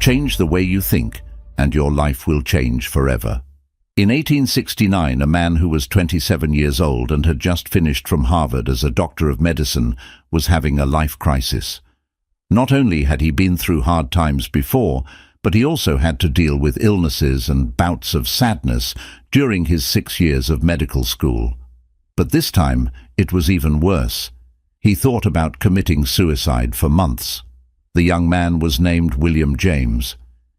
Change the way you think, and your life will change forever. In 1869, a man who was 27 years old and had just finished from Harvard as a doctor of medicine was having a life crisis. Not only had he been through hard times before, but he also had to deal with illnesses and bouts of sadness during his 6 years of medical school. But this time, it was even worse. He thought about committing suicide for months. The young man was named William James.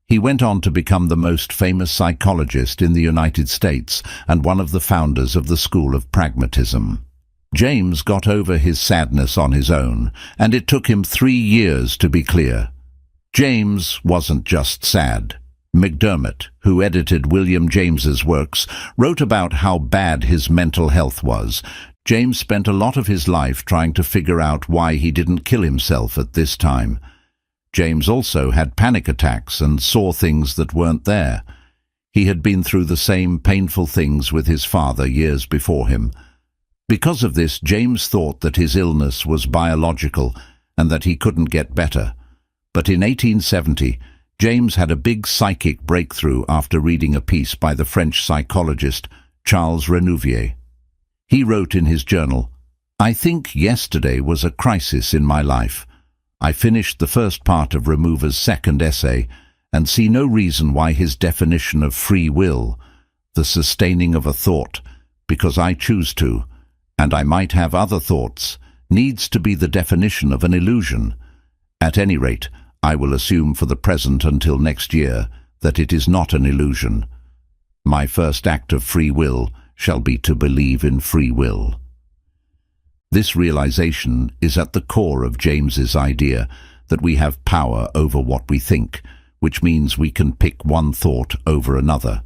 He went on to become the most famous psychologist in the United States and one of the founders of the school of Pragmatism. James got over his sadness on his own, and it took him 3 years to be clear. James wasn't just sad. McDermott, who edited William James's works, wrote about how bad his mental health was. James spent a lot of his life trying to figure out why he didn't kill himself at this time. James also had panic attacks and saw things that weren't there. He had been through the same painful things with his father years before him. Because of this, James thought that his illness was biological and that he couldn't get better. But in 1870, James had a big psychic breakthrough after reading a piece by the French psychologist Charles Renouvier. He wrote in his journal, "I think yesterday was a crisis in my life. I finished the first part of Remover's second essay and see no reason why his definition of free will, the sustaining of a thought, because I choose to, and I might have other thoughts, needs to be the definition of an illusion. At any rate, I will assume for the present until next year that it is not an illusion. My first act of free will shall be to believe in free will." This realization is at the core of James's idea that we have power over what we think, which means we can pick one thought over another.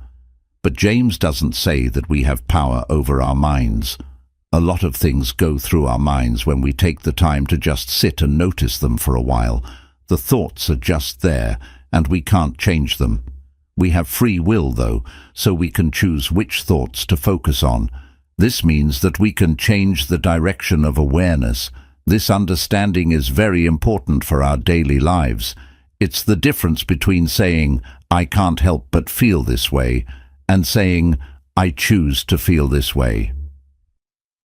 But James doesn't say that we have power over our minds. A lot of things go through our minds when we take the time to just sit and notice them for a while. The thoughts are just there, and we can't change them. We have free will, though, so we can choose which thoughts to focus on. This means that we can change the direction of awareness. This understanding is very important for our daily lives. It's the difference between saying, "I can't help but feel this way," and saying, "I choose to feel this way."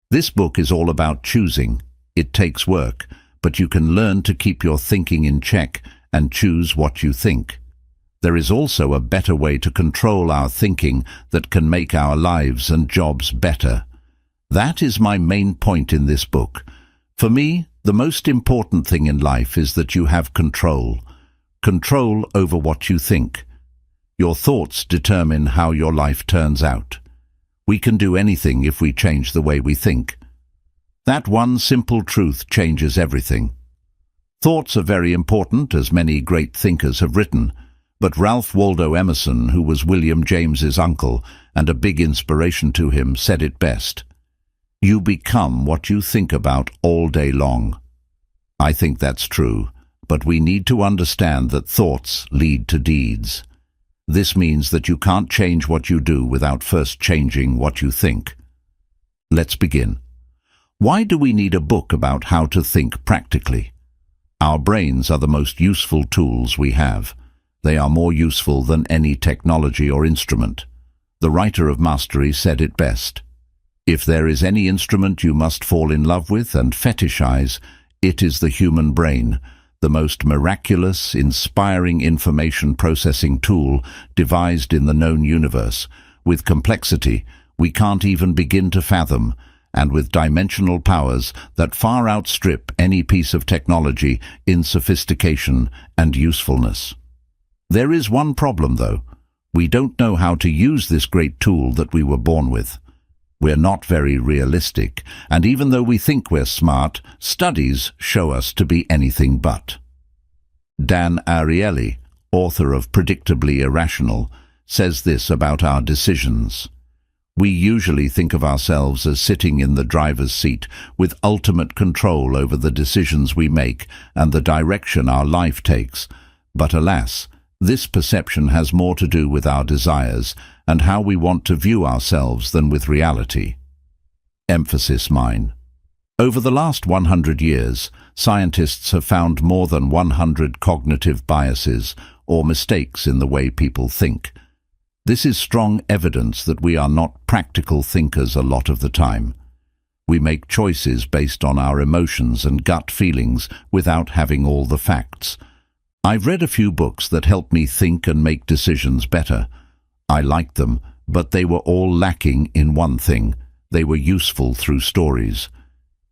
This book is all about choosing. It takes work, but you can learn to keep your thinking in check and choose what you think. There is also a better way to control our thinking that can make our lives and jobs better. That is my main point in this book. For me, the most important thing in life is that you have control. Control over what you think. Your thoughts determine how your life turns out. We can do anything if we change the way we think. That one simple truth changes everything. Thoughts are very important, as many great thinkers have written. But Ralph Waldo Emerson, who was William James's uncle and a big inspiration to him, said it best. "You become what you think about all day long." I think that's true, but we need to understand that thoughts lead to deeds. This means that you can't change what you do without first changing what you think. Let's begin. Why do we need a book about how to think practically? Our brains are the most useful tools we have. They are more useful than any technology or instrument. The writer of Mastery said it best. If there is any instrument you must fall in love with and fetishize, it is the human brain, the most miraculous, inspiring information processing tool devised in the known universe, with complexity we can't even begin to fathom, and with dimensional powers that far outstrip any piece of technology in sophistication and usefulness. There is one problem, though. We don't know how to use this great tool that we were born with. We're not very realistic, and even though we think we're smart, studies show us to be anything but. Dan Ariely, author of Predictably Irrational, says this about our decisions. We usually think of ourselves as sitting in the driver's seat with ultimate control over the decisions we make and the direction our life takes. But alas, this perception has more to do with our desires and how we want to view ourselves than with reality. Emphasis mine. Over the last 100 years, scientists have found more than 100 cognitive biases or mistakes in the way people think. This is strong evidence that we are not practical thinkers a lot of the time. We make choices based on our emotions and gut feelings without having all the facts. I've read a few books that help me think and make decisions better. I liked them, but they were all lacking in one thing. They were useful through stories.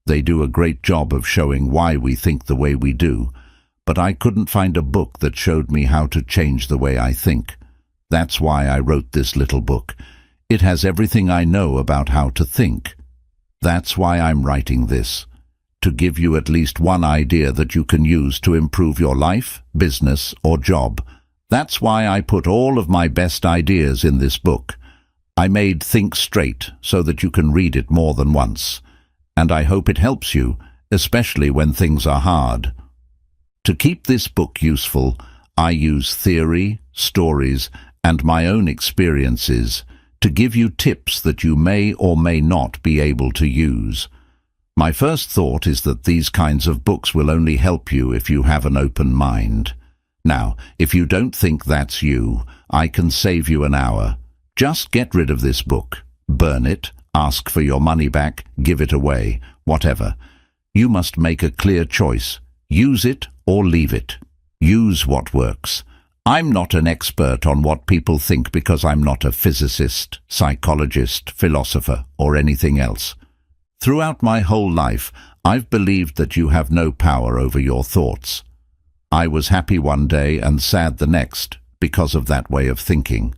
They do a great job of showing why we think the way we do, but I couldn't find a book that showed me how to change the way I think. That's why I wrote this little book. It has everything I know about how to think. That's why I'm writing this, to give you at least one idea that you can use to improve your life, business, or job. That's why I put all of my best ideas in this book. I made Think Straight so that you can read it more than once. And I hope it helps you, especially when things are hard. To keep this book useful, I use theory, stories, and my own experiences to give you tips that you may or may not be able to use. My first thought is that these kinds of books will only help you if you have an open mind. Now, if you don't think that's you, I can save you an hour. Just get rid of this book, burn it, ask for your money back, give it away, whatever. You must make a clear choice. Use it or leave it. Use what works. I'm not an expert on what people think because I'm not a physicist, psychologist, philosopher, or anything else. Throughout my whole life, I've believed that you have no power over your thoughts. I was happy one day and sad the next because of that way of thinking.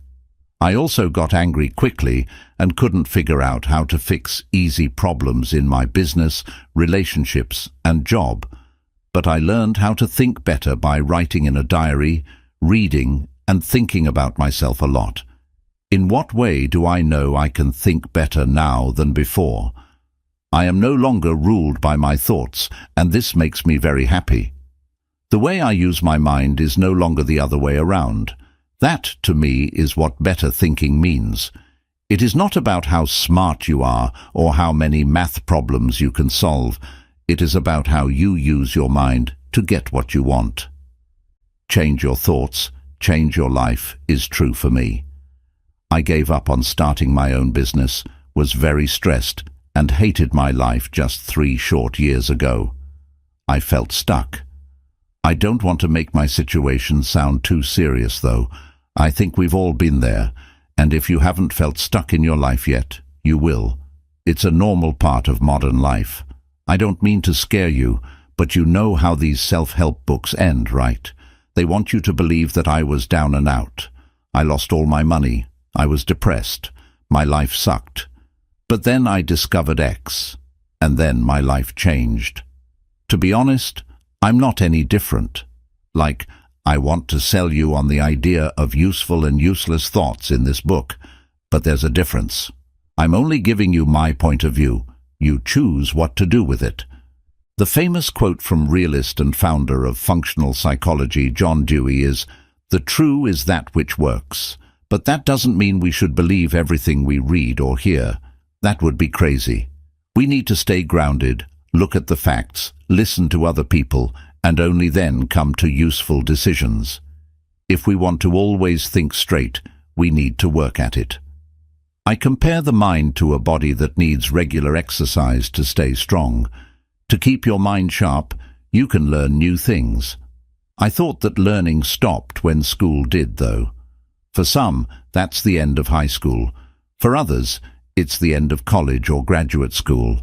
I also got angry quickly and couldn't figure out how to fix easy problems in my business, relationships, and job. But I learned how to think better by writing in a diary, reading, and thinking about myself a lot. In what way do I know I can think better now than before? I am no longer ruled by my thoughts, and this makes me very happy. The way I use my mind is no longer the other way around. That, to me, is what better thinking means. It is not about how smart you are or how many math problems you can solve. It is about how you use your mind to get what you want. Change your thoughts, change your life is true for me. I gave up on starting my own business, was very stressed, and hated my life just 3 short years ago. I felt stuck. I don't want to make my situation sound too serious, though. I think we've all been there, and if you haven't felt stuck in your life yet, you will. It's a normal part of modern life. I don't mean to scare you, but you know how these self-help books end, right? They want you to believe that I was down and out. I lost all my money. I was depressed. My life sucked. But then I discovered X, and then my life changed. To be honest, I'm not any different. Like, I want to sell you on the idea of useful and useless thoughts in this book, but there's a difference. I'm only giving you my point of view. You choose what to do with it. The famous quote from realist and founder of functional psychology, John Dewey, is, "The true is that which works." But that doesn't mean we should believe everything we read or hear. That would be crazy. We need to stay grounded, look at the facts, listen to other people, and only then come to useful decisions. If we want to always think straight, we need to work at it. I compare the mind to a body that needs regular exercise to stay strong. To keep your mind sharp, you can learn new things. I thought that learning stopped when school did, though. For some, that's the end of high school. For others, it's the end of college or graduate school.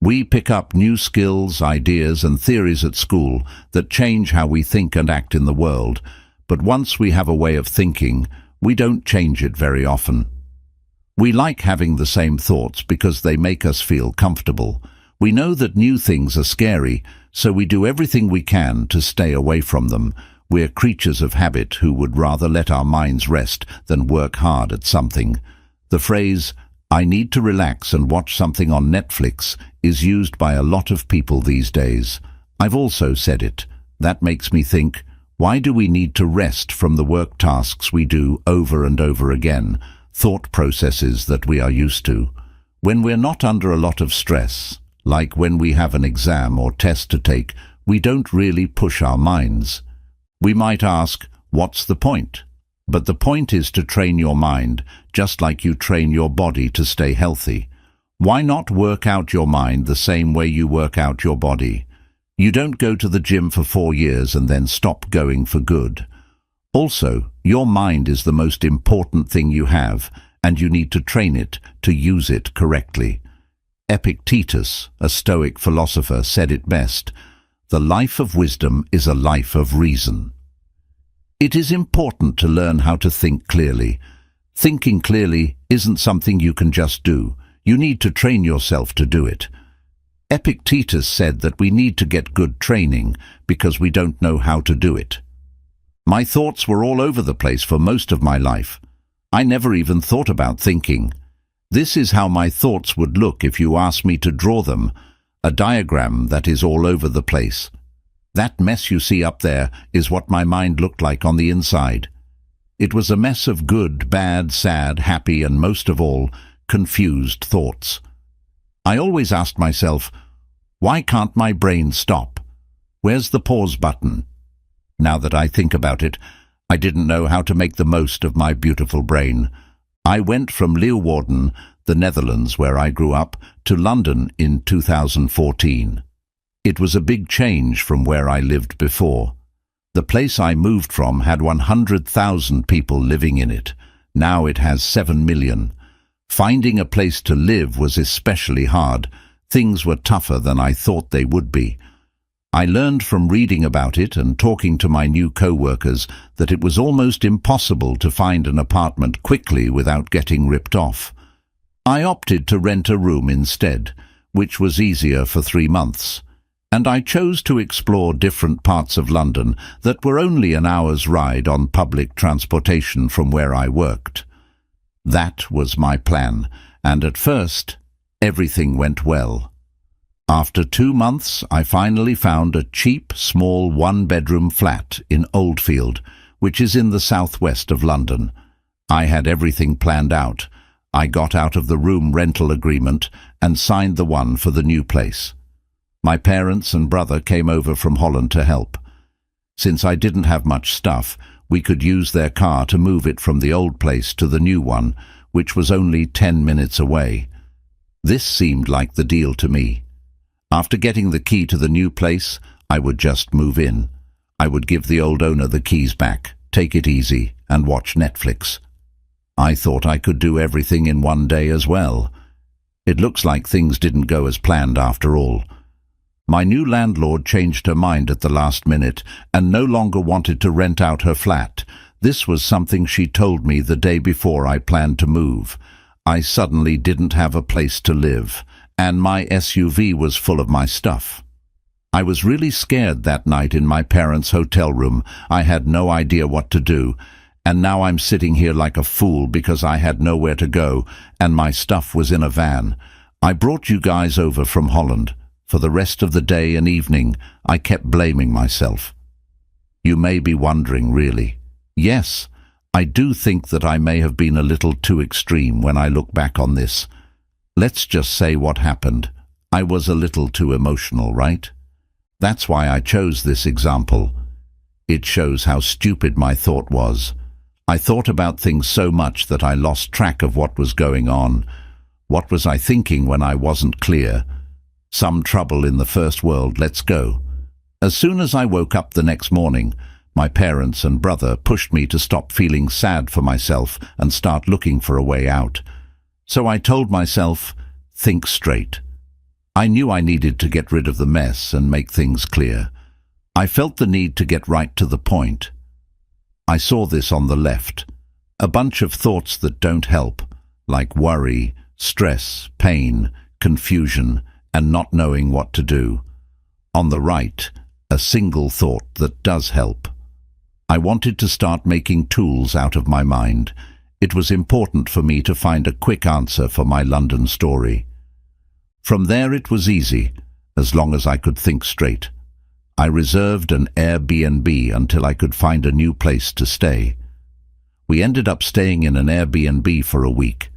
We pick up new skills, ideas, and theories at school that change how we think and act in the world, but once we have a way of thinking, we don't change it very often. We like having the same thoughts because they make us feel comfortable. We know that new things are scary, so we do everything we can to stay away from them. We're creatures of habit who would rather let our minds rest than work hard at something. The phrase, "I need to relax and watch something on Netflix," is used by a lot of people these days. I've also said it. That makes me think, why do we need to rest from the work tasks we do over and over again, thought processes that we are used to? When we're not under a lot of stress, Like when we have an exam or test to take, we don't really push our minds. We might ask, what's the point? But the point is to train your mind, just like you train your body to stay healthy. Why not work out your mind the same way you work out your body? You don't go to the gym for 4 years and then stop going for good. Also, your mind is the most important thing you have, and you need to train it to use it correctly. Epictetus, a Stoic philosopher, said it best: "The life of wisdom is a life of reason." It is important to learn how to think clearly. Thinking clearly isn't something you can just do. You need to train yourself to do it. Epictetus said that we need to get good training because we don't know how to do it. My thoughts were all over the place for most of my life. I never even thought about thinking. This is how my thoughts would look if you asked me to draw them: a diagram that is all over the place. That mess you see up there is what my mind looked like on the inside. It was a mess of good, bad, sad, happy, and most of all, confused thoughts. I always asked myself, why can't my brain stop? Where's the pause button? Now that I think about it, I didn't know how to make the most of my beautiful brain. I went from Leeuwarden, the Netherlands, where I grew up, to London in 2014. It was a big change from where I lived before. The place I moved from had 100,000 people living in it. Now it has 7 million. Finding a place to live was especially hard. Things were tougher than I thought they would be. I learned from reading about it and talking to my new co-workers that it was almost impossible to find an apartment quickly without getting ripped off. I opted to rent a room instead, which was easier for 3 months. And I chose to explore different parts of London that were only an hour's ride on public transportation from where I worked. That was my plan, and at first, everything went well. After 2 months, I finally found a cheap, small one-bedroom flat in Oldfield, which is in the southwest of London. I had everything planned out. I got out of the room rental agreement and signed the one for the new place. My parents and brother came over from Holland to help. Since I didn't have much stuff, we could use their car to move it from the old place to the new one, which was only 10 minutes away. This seemed like the deal to me. After getting the key to the new place, I would just move in. I would give the old owner the keys back, take it easy, and watch Netflix. I thought I could do everything in one day as well. It looks like things didn't go as planned after all. My new landlord changed her mind at the last minute and no longer wanted to rent out her flat. This was something she told me the day before I planned to move. I suddenly didn't have a place to live, and my SUV was full of my stuff. I was really scared that night in my parents' hotel room. I had no idea what to do, and now I'm sitting here like a fool because I had nowhere to go and my stuff was in a van. I brought you guys over from Holland. For the rest of the day and evening, I kept blaming myself. You may be wondering, really. Yes, I do think that I may have been a little too extreme when I look back on this. Let's just say what happened. I was a little too emotional, right? That's why I chose this example. It shows how stupid my thought was. I thought about things so much that I lost track of what was going on. What was I thinking when I wasn't clear? Some trouble in the first world, let's go. As soon as I woke up the next morning, my parents and brother pushed me to stop feeling sad for myself and start looking for a way out. So I told myself, think straight. I knew I needed to get rid of the mess and make things clear. I felt the need to get right to the point. I saw this on the left, a bunch of thoughts that don't help, like worry, stress, pain, confusion, and not knowing what to do. On the right, a single thought that does help. I wanted to start making tools out of my mind. It was important for me to find a quick answer for my London story. From there it was easy, as long as I could think straight. I reserved an Airbnb until I could find a new place to stay. We ended up staying in an Airbnb for a week.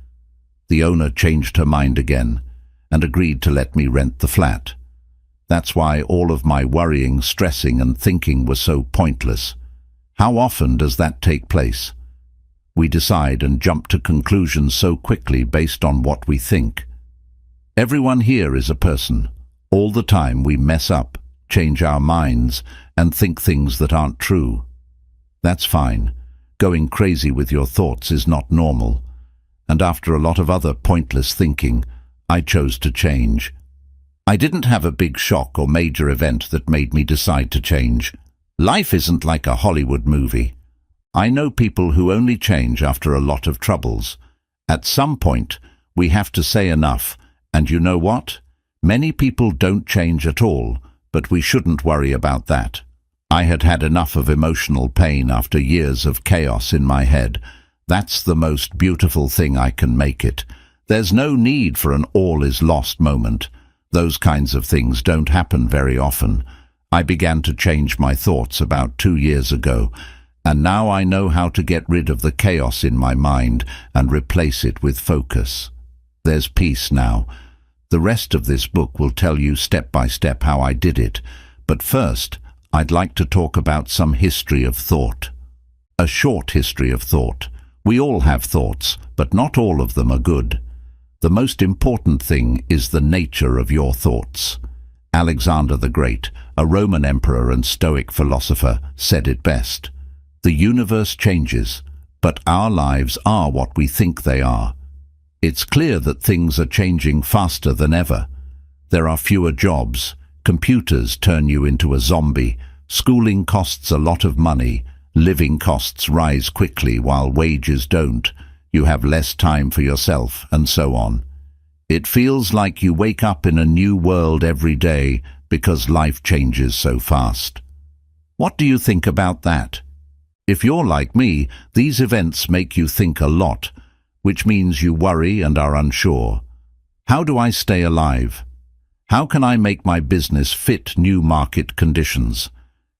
The owner changed her mind again, and agreed to let me rent the flat. That's why all of my worrying, stressing, and thinking was so pointless. How often does that take place? We decide and jump to conclusions so quickly based on what we think. Everyone here is a person. All the time we mess up, change our minds, and think things that aren't true. That's fine. Going crazy with your thoughts is not normal. And after a lot of other pointless thinking, I chose to change. I didn't have a big shock or major event that made me decide to change. Life isn't like a Hollywood movie. I know people who only change after a lot of troubles. At some point, we have to say enough, and you know what? Many people don't change at all, but we shouldn't worry about that. I had had enough of emotional pain after years of chaos in my head. That's the most beautiful thing I can make it. There's no need for an all-is-lost moment. Those kinds of things don't happen very often. I began to change my thoughts about 2 years ago, and now I know how to get rid of the chaos in my mind and replace it with focus. There's peace now. The rest of this book will tell you step by step how I did it, but first, I'd like to talk about some history of thought. A short history of thought. We all have thoughts, but not all of them are good. The most important thing is the nature of your thoughts. Alexander the Great, a Roman emperor and Stoic philosopher, said it best. The universe changes, but our lives are what we think they are. It's clear that things are changing faster than ever. There are fewer jobs. Computers turn you into a zombie. Schooling costs a lot of money. Living costs rise quickly while wages don't. You have less time for yourself, and so on. It feels like you wake up in a new world every day because life changes so fast. What do you think about that? If you're like me, these events make you think a lot, which means you worry and are unsure. How do I stay alive? How can I make my business fit new market conditions?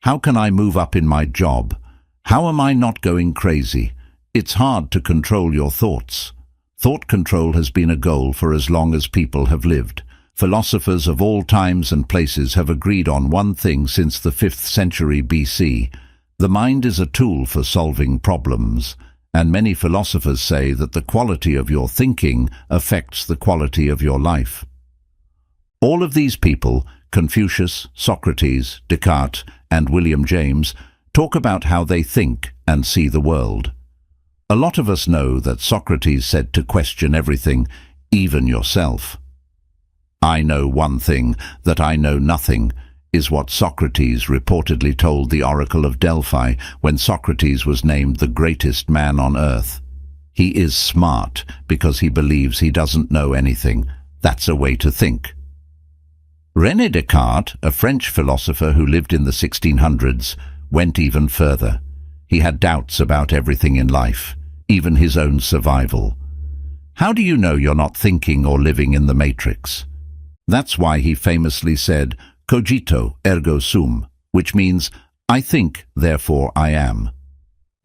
How can I move up in my job? How am I not going crazy? It's hard to control your thoughts. Thought control has been a goal for as long as people have lived. Philosophers of all times and places have agreed on one thing since the 5th century BC. The mind is a tool for solving problems, and many philosophers say that the quality of your thinking affects the quality of your life. All of these people, Confucius, Socrates, Descartes, and William James, talk about how they think and see the world. A lot of us know that Socrates said to question everything, even yourself. I know one thing, that I know nothing, is what Socrates reportedly told the Oracle of Delphi when Socrates was named the greatest man on earth. He is smart because he believes he doesn't know anything. That's a way to think. René Descartes, a French philosopher who lived in the 1600s, went even further. He had doubts about everything in life, even his own survival. How do you know you're not thinking or living in the matrix? That's why he famously said, cogito ergo sum, which means, I think, therefore I am.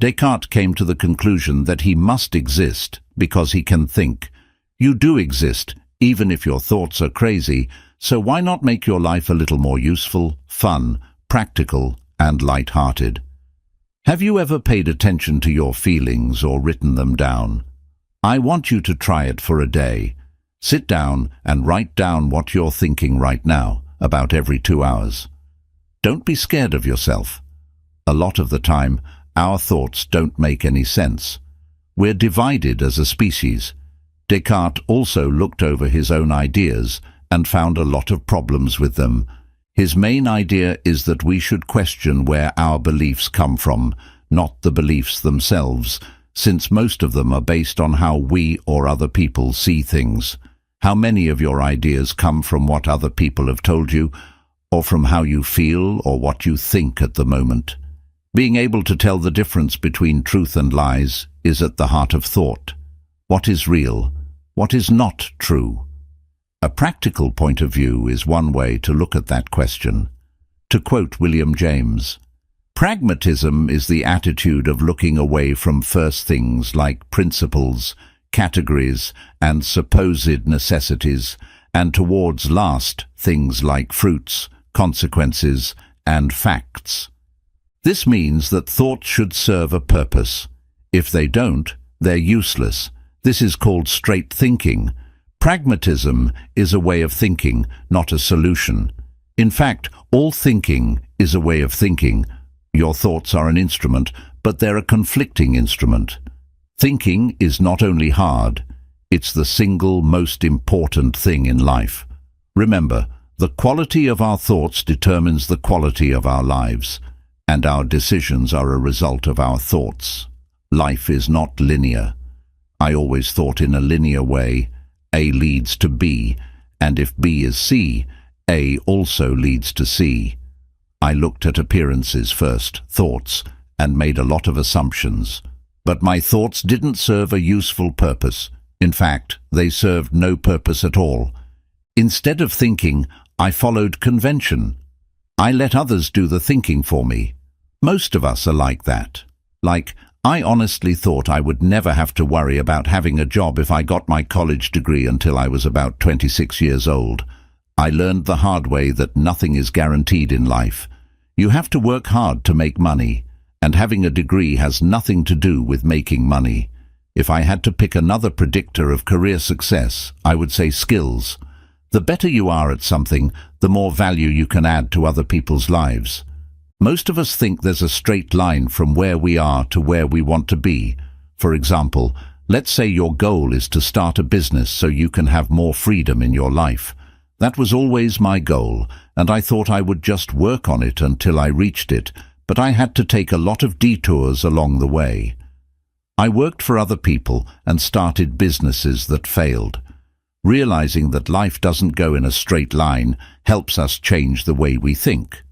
Descartes came to the conclusion that he must exist because he can think. You do exist, even if your thoughts are crazy, so why not make your life a little more useful, fun, practical, and light-hearted? Have you ever paid attention to your feelings or written them down? I want you to try it for a day. Sit down and write down what you're thinking right now, about every 2 hours. Don't be scared of yourself. A lot of the time, our thoughts don't make any sense. We're divided as a species. Descartes also looked over his own ideas and found a lot of problems with them. His main idea is that we should question where our beliefs come from, not the beliefs themselves, since most of them are based on how we or other people see things. How many of your ideas come from what other people have told you, or from how you feel or what you think at the moment? Being able to tell the difference between truth and lies is at the heart of thought. What is real? What is not true? A practical point of view is one way to look at that question. To quote William James, pragmatism is the attitude of looking away from first things like principles, categories, and supposed necessities, and towards last things like fruits, consequences, and facts. This means that thoughts should serve a purpose. If they don't, they're useless. This is called straight thinking. Pragmatism is a way of thinking, not a solution. In fact, all thinking is a way of thinking. Your thoughts are an instrument, but they're a conflicting instrument. Thinking is not only hard, it's the single most important thing in life. Remember, the quality of our thoughts determines the quality of our lives, and our decisions are a result of our thoughts. Life is not linear. I always thought in a linear way. A leads to B, and if B is C, A also leads to C. I looked at appearances first, thoughts, and made a lot of assumptions. But my thoughts didn't serve a useful purpose. In fact, they served no purpose at all. Instead of thinking, I followed convention. I let others do the thinking for me. Most of us are like that. I honestly thought I would never have to worry about having a job if I got my college degree until I was about 26 years old. I learned the hard way that nothing is guaranteed in life. You have to work hard to make money, and having a degree has nothing to do with making money. If I had to pick another predictor of career success, I would say skills. The better you are at something, the more value you can add to other people's lives. Most of us think there's a straight line from where we are to where we want to be. For example, let's say your goal is to start a business so you can have more freedom in your life. That was always my goal, and I thought I would just work on it until I reached it, but I had to take a lot of detours along the way. I worked for other people and started businesses that failed. Realizing that life doesn't go in a straight line helps us change the way we think.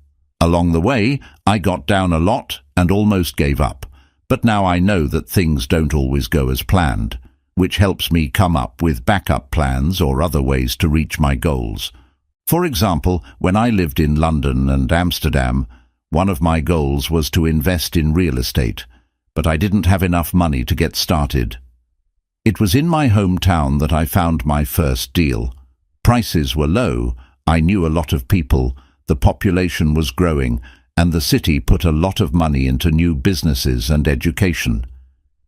Along the way, I got down a lot and almost gave up, but now I know that things don't always go as planned, which helps me come up with backup plans or other ways to reach my goals. For example, when I lived in London and Amsterdam, one of my goals was to invest in real estate, but I didn't have enough money to get started. It was in my hometown that I found my first deal. Prices were low, I knew a lot of people, the population was growing, and the city put a lot of money into new businesses and education.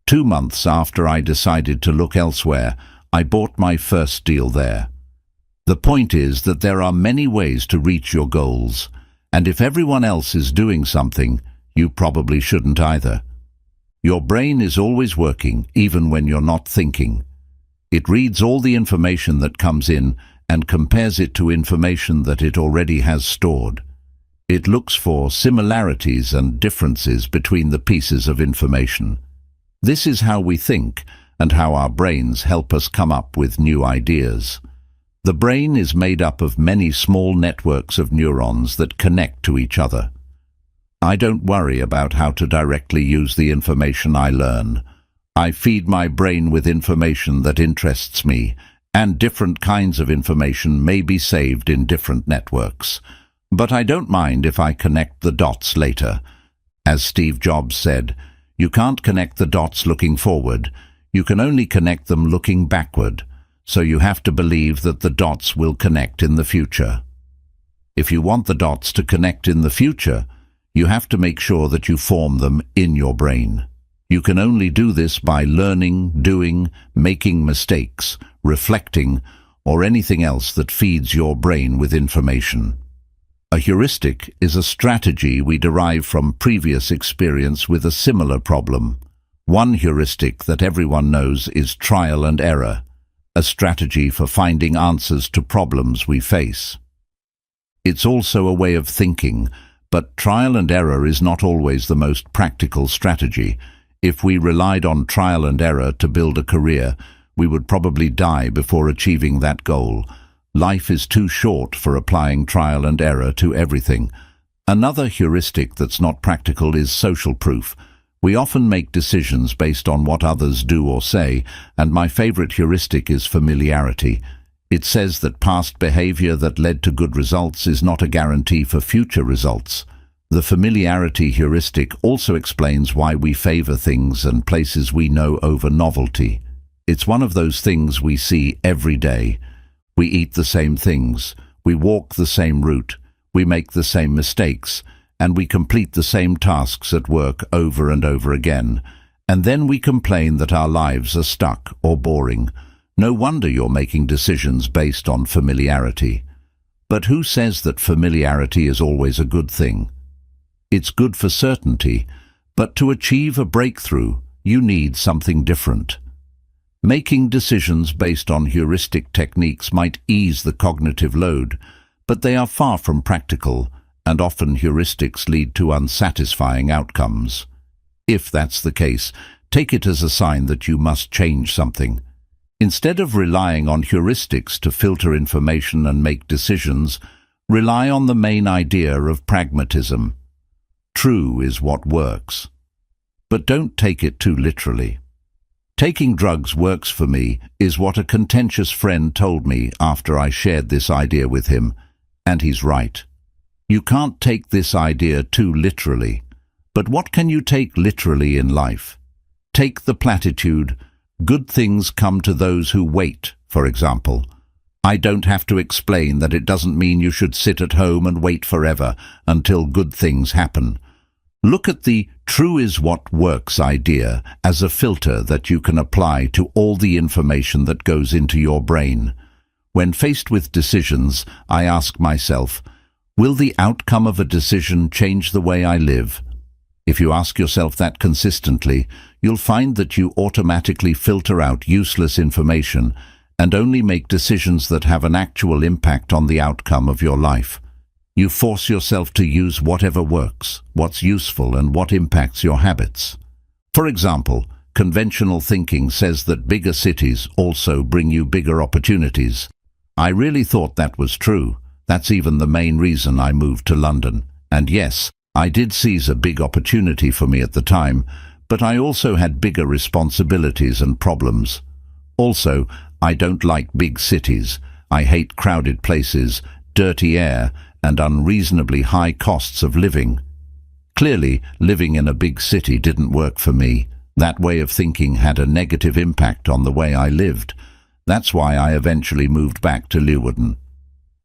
2 months after I decided to look elsewhere, I bought my first deal there. The point is that there are many ways to reach your goals, and if everyone else is doing something, you probably shouldn't either. Your brain is always working, even when you're not thinking. It reads all the information that comes in and compares it to information that it already has stored. It looks for similarities and differences between the pieces of information. This is how we think and how our brains help us come up with new ideas. The brain is made up of many small networks of neurons that connect to each other. I don't worry about how to directly use the information I learn. I feed my brain with information that interests me, and different kinds of information may be saved in different networks. But I don't mind if I connect the dots later. As Steve Jobs said, you can't connect the dots looking forward, you can only connect them looking backward, so you have to believe that the dots will connect in the future. If you want the dots to connect in the future, you have to make sure that you form them in your brain. You can only do this by learning, doing, making mistakes, reflecting, or anything else that feeds your brain with information. A heuristic is a strategy we derive from previous experience with a similar problem. One heuristic that everyone knows is trial and error, a strategy for finding answers to problems we face. It's also a way of thinking, but trial and error is not always the most practical strategy. If we relied on trial and error to build a career, we would probably die before achieving that goal. Life is too short for applying trial and error to everything. Another heuristic that's not practical is social proof. We often make decisions based on what others do or say, and my favorite heuristic is familiarity. It says that past behavior that led to good results is not a guarantee for future results. The familiarity heuristic also explains why we favor things and places we know over novelty. It's one of those things we see every day. We eat the same things, we walk the same route, we make the same mistakes, and we complete the same tasks at work over and over again. And then we complain that our lives are stuck or boring. No wonder you're making decisions based on familiarity. But who says that familiarity is always a good thing? It's good for certainty, but to achieve a breakthrough, you need something different. Making decisions based on heuristic techniques might ease the cognitive load, but they are far from practical, and often heuristics lead to unsatisfying outcomes. If that's the case, take it as a sign that you must change something. Instead of relying on heuristics to filter information and make decisions, rely on the main idea of pragmatism. True is what works. But don't take it too literally. Taking drugs works for me is what a contentious friend told me after I shared this idea with him, and he's right. You can't take this idea too literally. But what can you take literally in life? Take the platitude, "Good things come to those who wait," for example. I don't have to explain that it doesn't mean you should sit at home and wait forever until good things happen. Look at the "true is what works" idea as a filter that you can apply to all the information that goes into your brain. When faced with decisions, I ask myself, will the outcome of a decision change the way I live? If you ask yourself that consistently, you'll find that you automatically filter out useless information and only make decisions that have an actual impact on the outcome of your life. You force yourself to use whatever works, what's useful, and what impacts your habits. For example, conventional thinking says that bigger cities also bring you bigger opportunities. I really thought that was true. That's even the main reason I moved to London. And yes, I did seize a big opportunity for me at the time, but I also had bigger responsibilities and problems. Also, I don't like big cities. I hate crowded places, dirty air, and unreasonably high costs of living. Clearly, living in a big city didn't work for me. That way of thinking had a negative impact on the way I lived. That's why I eventually moved back to Leeuwarden.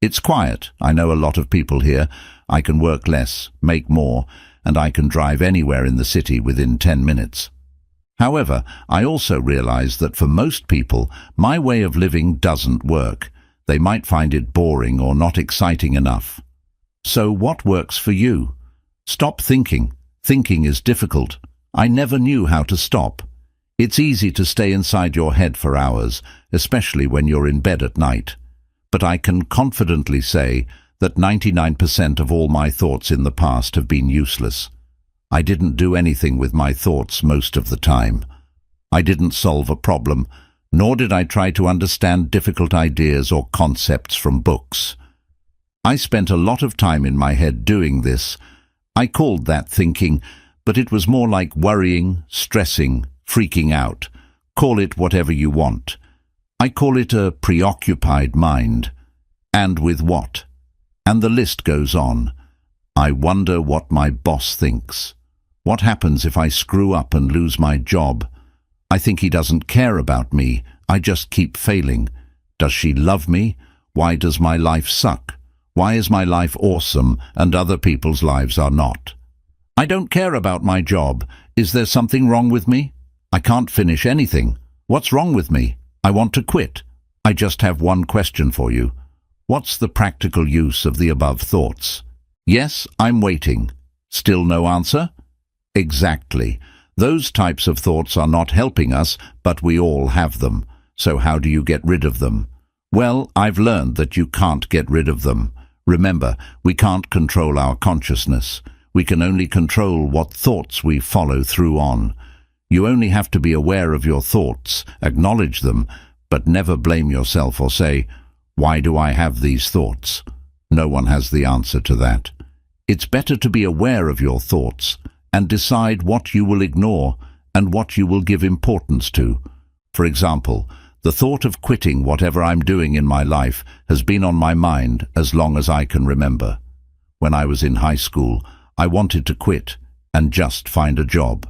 It's quiet. I know a lot of people here. I can work less, make more, and I can drive anywhere in the city within 10 minutes. However, I also realize that for most people, my way of living doesn't work. They might find it boring or not exciting enough. So what works for you? Stop thinking. Thinking is difficult. I never knew how to stop. It's easy to stay inside your head for hours, especially when you're in bed at night. But I can confidently say that 99% of all my thoughts in the past have been useless. I didn't do anything with my thoughts most of the time. I didn't solve a problem, nor did I try to understand difficult ideas or concepts from books. I spent a lot of time in my head doing this. I called that thinking, but it was more like worrying, stressing, freaking out. Call it whatever you want. I call it a preoccupied mind. And with what? And the list goes on. I wonder what my boss thinks. What happens if I screw up and lose my job? I think he doesn't care about me. I just keep failing. Does she love me? Why does my life suck? Why is my life awesome and other people's lives are not? I don't care about my job. Is there something wrong with me? I can't finish anything. What's wrong with me? I want to quit. I just have one question for you. What's the practical use of the above thoughts? Yes, I'm waiting. Still no answer? Exactly. Those types of thoughts are not helping us, but we all have them. So how do you get rid of them? Well, I've learned that you can't get rid of them. Remember, we can't control our consciousness. We can only control what thoughts we follow through on. You only have to be aware of your thoughts, acknowledge them, but never blame yourself or say, "Why do I have these thoughts?" No one has the answer to that. It's better to be aware of your thoughts and decide what you will ignore and what you will give importance to. For example, the thought of quitting whatever I'm doing in my life has been on my mind as long as I can remember. When I was in high school, I wanted to quit and just find a job.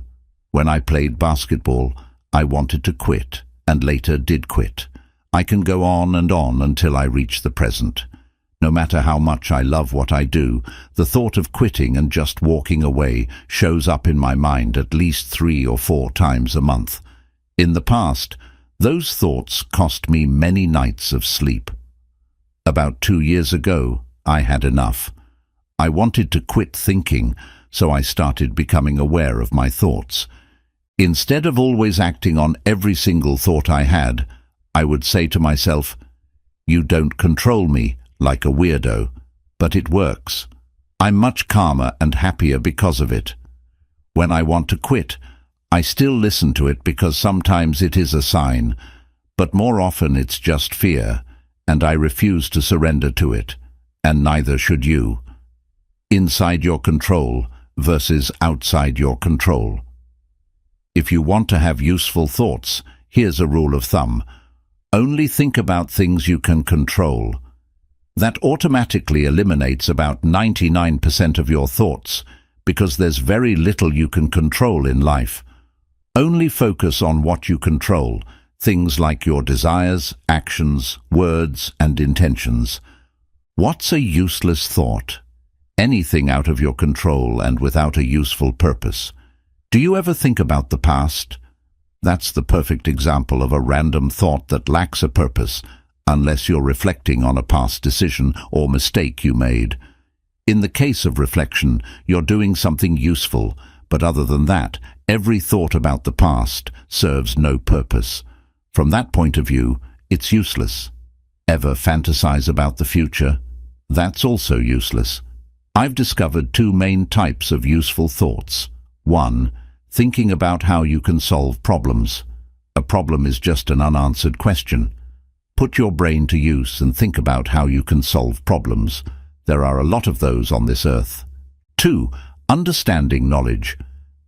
When I played basketball, I wanted to quit and later did quit. I can go on and on until I reach the present. No matter how much I love what I do, the thought of quitting and just walking away shows up in my mind at least 3 or 4 times a month. In the past, those thoughts cost me many nights of sleep. About 2 years ago, I had enough. I wanted to quit thinking, so I started becoming aware of my thoughts. Instead of always acting on every single thought I had, I would say to myself, "You don't control me," like a weirdo, but it works. I'm much calmer and happier because of it. When I want to quit, I still listen to it because sometimes it is a sign, but more often it's just fear, and I refuse to surrender to it, and neither should you. Inside your control versus outside your control. If you want to have useful thoughts, here's a rule of thumb. Only think about things you can control. That automatically eliminates about 99% of your thoughts, because there's very little you can control in life. Only focus on what you control, things like your desires, actions, words, and intentions. What's a useless thought? Anything out of your control and without a useful purpose. Do you ever think about the past? That's the perfect example of a random thought that lacks a purpose, unless you're reflecting on a past decision or mistake you made. In the case of reflection, you're doing something useful, but other than that, every thought about the past serves no purpose. From that point of view, it's useless. Ever fantasize about the future? That's also useless. I've discovered 2 main types of useful thoughts. 1. Thinking about how you can solve problems. A problem is just an unanswered question. Put your brain to use and think about how you can solve problems. There are a lot of those on this earth. 2. Understanding knowledge.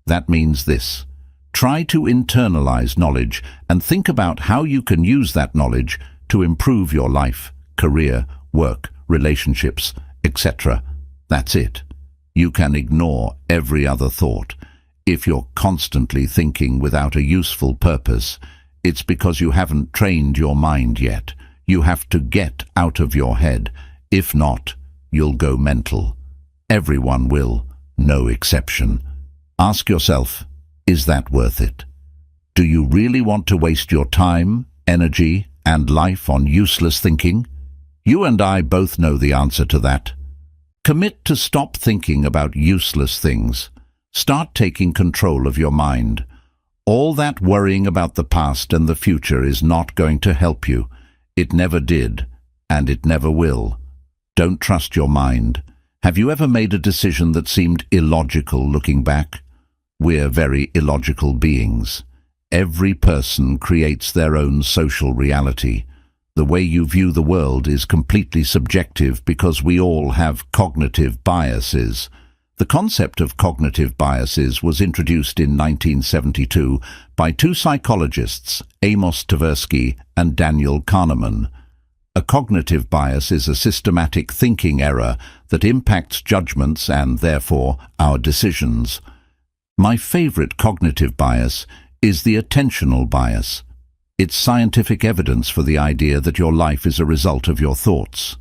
That means this. Try to internalize knowledge and think about how you can use that knowledge to improve your life, career, work, relationships, etc. That's it. You can ignore every other thought. If you're constantly thinking without a useful purpose, it's because you haven't trained your mind yet. You have to get out of your head. If not, you'll go mental. Everyone will, no exception. Ask yourself, is that worth it? Do you really want to waste your time, energy, and life on useless thinking? You and I both know the answer to that. Commit to stop thinking about useless things. Start taking control of your mind. All that worrying about the past and the future is not going to help you. It never did, and it never will. Don't trust your mind. Have you ever made a decision that seemed illogical looking back? We're very illogical beings. Every person creates their own social reality. The way you view the world is completely subjective because we all have cognitive biases. The concept of cognitive biases was introduced in 1972 by 2 psychologists, Amos Tversky and Daniel Kahneman. A cognitive bias is a systematic thinking error that impacts judgments and, therefore, our decisions. My favorite cognitive bias is the attentional bias. It's scientific evidence for the idea that your life is a result of your thoughts.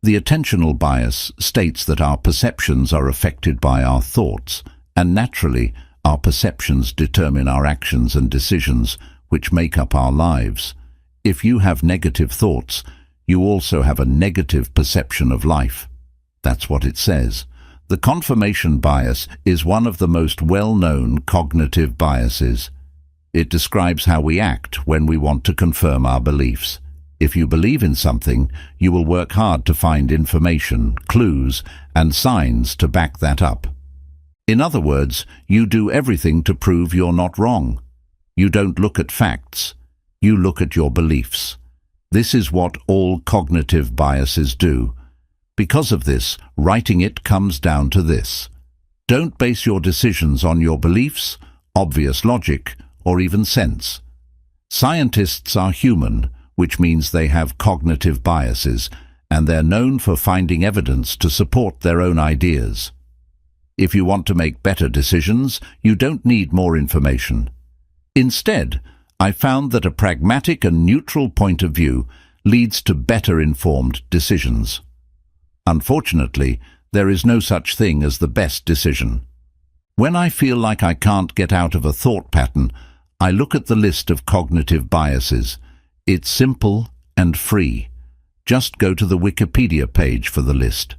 The attentional bias states that our perceptions are affected by our thoughts, and naturally, our perceptions determine our actions and decisions, which make up our lives. If you have negative thoughts, you also have a negative perception of life. That's what it says. The confirmation bias is one of the most well-known cognitive biases. It describes how we act when we want to confirm our beliefs. If you believe in something, you will work hard to find information, clues, and signs to back that up. In other words, you do everything to prove you're not wrong. You don't look at facts. You look at your beliefs. This is what all cognitive biases do. Because of this, writing it comes down to this. Don't base your decisions on your beliefs, obvious logic, or even sense. Scientists are human, which means they have cognitive biases, and they're known for finding evidence to support their own ideas. If you want to make better decisions, you don't need more information. Instead, I found that a pragmatic and neutral point of view leads to better informed decisions. Unfortunately, there is no such thing as the best decision. When I feel like I can't get out of a thought pattern, I look at the list of cognitive biases. It's simple and free. Just go to the Wikipedia page for the list.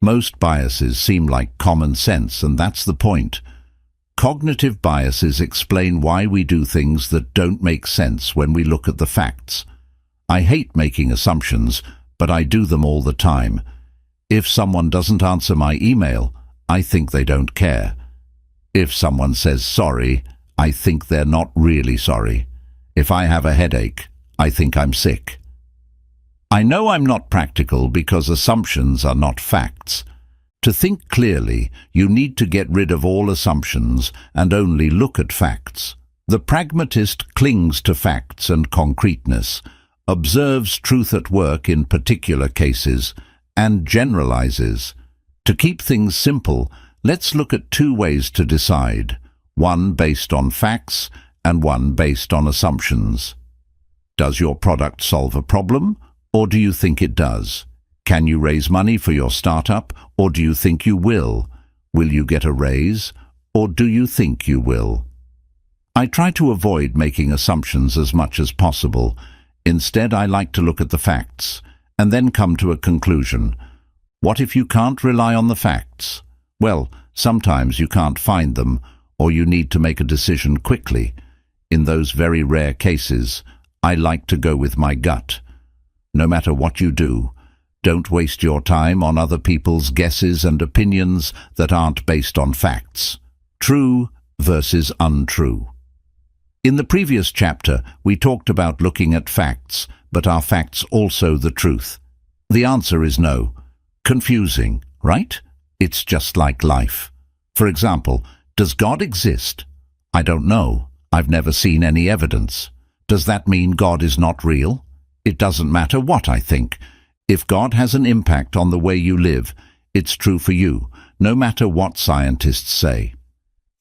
Most biases seem like common sense, and that's the point. Cognitive biases explain why we do things that don't make sense when we look at the facts. I hate making assumptions, but I do them all the time. If someone doesn't answer my email, I think they don't care. If someone says sorry, I think they're not really sorry. If I have a headache, I think I'm sick. I know I'm not practical because assumptions are not facts. To think clearly, you need to get rid of all assumptions and only look at facts. The pragmatist clings to facts and concreteness, observes truth at work in particular cases, and generalizes. To keep things simple, let's look at two ways to decide, one based on facts and one based on assumptions. Does your product solve a problem, or do you think it does? Can you raise money for your startup, or do you think you will? Will you get a raise, or do you think you will? I try to avoid making assumptions as much as possible. Instead, I like to look at the facts, and then come to a conclusion. What if you can't rely on the facts? Well, sometimes you can't find them, or you need to make a decision quickly. In those very rare cases, I like to go with my gut. No matter what you do, don't waste your time on other people's guesses and opinions that aren't based on facts. True versus untrue. In the previous chapter, we talked about looking at facts, but are facts also the truth? The answer is no. Confusing, right? It's just like life. For example, does God exist? I don't know. I've never seen any evidence. Does that mean God is not real? It doesn't matter what I think. If God has an impact on the way you live, it's true for you, no matter what scientists say.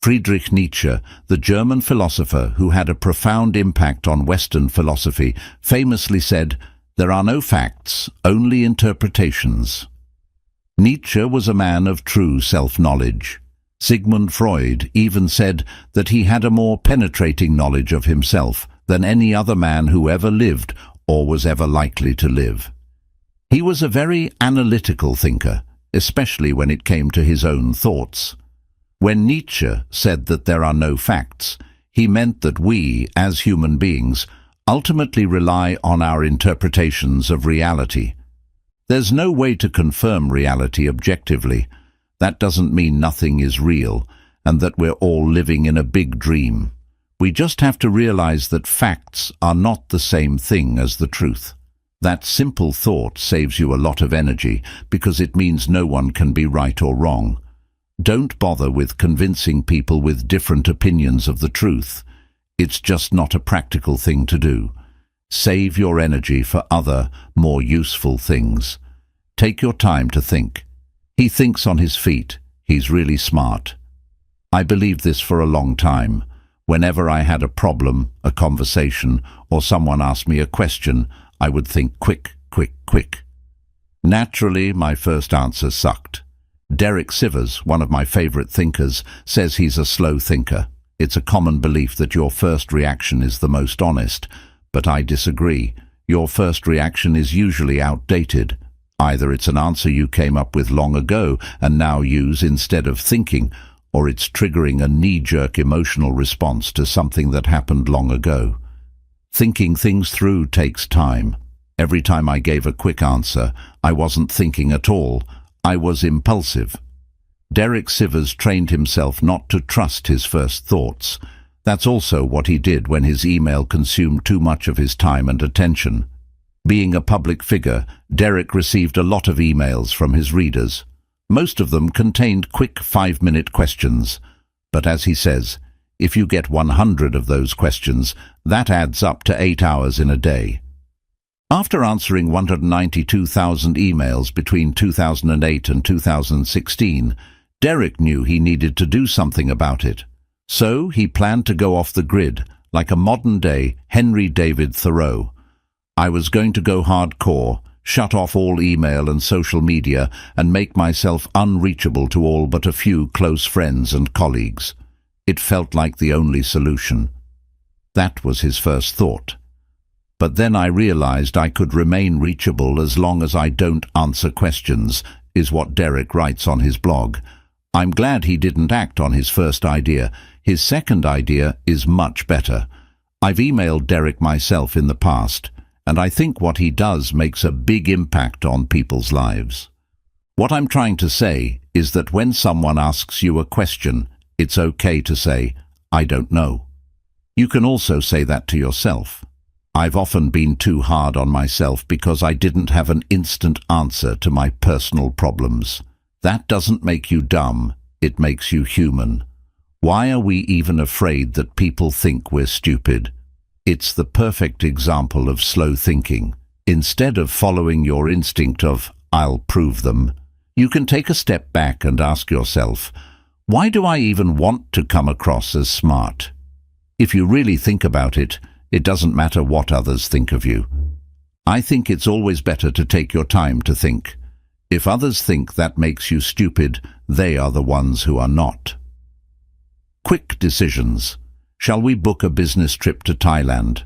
Friedrich Nietzsche, the German philosopher who had a profound impact on Western philosophy, famously said, "There are no facts, only interpretations." Nietzsche was a man of true self-knowledge. Sigmund Freud even said that he had a more penetrating knowledge of himself than any other man who ever lived or was ever likely to live. He was a very analytical thinker, especially when it came to his own thoughts. When Nietzsche said that there are no facts, he meant that we, as human beings, ultimately rely on our interpretations of reality. There's no way to confirm reality objectively. That doesn't mean nothing is real, and that we're all living in a big dream. We just have to realize that facts are not the same thing as the truth. That simple thought saves you a lot of energy because it means no one can be right or wrong. Don't bother with convincing people with different opinions of the truth. It's just not a practical thing to do. Save your energy for other, more useful things. Take your time to think. He thinks on his feet. He's really smart. I believed this for a long time. Whenever I had a problem, a conversation, or someone asked me a question, I would think quick, quick, quick. Naturally, my first answer sucked. Derek Sivers, one of my favorite thinkers, says he's a slow thinker. It's a common belief that your first reaction is the most honest, but I disagree. Your first reaction is usually outdated. Either it's an answer you came up with long ago and now use instead of thinking, or it's triggering a knee-jerk emotional response to something that happened long ago. Thinking things through takes time. Every time I gave a quick answer, I wasn't thinking at all. I was impulsive. Derek Sivers trained himself not to trust his first thoughts. That's also what he did when his email consumed too much of his time and attention. Being a public figure, Derek received a lot of emails from his readers. Most of them contained quick 5-minute questions. But as he says, if you get 100 of those questions, that adds up to 8 hours in a day. After answering 192,000 emails between 2008 and 2016, Derek knew he needed to do something about it. So he planned to go off the grid, like a modern-day Henry David Thoreau. I was going to go hardcore, shut off all email and social media, and make myself unreachable to all but a few close friends and colleagues. It felt like the only solution. That was his first thought. But then I realized I could remain reachable as long as I don't answer questions, is what Derek writes on his blog. I'm glad he didn't act on his first idea. His second idea is much better. I've emailed Derek myself in the past, and I think what he does makes a big impact on people's lives. What I'm trying to say is that when someone asks you a question, it's okay to say, "I don't know." You can also say that to yourself. I've often been too hard on myself because I didn't have an instant answer to my personal problems. That doesn't make you dumb, it makes you human. Why are we even afraid that people think we're stupid? It's the perfect example of slow thinking. Instead of following your instinct of, "I'll prove them," you can take a step back and ask yourself, why do I even want to come across as smart? If you really think about it, it doesn't matter what others think of you. I think it's always better to take your time to think. If others think that makes you stupid, they are the ones who are not. Quick decisions. Shall we book a business trip to Thailand?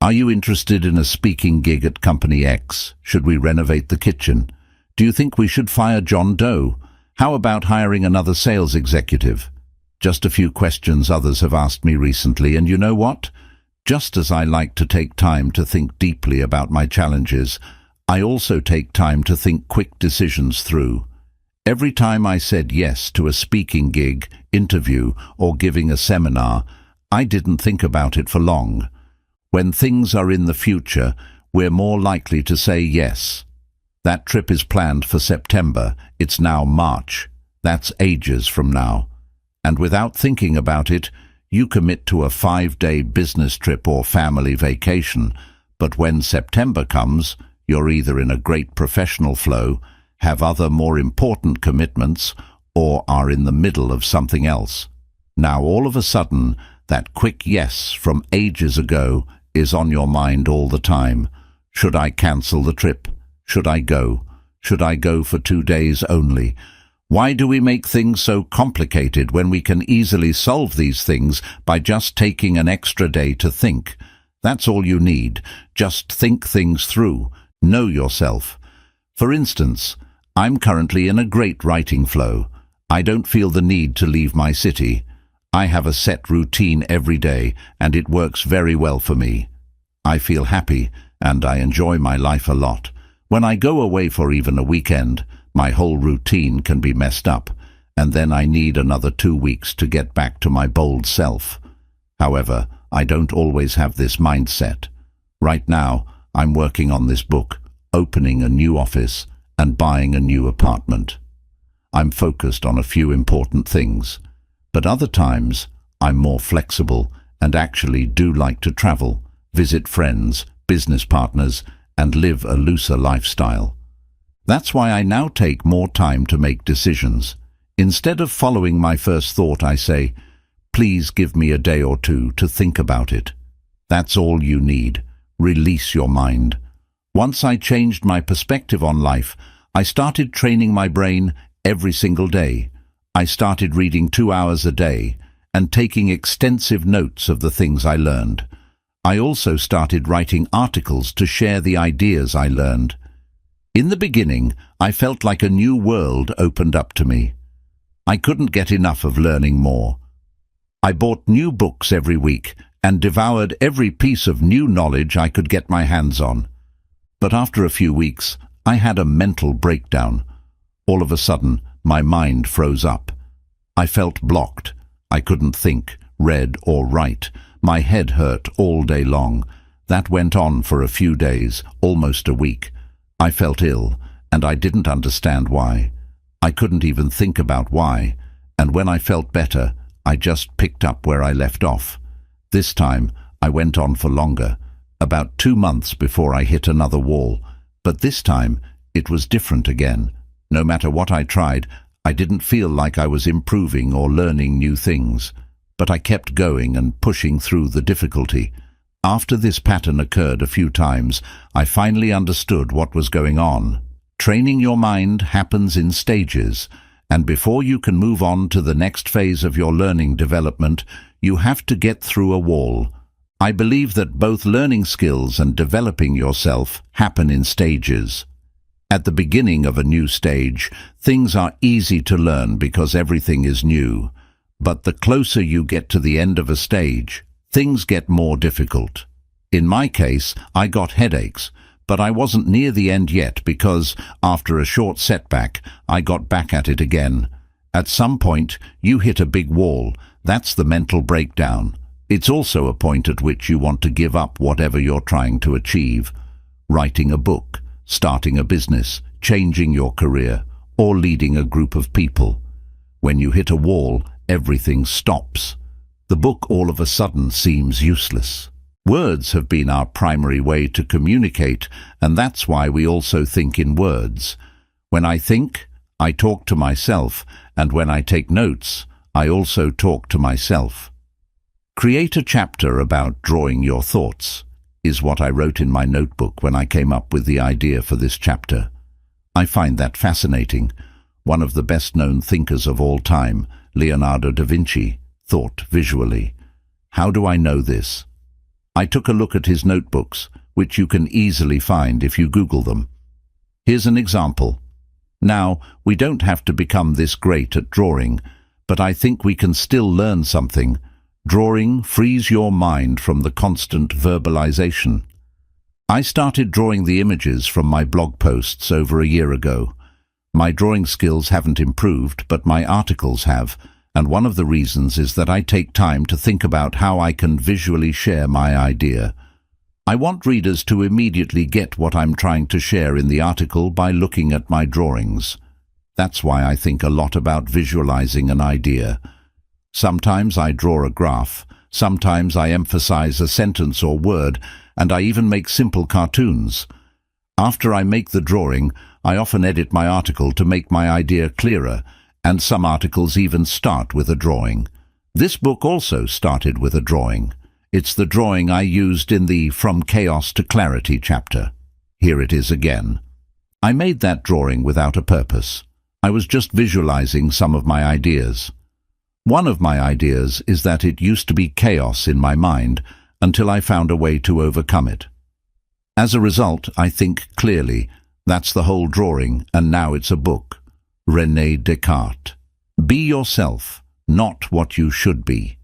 Are you interested in a speaking gig at Company X? Should we renovate the kitchen? Do you think we should fire John Doe? How about hiring another sales executive? Just a few questions others have asked me recently, and you know what? Just as I like to take time to think deeply about my challenges, I also take time to think quick decisions through. Every time I said yes to a speaking gig, interview, or giving a seminar, I didn't think about it for long. When things are in the future, we're more likely to say yes. That trip is planned for September. It's now March. That's ages from now. And without thinking about it, you commit to a 5-day business trip or family vacation, but when September comes, you're either in a great professional flow, have other more important commitments, or are in the middle of something else. Now all of a sudden, that quick yes from ages ago is on your mind all the time. Should I cancel the trip? Should I go? Should I go for 2 days only? Why do we make things so complicated when we can easily solve these things by just taking an extra day to think? That's all you need. Just think things through. Know yourself. For instance, I'm currently in a great writing flow. I don't feel the need to leave my city. I have a set routine every day, and it works very well for me. I feel happy, and I enjoy my life a lot. When I go away for even a weekend, my whole routine can be messed up, and then I need another 2 weeks to get back to my bold self. However, I don't always have this mindset. Right now, I'm working on this book, opening a new office, and buying a new apartment. I'm focused on a few important things, but other times, I'm more flexible and actually do like to travel, visit friends, business partners, and live a looser lifestyle. That's why I now take more time to make decisions. Instead of following my first thought, I say, please give me a day or two to think about it. That's all you need. Release your mind. Once I changed my perspective on life, I started training my brain every single day. I started reading 2 hours a day and taking extensive notes of the things I learned. I also started writing articles to share the ideas I learned. In the beginning, I felt like a new world opened up to me. I couldn't get enough of learning more. I bought new books every week and devoured every piece of new knowledge I could get my hands on. But after a few weeks, I had a mental breakdown. All of a sudden, my mind froze up. I felt blocked. I couldn't think, read, or write. My head hurt all day long. That went on for a few days, almost a week. I felt ill, and I didn't understand why. I couldn't even think about why, and when I felt better, I just picked up where I left off. This time, I went on for longer, about 2 months before I hit another wall, but this time, it was different again. No matter what I tried, I didn't feel like I was improving or learning new things. but I kept going and pushing through the difficulty. After this pattern occurred a few times, I finally understood what was going on. Training your mind happens in stages, and before you can move on to the next phase of your learning development, you have to get through a wall. I believe that both learning skills and developing yourself happen in stages. At the beginning of a new stage, things are easy to learn because everything is new. But the closer you get to the end of a stage, things get more difficult. In my case, I got headaches, but I wasn't near the end yet because, after a short setback, I got back at it again. At some point, you hit a big wall. That's the mental breakdown. It's also a point at which you want to give up whatever you're trying to achieve. Writing a book, starting a business, changing your career, or leading a group of people. When you hit a wall, everything stops. The book all of a sudden seems useless. Words have been our primary way to communicate, and that's why we also think in words. When I think, I talk to myself, and when I take notes, I also talk to myself. Create a chapter about drawing your thoughts, is what I wrote in my notebook when I came up with the idea for this chapter. I find that fascinating. One of the best-known thinkers of all time, Leonardo da Vinci, thought visually. How do I know this? I took a look at his notebooks, which you can easily find if you Google them. Here's an example. Now, we don't have to become this great at drawing, but I think we can still learn something. Drawing frees your mind from the constant verbalization. I started drawing the images from my blog posts over a year ago. My drawing skills haven't improved, but my articles have, and one of the reasons is that I take time to think about how I can visually share my idea. I want readers to immediately get what I'm trying to share in the article by looking at my drawings. That's why I think a lot about visualizing an idea. Sometimes I draw a graph, sometimes I emphasize a sentence or word, and I even make simple cartoons. After I make the drawing, I often edit my article to make my idea clearer, and some articles even start with a drawing. This book also started with a drawing. It's the drawing I used in the From Chaos to Clarity chapter. Here it is again. I made that drawing without a purpose. I was just visualizing some of my ideas. One of my ideas is that it used to be chaos in my mind until I found a way to overcome it. As a result, I think clearly. That's the whole drawing, and now it's a book. René Descartes. Be yourself, not what you should be.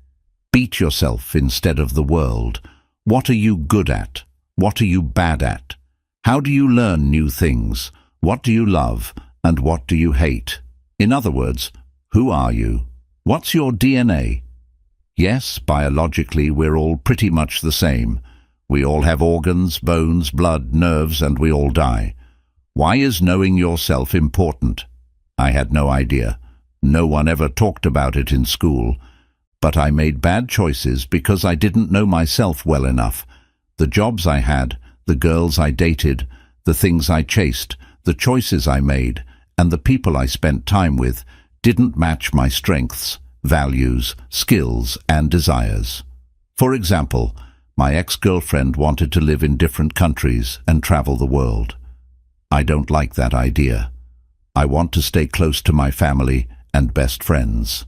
Beat yourself instead of the world. What are you good at? What are you bad at? How do you learn new things? What do you love, and what do you hate? In other words, who are you? What's your DNA? Yes, biologically we're all pretty much the same. We all have organs, bones, blood, nerves, and we all die. Why is knowing yourself important? I had no idea. No one ever talked about it in school. But I made bad choices because I didn't know myself well enough. The jobs I had, the girls I dated, the things I chased, the choices I made, and the people I spent time with didn't match my strengths, values, skills, and desires. For example, my ex-girlfriend wanted to live in different countries and travel the world. I don't like that idea. I want to stay close to my family and best friends.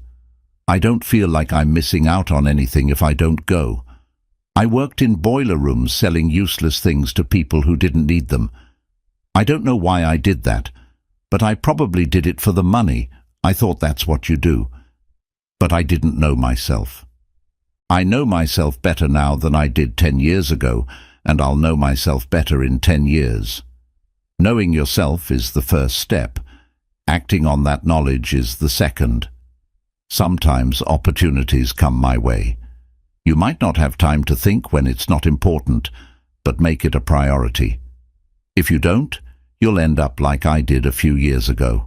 I don't feel like I'm missing out on anything if I don't go. I worked in boiler rooms selling useless things to people who didn't need them. I don't know why I did that, but I probably did it for the money. I thought that's what you do. But I didn't know myself. I know myself better now than I did 10 years ago, and I'll know myself better in 10 years. Knowing yourself is the first step. Acting on that knowledge is the second. Sometimes opportunities come my way. You might not have time to think when it's not important, but make it a priority. If you don't, you'll end up like I did a few years ago.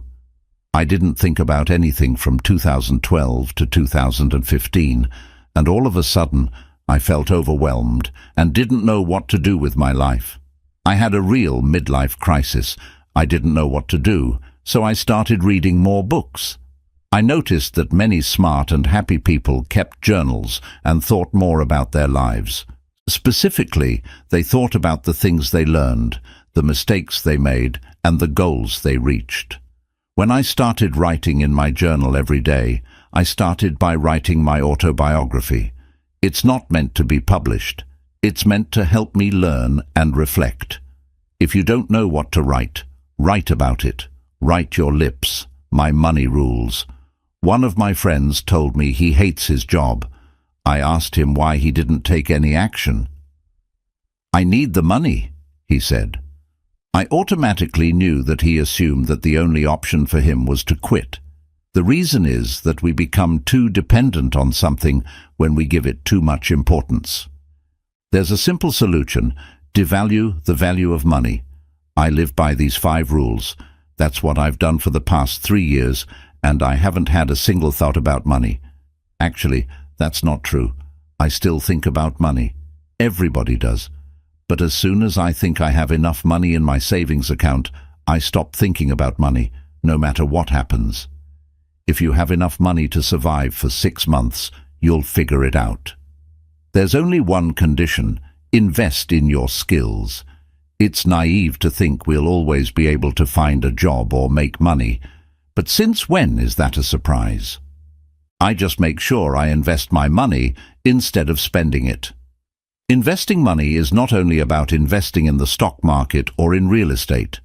I didn't think about anything from 2012 to 2015, and all of a sudden I felt overwhelmed and didn't know what to do with my life. I had a real midlife crisis. I didn't know what to do, so I started reading more books. I noticed that many smart and happy people kept journals and thought more about their lives. Specifically, they thought about the things they learned, the mistakes they made, and the goals they reached. When I started writing in my journal every day, I started by writing my autobiography. It's not meant to be published. It's meant to help me learn and reflect. If you don't know what to write, write about it. Write your lips. My money rules. One of my friends told me he hates his job. I asked him why he didn't take any action. "I need the money," he said. I automatically knew that he assumed that the only option for him was to quit. The reason is that we become too dependent on something when we give it too much importance. There's a simple solution: devalue the value of money. I live by these 5 rules. That's what I've done for the past 3 years, and I haven't had a single thought about money. Actually, that's not true. I still think about money. Everybody does. But as soon as I think I have enough money in my savings account, I stop thinking about money, no matter what happens. If you have enough money to survive for 6 months, you'll figure it out. There's only one condition: invest in your skills. It's naive to think we'll always be able to find a job or make money. But since when is that a surprise? I just make sure I invest my money instead of spending it. Investing money is not only about investing in the stock market or in real estate.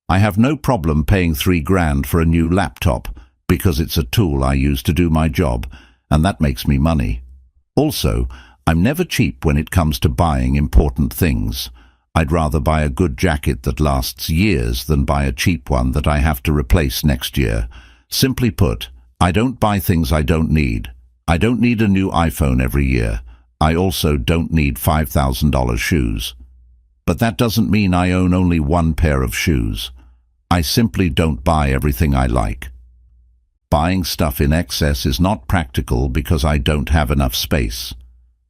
I have no problem paying $3,000 for a new laptop because it's a tool I use to do my job, and that makes me money. Also, I'm never cheap when it comes to buying important things. I'd rather buy a good jacket that lasts years than buy a cheap one that I have to replace next year. Simply put, I don't buy things I don't need. I don't need a new iPhone every year. I also don't need $5,000 shoes. But that doesn't mean I own only one pair of shoes. I simply don't buy everything I like. Buying stuff in excess is not practical because I don't have enough space.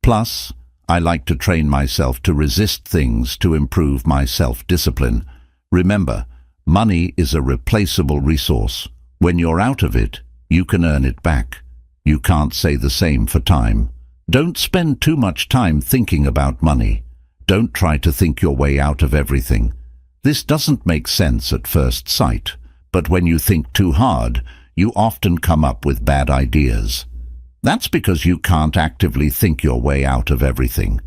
Plus, I like to train myself to resist things to improve my self-discipline. Remember, money is a replaceable resource. When you're out of it, you can earn it back. You can't say the same for time. Don't spend too much time thinking about money. Don't try to think your way out of everything. This doesn't make sense at first sight, but when you think too hard, you often come up with bad ideas. That's because you can't actively think your way out of everything.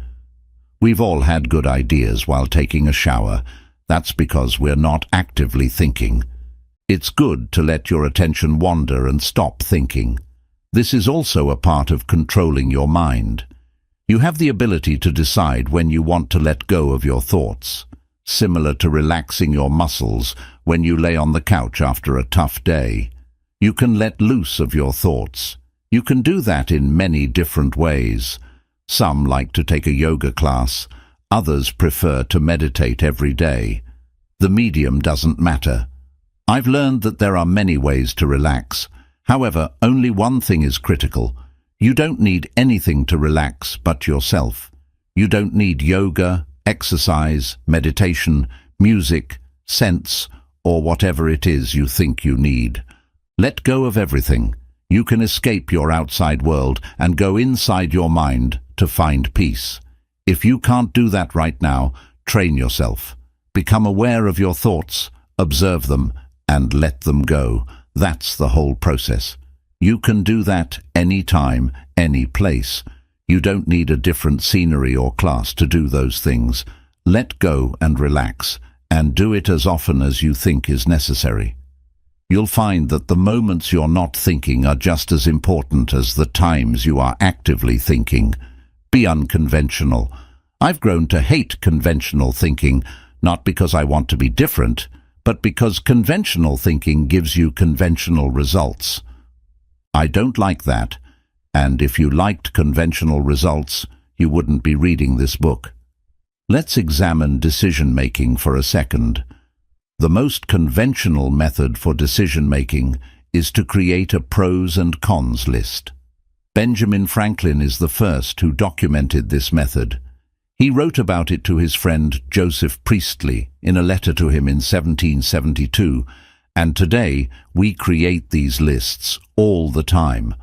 We've all had good ideas while taking a shower. That's because we're not actively thinking. It's good to let your attention wander and stop thinking. This is also a part of controlling your mind. You have the ability to decide when you want to let go of your thoughts, similar to relaxing your muscles when you lay on the couch after a tough day. You can let loose of your thoughts. You can do that in many different ways. Some like to take a yoga class. Others prefer to meditate every day. The medium doesn't matter. I've learned that there are many ways to relax. However, only one thing is critical. You don't need anything to relax but yourself. You don't need yoga, exercise, meditation, music, scents, or whatever it is you think you need. Let go of everything. You can escape your outside world and go inside your mind to find peace. If you can't do that right now, train yourself. Become aware of your thoughts, observe them, and let them go. That's the whole process. You can do that any time, any place. You don't need a different scenery or class to do those things. Let go and relax, and do it as often as you think is necessary. You'll find that the moments you're not thinking are just as important as the times you are actively thinking. Be unconventional. I've grown to hate conventional thinking, not because I want to be different, but because conventional thinking gives you conventional results. I don't like that, and if you liked conventional results, you wouldn't be reading this book. Let's examine decision-making for a second. The most conventional method for decision-making is to create a pros and cons list. Benjamin Franklin is the first who documented this method. He wrote about it to his friend Joseph Priestley in a letter to him in 1772, And today, we create these lists all the time.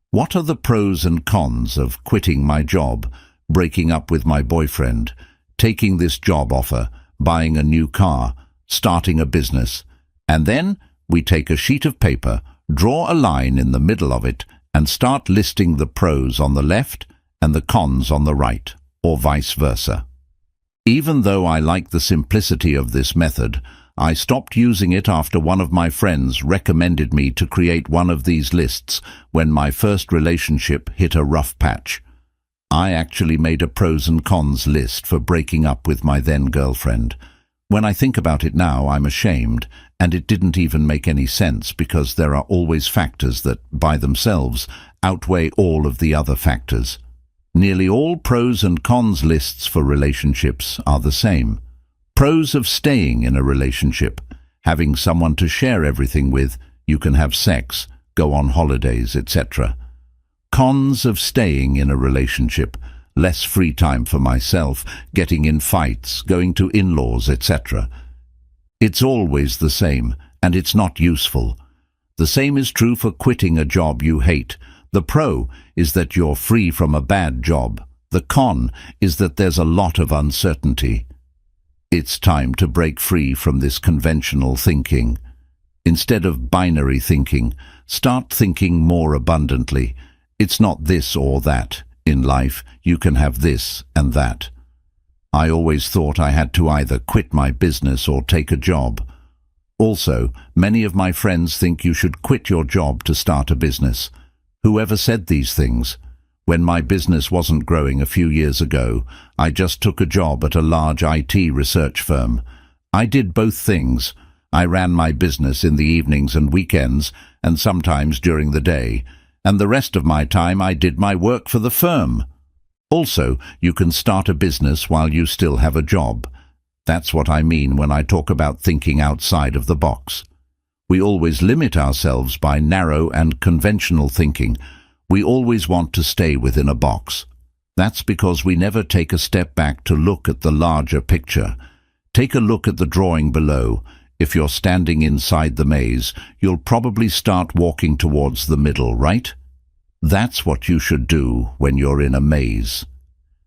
What are the pros and cons of quitting my job, breaking up with my boyfriend, taking this job offer, buying a new car, starting a business? And then we take a sheet of paper, draw a line in the middle of it, and start listing the pros on the left and the cons on the right, or vice versa. Even though I like the simplicity of this method, I stopped using it after one of my friends recommended me to create one of these lists when my first relationship hit a rough patch. I actually made a pros and cons list for breaking up with my then girlfriend. When I think about it now, I'm ashamed, and it didn't even make any sense because there are always factors that, by themselves, outweigh all of the other factors. Nearly all pros and cons lists for relationships are the same. Pros of staying in a relationship: having someone to share everything with, you can have sex, go on holidays, etc. Cons of staying in a relationship: less free time for myself, getting in fights, going to in-laws, etc. It's always the same, and it's not useful. The same is true for quitting a job you hate. The pro is that you're free from a bad job. The con is that there's a lot of uncertainty. It's time to break free from this conventional thinking. Instead of binary thinking, start thinking more abundantly. It's not this or that. In life, you can have this and that. I always thought I had to either quit my business or take a job. Also, many of my friends think you should quit your job to start a business. Whoever said these things? When my business wasn't growing a few years ago, I just took a job at a large IT research firm. I did both things. I ran my business in the evenings and weekends, and sometimes during the day, and the rest of my time I did my work for the firm. Also, you can start a business while you still have a job. That's what I mean when I talk about thinking outside of the box. We always limit ourselves by narrow and conventional thinking. We always want to stay within a box. That's because we never take a step back to look at the larger picture. Take a look at the drawing below. If you're standing inside the maze, you'll probably start walking towards the middle, right? That's what you should do when you're in a maze.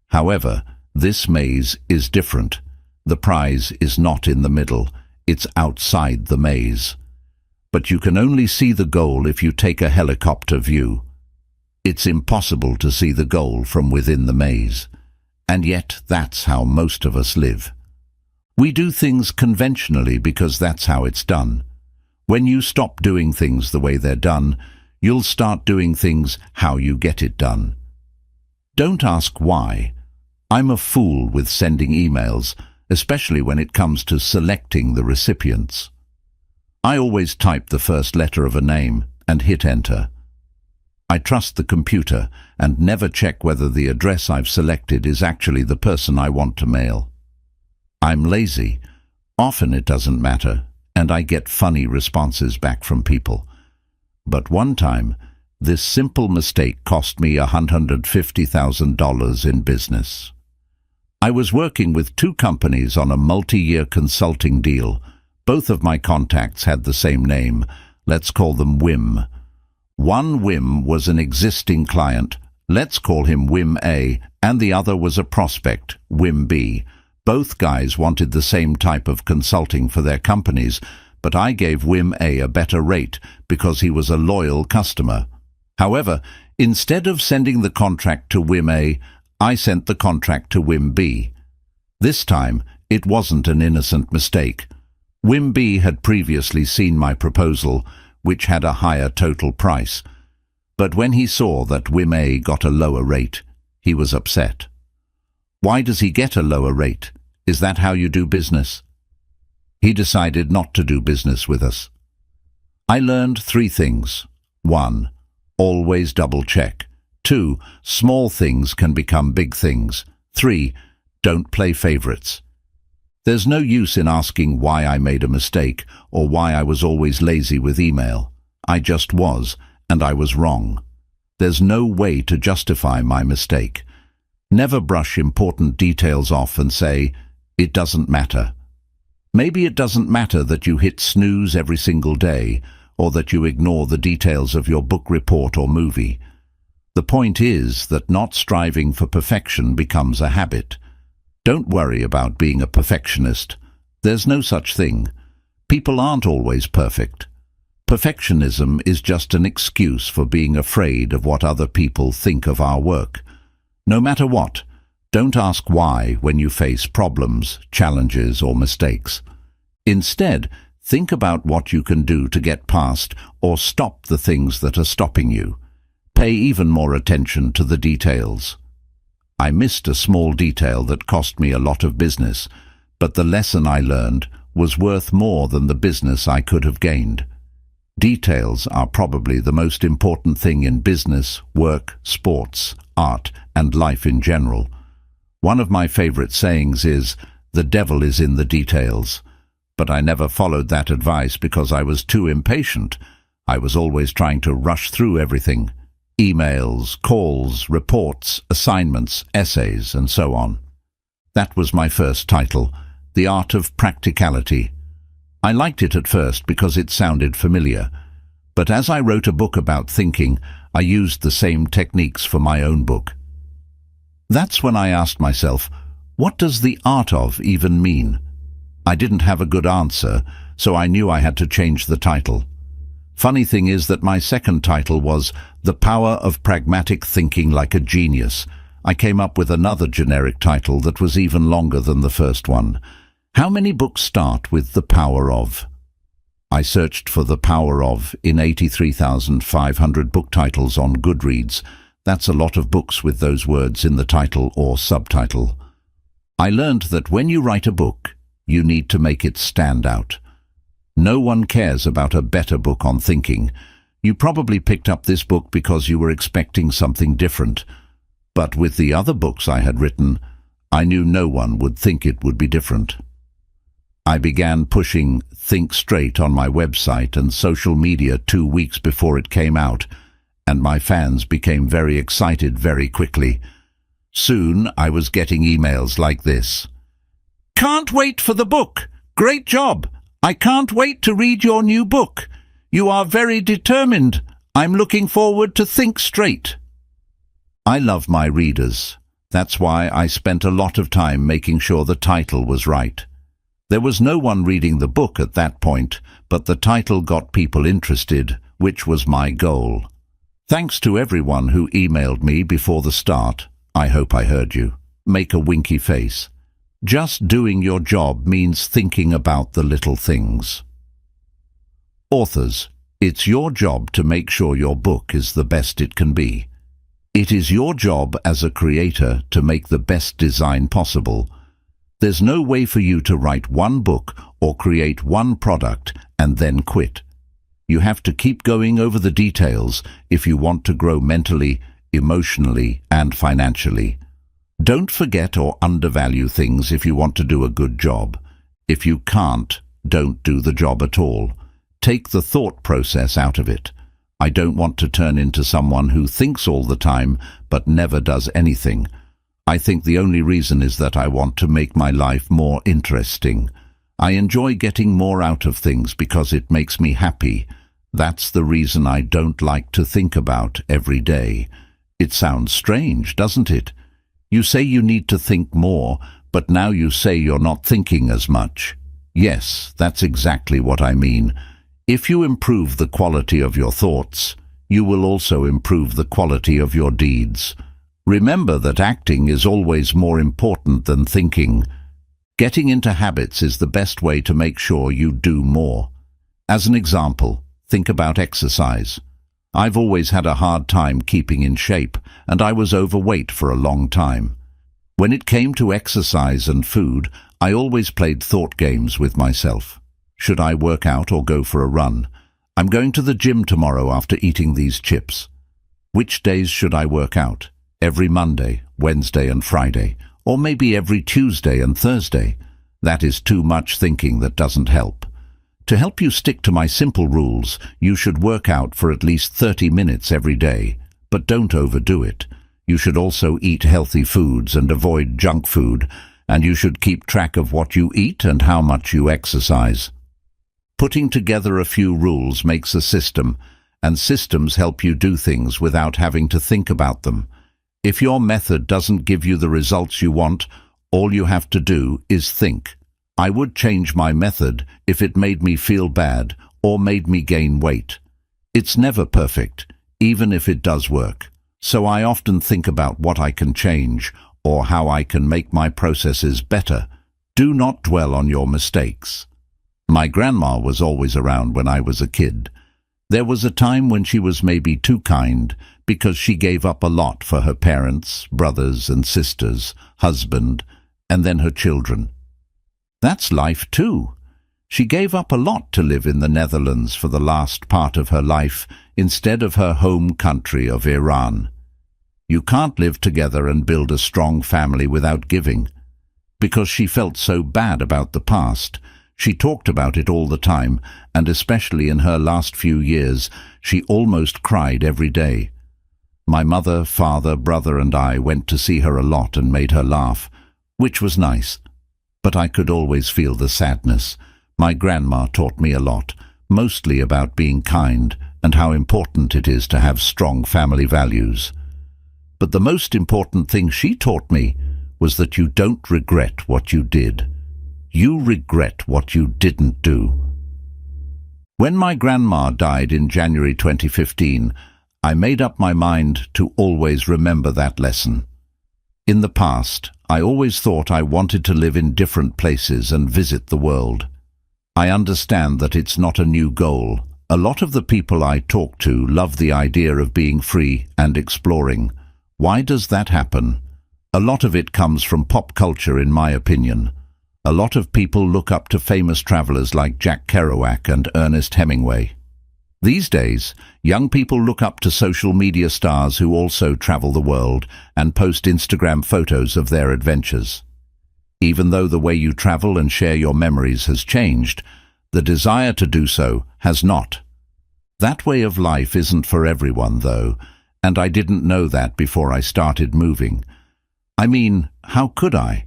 However, this maze is different. The prize is not in the middle, it's outside the maze. But you can only see the goal if you take a helicopter view. It's impossible to see the goal from within the maze. And yet that's how most of us live. We do things conventionally because that's how it's done. When you stop doing things the way they're done, you'll start doing things how you get it done. Don't ask why. I'm a fool with sending emails, especially when it comes to selecting the recipients. I always type the first letter of a name and hit enter. I trust the computer and never check whether the address I've selected is actually the person I want to mail. I'm lazy. Often it doesn't matter, and I get funny responses back from people. But one time, this simple mistake cost me $150,000 in business. I was working with 2 companies on a multi-year consulting deal. Both of my contacts had the same name. Let's call them Wim. One Wim was an existing client, let's call him Wim A, and the other was a prospect, Wim B. Both guys wanted the same type of consulting for their companies, but I gave Wim A a better rate because he was a loyal customer. However, instead of sending the contract to Wim A, I sent the contract to Wim B. This time, it wasn't an innocent mistake. Wim B had previously seen my proposal, which had a higher total price. But when he saw that Wim A got a lower rate, he was upset. Why does he get a lower rate? Is that how you do business? He decided not to do business with us. I learned 3 things. 1. Always double check. 2. Small things can become big things. 3. Don't play favorites. There's no use in asking why I made a mistake or why I was always lazy with email. I just was, and I was wrong. There's no way to justify my mistake. Never brush important details off and say, "It doesn't matter." Maybe it doesn't matter that you hit snooze every single day, or that you ignore the details of your book report or movie. The point is that not striving for perfection becomes a habit. Don't worry about being a perfectionist. There's no such thing. People aren't always perfect. Perfectionism is just an excuse for being afraid of what other people think of our work. No matter what, don't ask why when you face problems, challenges, or mistakes. Instead, think about what you can do to get past or stop the things that are stopping you. Pay even more attention to the details. I missed a small detail that cost me a lot of business, but the lesson I learned was worth more than the business I could have gained. Details are probably the most important thing in business, work, sports, art, and life in general. One of my favorite sayings is, "The devil is in the details." But I never followed that advice because I was too impatient. I was always trying to rush through everything. Emails, calls, reports, assignments, essays, and so on. That was my first title, The Art of Practicality. I liked it at first because it sounded familiar. But as I wrote a book about thinking, I used the same techniques for my own book. That's when I asked myself, what does the art of even mean? I didn't have a good answer, so I knew I had to change the title. Funny thing is that my second title was The Power of Pragmatic Thinking Like a Genius. I came up with another generic title that was even longer than the first one. How many books start with The Power of? I searched for The Power of in 83,500 book titles on Goodreads. That's a lot of books with those words in the title or subtitle. I learned that when you write a book, you need to make it stand out. No one cares about a better book on thinking. You probably picked up this book because you were expecting something different. But with the other books I had written, I knew no one would think it would be different. I began pushing Think Straight on my website and social media 2 weeks before it came out, and my fans became very excited very quickly. Soon I was getting emails like this. "Can't wait for the book! Great job! I can't wait to read your new book. You are very determined. I'm looking forward to Think Straight." I love my readers. That's why I spent a lot of time making sure the title was right. There was no one reading the book at that point, but the title got people interested, which was my goal. Thanks to everyone who emailed me before the start. I hope I heard you. Make a winky face. Just doing your job means thinking about the little things. Authors, it's your job to make sure your book is the best it can be. It is your job as a creator to make the best design possible. There's no way for you to write one book or create one product and then quit. You have to keep going over the details if you want to grow mentally, emotionally, and financially. Don't forget or undervalue things if you want to do a good job. If you can't, don't do the job at all. Take the thought process out of it. I don't want to turn into someone who thinks all the time but never does anything. I think the only reason is that I want to make my life more interesting. I enjoy getting more out of things because it makes me happy. That's the reason I don't like to think about every day. It sounds strange, doesn't it? You say you need to think more, but now you say you're not thinking as much. Yes, that's exactly what I mean. If you improve the quality of your thoughts, you will also improve the quality of your deeds. Remember that acting is always more important than thinking. Getting into habits is the best way to make sure you do more. As an example, think about exercise. I've always had a hard time keeping in shape, and I was overweight for a long time. When it came to exercise and food, I always played thought games with myself. Should I work out or go for a run? I'm going to the gym tomorrow after eating these chips. Which days should I work out? Every Monday, Wednesday and Friday, or maybe every Tuesday and Thursday? That is too much thinking that doesn't help. To help you stick to my simple rules, you should work out for at least 30 minutes every day, but don't overdo it. You should also eat healthy foods and avoid junk food, and you should keep track of what you eat and how much you exercise. Putting together a few rules makes a system, and systems help you do things without having to think about them. If your method doesn't give you the results you want, all you have to do is think. I would change my method if it made me feel bad or made me gain weight. It's never perfect, even if it does work. So I often think about what I can change or how I can make my processes better. Do not dwell on your mistakes. My grandma was always around when I was a kid. There was a time when she was maybe too kind because she gave up a lot for her parents, brothers and sisters, husband, and then her children. That's life too. She gave up a lot to live in the Netherlands for the last part of her life instead of her home country of Iran. You can't live together and build a strong family without giving. Because she felt so bad about the past, she talked about it all the time, and especially in her last few years, she almost cried every day. My mother, father, brother and I went to see her a lot and made her laugh, which was nice. But I could always feel the sadness. My grandma taught me a lot, mostly about being kind and how important it is to have strong family values. But the most important thing she taught me was that you don't regret what you did. You regret what you didn't do. When my grandma died in January 2015, I made up my mind to always remember that lesson. In the past, I always thought I wanted to live in different places and visit the world. I understand that it's not a new goal. A lot of the people I talk to love the idea of being free and exploring. Why does that happen? A lot of it comes from pop culture, in my opinion. A lot of people look up to famous travelers like Jack Kerouac and Ernest Hemingway. These days, young people look up to social media stars who also travel the world and post Instagram photos of their adventures. Even though the way you travel and share your memories has changed, the desire to do so has not. That way of life isn't for everyone, though, and I didn't know that before I started moving. I mean, how could I?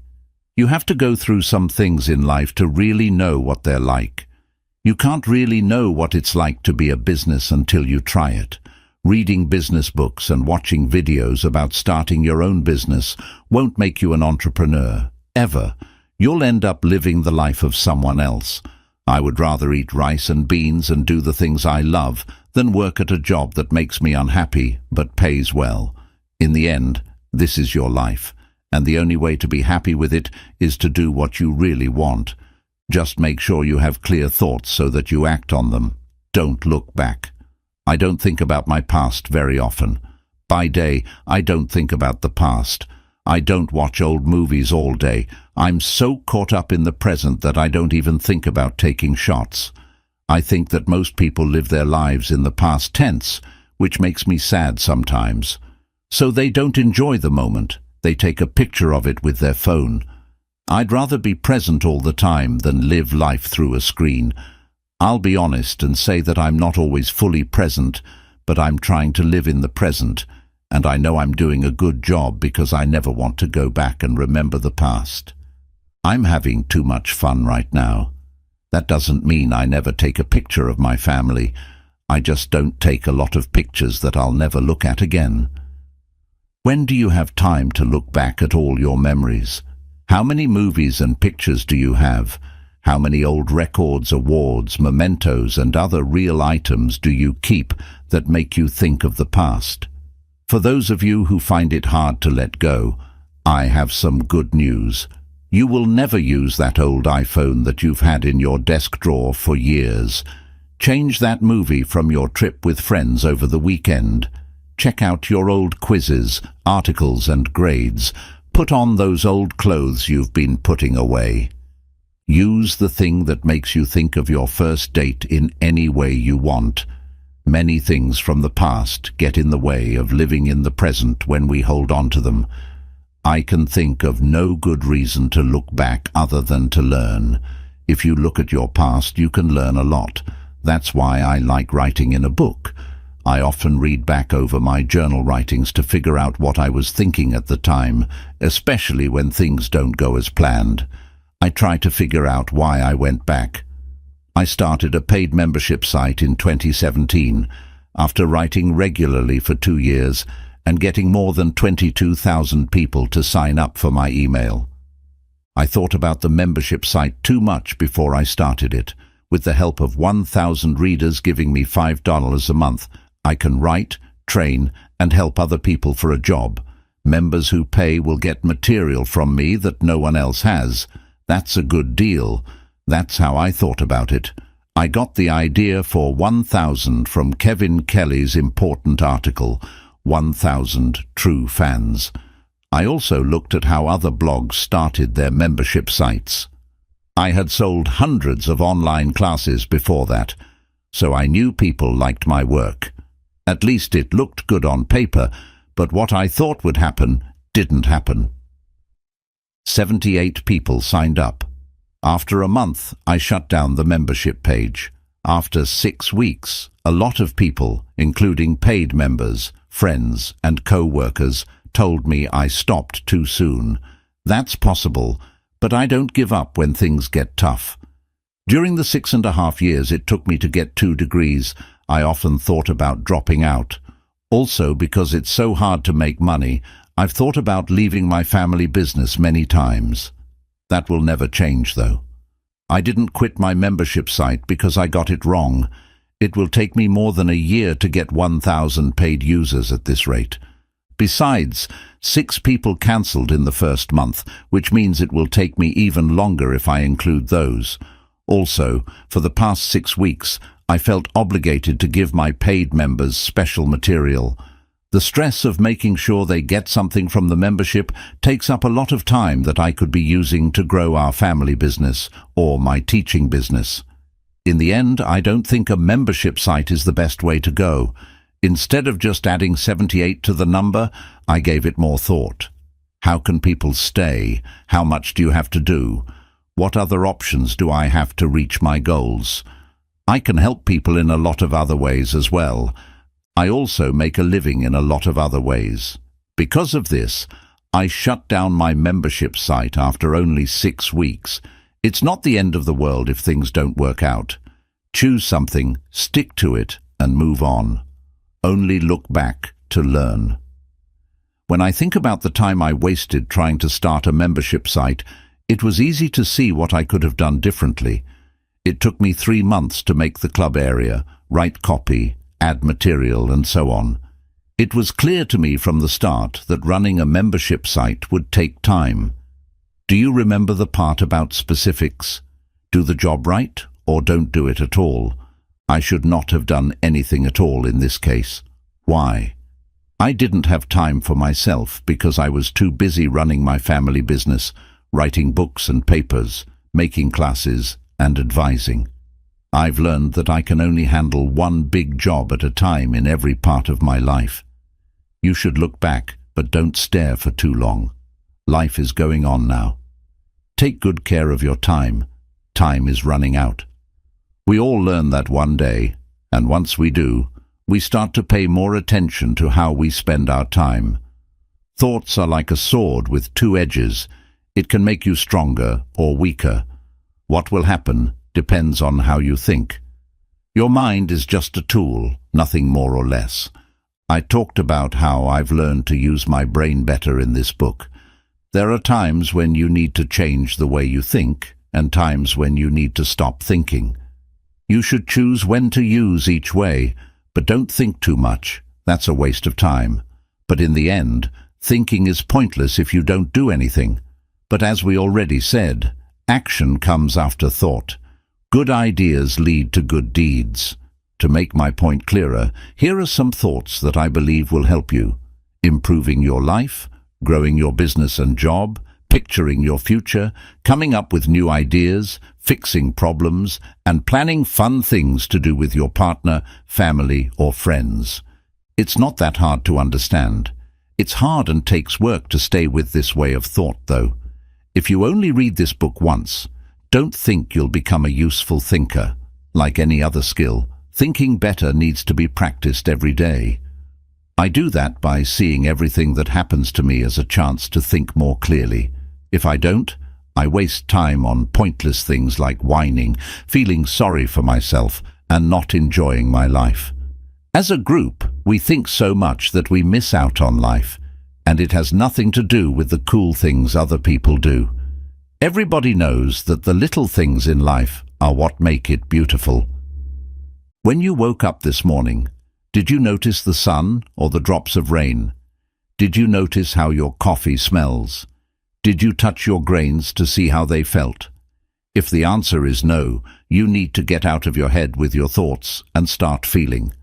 You have to go through some things in life to really know what they're like. You can't really know what it's like to be a business until you try it. Reading business books and watching videos about starting your own business won't make you an entrepreneur, ever. You'll end up living the life of someone else. I would rather eat rice and beans and do the things I love than work at a job that makes me unhappy but pays well. In the end, this is your life, and the only way to be happy with it is to do what you really want. Just make sure you have clear thoughts so that you act on them. Don't look back. I don't think about my past very often. By day, I don't think about the past. I don't watch old movies all day. I'm so caught up in the present that I don't even think about taking shots. I think that most people live their lives in the past tense, which makes me sad sometimes. So they don't enjoy the moment. They take a picture of it with their phone. I'd rather be present all the time than live life through a screen. I'll be honest and say that I'm not always fully present, but I'm trying to live in the present, and I know I'm doing a good job because I never want to go back and remember the past. I'm having too much fun right now. That doesn't mean I never take a picture of my family. I just don't take a lot of pictures that I'll never look at again. When do you have time to look back at all your memories? How many movies and pictures do you have? How many old records, awards, mementos, and other real items do you keep that make you think of the past? For those of you who find it hard to let go, I have some good news. You will never use that old iPhone that you've had in your desk drawer for years. Change that movie from your trip with friends over the weekend. Check out your old quizzes, articles, and grades. Put on those old clothes you've been putting away. Use the thing that makes you think of your first date in any way you want. Many things from the past get in the way of living in the present when we hold on to them. I can think of no good reason to look back other than to learn. If you look at your past, you can learn a lot. That's why I like writing in a book. I often read back over my journal writings to figure out what I was thinking at the time, especially when things don't go as planned. I try to figure out why I went back. I started a paid membership site in 2017 after writing regularly for 2 years and getting more than 22,000 people to sign up for my email. I thought about the membership site too much before I started it. With the help of 1,000 readers giving me $5 a month, I can write, train, and help other people for a job. Members who pay will get material from me that no one else has. That's a good deal. That's how I thought about it. I got the idea for 1,000 from Kevin Kelly's important article, 1,000 True Fans. I also looked at how other blogs started their membership sites. I had sold hundreds of online classes before that, so I knew people liked my work. At least it looked good on paper, but what I thought would happen didn't happen. 78 people signed up. After a month, I shut down the membership page. After 6 weeks, a lot of people, including paid members, friends, and co-workers, told me I stopped too soon. That's possible, but I don't give up when things get tough. During the 6.5 years it took me to get 2 degrees, I often thought about dropping out. Also, because it's so hard to make money, I've thought about leaving my family business many times. That will never change, though. I didn't quit my membership site because I got it wrong. It will take me more than a year to get 1,000 paid users at this rate. Besides, 6 people cancelled in the first month, which means it will take me even longer if I include those. Also, for the past 6 weeks, I felt obligated to give my paid members special material. The stress of making sure they get something from the membership takes up a lot of time that I could be using to grow our family business or my teaching business. In the end, I don't think a membership site is the best way to go. Instead of just adding 78 to the number, I gave it more thought. How can people stay? How much do you have to do? What other options do I have to reach my goals? I can help people in a lot of other ways as well. I also make a living in a lot of other ways. Because of this, I shut down my membership site after only 6 weeks. It's not the end of the world if things don't work out. Choose something, stick to it, and move on. Only look back to learn. When I think about the time I wasted trying to start a membership site, it was easy to see what I could have done differently. It took me 3 months to make the club area, write copy, add material, and so on. It was clear to me from the start that running a membership site would take time. Do you remember the part about specifics? Do the job right, or don't do it at all? I should not have done anything at all in this case. Why? I didn't have time for myself because I was too busy running my family business, writing books and papers, making classes, and advising. I've learned that I can only handle one big job at a time in every part of my life. You should look back, but don't stare for too long. Life is going on now. Take good care of your time. Time is running out. We all learn that one day, and once we do, we start to pay more attention to how we spend our time. Thoughts are like a sword with 2 edges. It can make you stronger or weaker. What will happen depends on how you think. Your mind is just a tool, nothing more or less. I talked about how I've learned to use my brain better in this book. There are times when you need to change the way you think, and times when you need to stop thinking. You should choose when to use each way, but don't think too much. That's a waste of time. But in the end, thinking is pointless if you don't do anything. But as we already said, action comes after thought. Good ideas lead to good deeds. To make my point clearer, here are some thoughts that I believe will help you. Improving your life, growing your business and job, picturing your future, coming up with new ideas, fixing problems, and planning fun things to do with your partner, family, or friends. It's not that hard to understand. It's hard and takes work to stay with this way of thought, though. If you only read this book once, don't think you'll become a useful thinker. Like any other skill, Thinking better needs to be practiced every day. I do that by seeing everything that happens to me as a chance to think more clearly. If I don't, I waste time on pointless things like whining, feeling sorry for myself, and not enjoying my life. As a group, we think so much that we miss out on life, and it has nothing to do with the cool things other people do. Everybody knows that the little things in life are what make it beautiful. When you woke up this morning, did you notice the sun or the drops of rain? Did you notice how your coffee smells? Did you touch your grains to see how they felt? If the answer is no, you need to get out of your head with your thoughts and start feeling.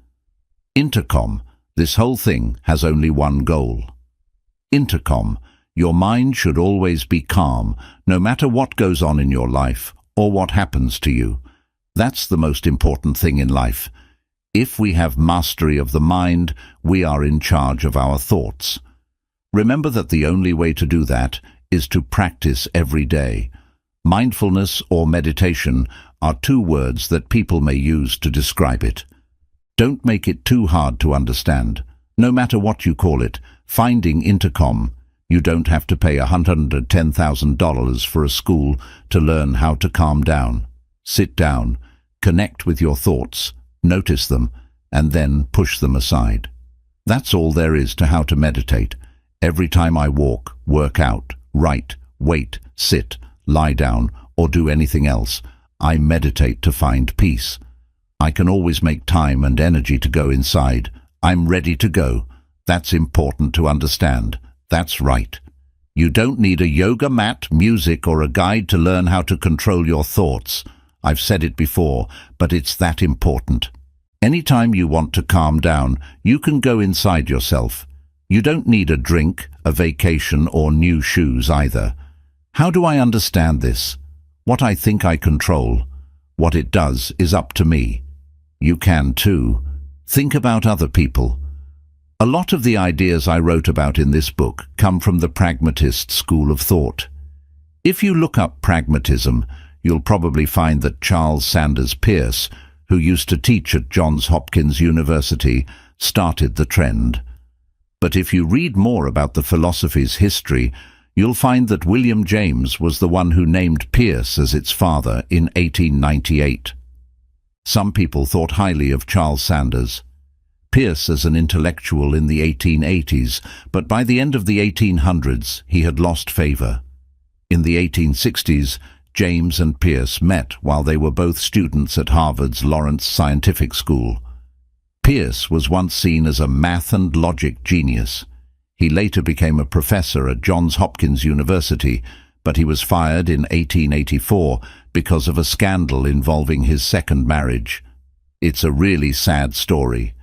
Intercom, this whole thing has only one goal. Intercom, your mind should always be calm, no matter what goes on in your life or what happens to you. That's the most important thing in life. If we have mastery of the mind, we are in charge of our thoughts. Remember that the only way to do that is to practice every day. Mindfulness or meditation are two words that people may use to describe it. Don't make it too hard to understand. No matter what you call it, finding intercom, you don't have to pay $110,000 for a school to learn how to calm down. Sit down, connect with your thoughts, notice them, and then push them aside. That's all there is to how to meditate. Every time I walk, work out, write, wait, sit, lie down, or do anything else, I meditate to find peace. I can always make time and energy to go inside. I'm ready to go. That's important to understand. That's right. You don't need a yoga mat, music, or a guide to learn how to control your thoughts. I've said it before, but it's that important. Anytime you want to calm down, you can go inside yourself. You don't need a drink, a vacation, or new shoes either. How do I understand this? What I think I control. What it does is up to me. You can too. Think about other people. A lot of the ideas I wrote about in this book come from the pragmatist school of thought. If you look up pragmatism, you'll probably find that Charles Sanders Peirce, who used to teach at Johns Hopkins University, started the trend. But if you read more about the philosophy's history, you'll find that William James was the one who named Peirce as its father in 1898. Some people thought highly of Charles Sanders Peirce as an intellectual in the 1880s, but by the end of the 1800s he had lost favor. In the 1860s, James and Peirce met while they were both students at Harvard's Lawrence Scientific School. Peirce was once seen as a math and logic genius. He later became a professor at Johns Hopkins University, but he was fired in 1884 because of a scandal involving his second marriage. It's a really sad story.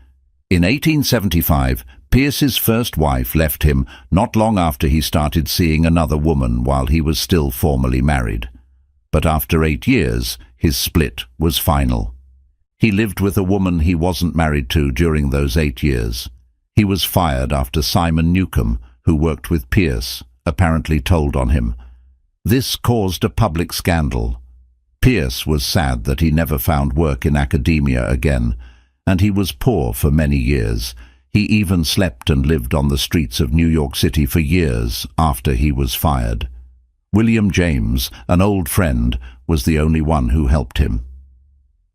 In 1875, Peirce's first wife left him not long after he started seeing another woman while he was still formally married. But after 8 years, his split was final. He lived with a woman he wasn't married to during those 8 years. He was fired after Simon Newcomb, who worked with Peirce, apparently told on him. This caused a public scandal. Peirce was sad that he never found work in academia again, and he was poor for many years. He even slept and lived on the streets of New York City for years after he was fired. William James, an old friend, was the only one who helped him.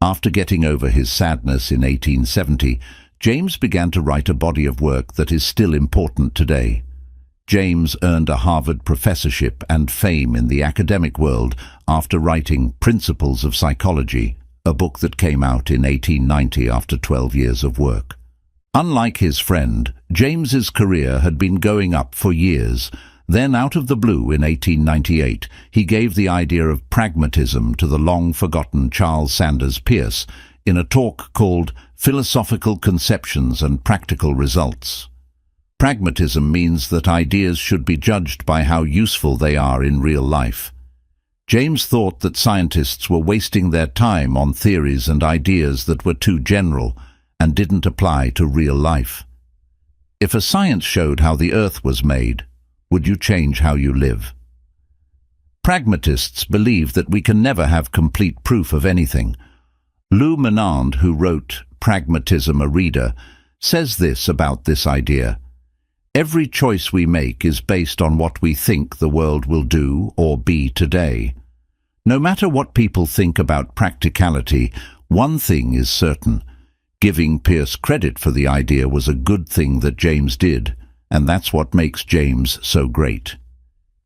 After getting over his sadness in 1870, James began to write a body of work that is still important today. James earned a Harvard professorship and fame in the academic world after writing Principles of Psychology, a book that came out in 1890 after 12 years of work. Unlike his friend, James's career had been going up for years. Then, out of the blue in 1898, he gave the idea of pragmatism to the long-forgotten Charles Sanders Peirce in a talk called Philosophical Conceptions and Practical Results. Pragmatism means that ideas should be judged by how useful they are in real life. James thought that scientists were wasting their time on theories and ideas that were too general and didn't apply to real life. If a science showed how the earth was made, would you change how you live? Pragmatists believe that we can never have complete proof of anything. Lou Menand, who wrote Pragmatism, a Reader, says this about this idea. Every choice we make is based on what we think the world will do or be today. No matter what people think about practicality, one thing is certain. Giving Pierce credit for the idea was a good thing that James did, and that's what makes James so great.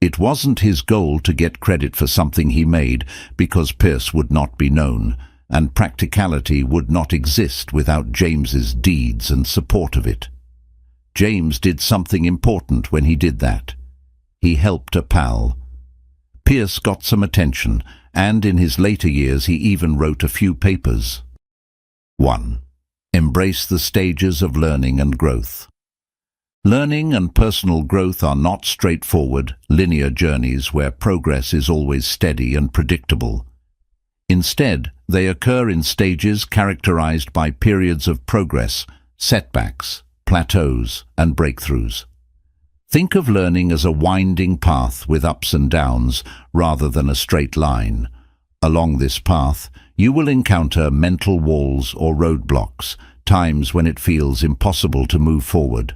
It wasn't his goal to get credit for something he made, because Pierce would not be known, and practicality would not exist without James's deeds and support of it. James did something important when he did that. He helped a pal. Pierce got some attention, and in his later years he even wrote a few papers. 1. Embrace the stages of learning and growth. Learning and personal growth are not straightforward, linear journeys where progress is always steady and predictable. Instead, they occur in stages characterized by periods of progress, setbacks, plateaus, and breakthroughs. Think of learning as a winding path with ups and downs rather than a straight line. Along this path, you will encounter mental walls or roadblocks, times when it feels impossible to move forward.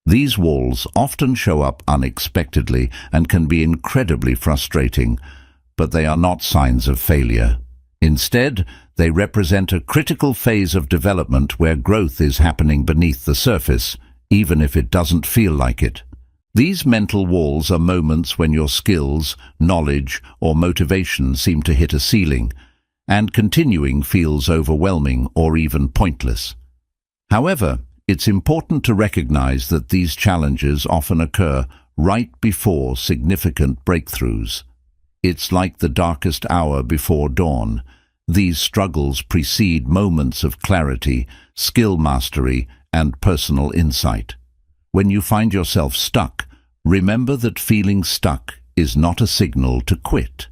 These walls often show up unexpectedly and can be incredibly frustrating, but they are not signs of failure. Instead, they represent a critical phase of development where growth is happening beneath the surface, even if it doesn't feel like it. These mental walls are moments when your skills, knowledge, or motivation seem to hit a ceiling, and continuing feels overwhelming or even pointless. However, it's important to recognize that these challenges often occur right before significant breakthroughs. It's like the darkest hour before dawn. These struggles precede moments of clarity, skill mastery, and personal insight. When you find yourself stuck, remember that feeling stuck is not a signal to quit.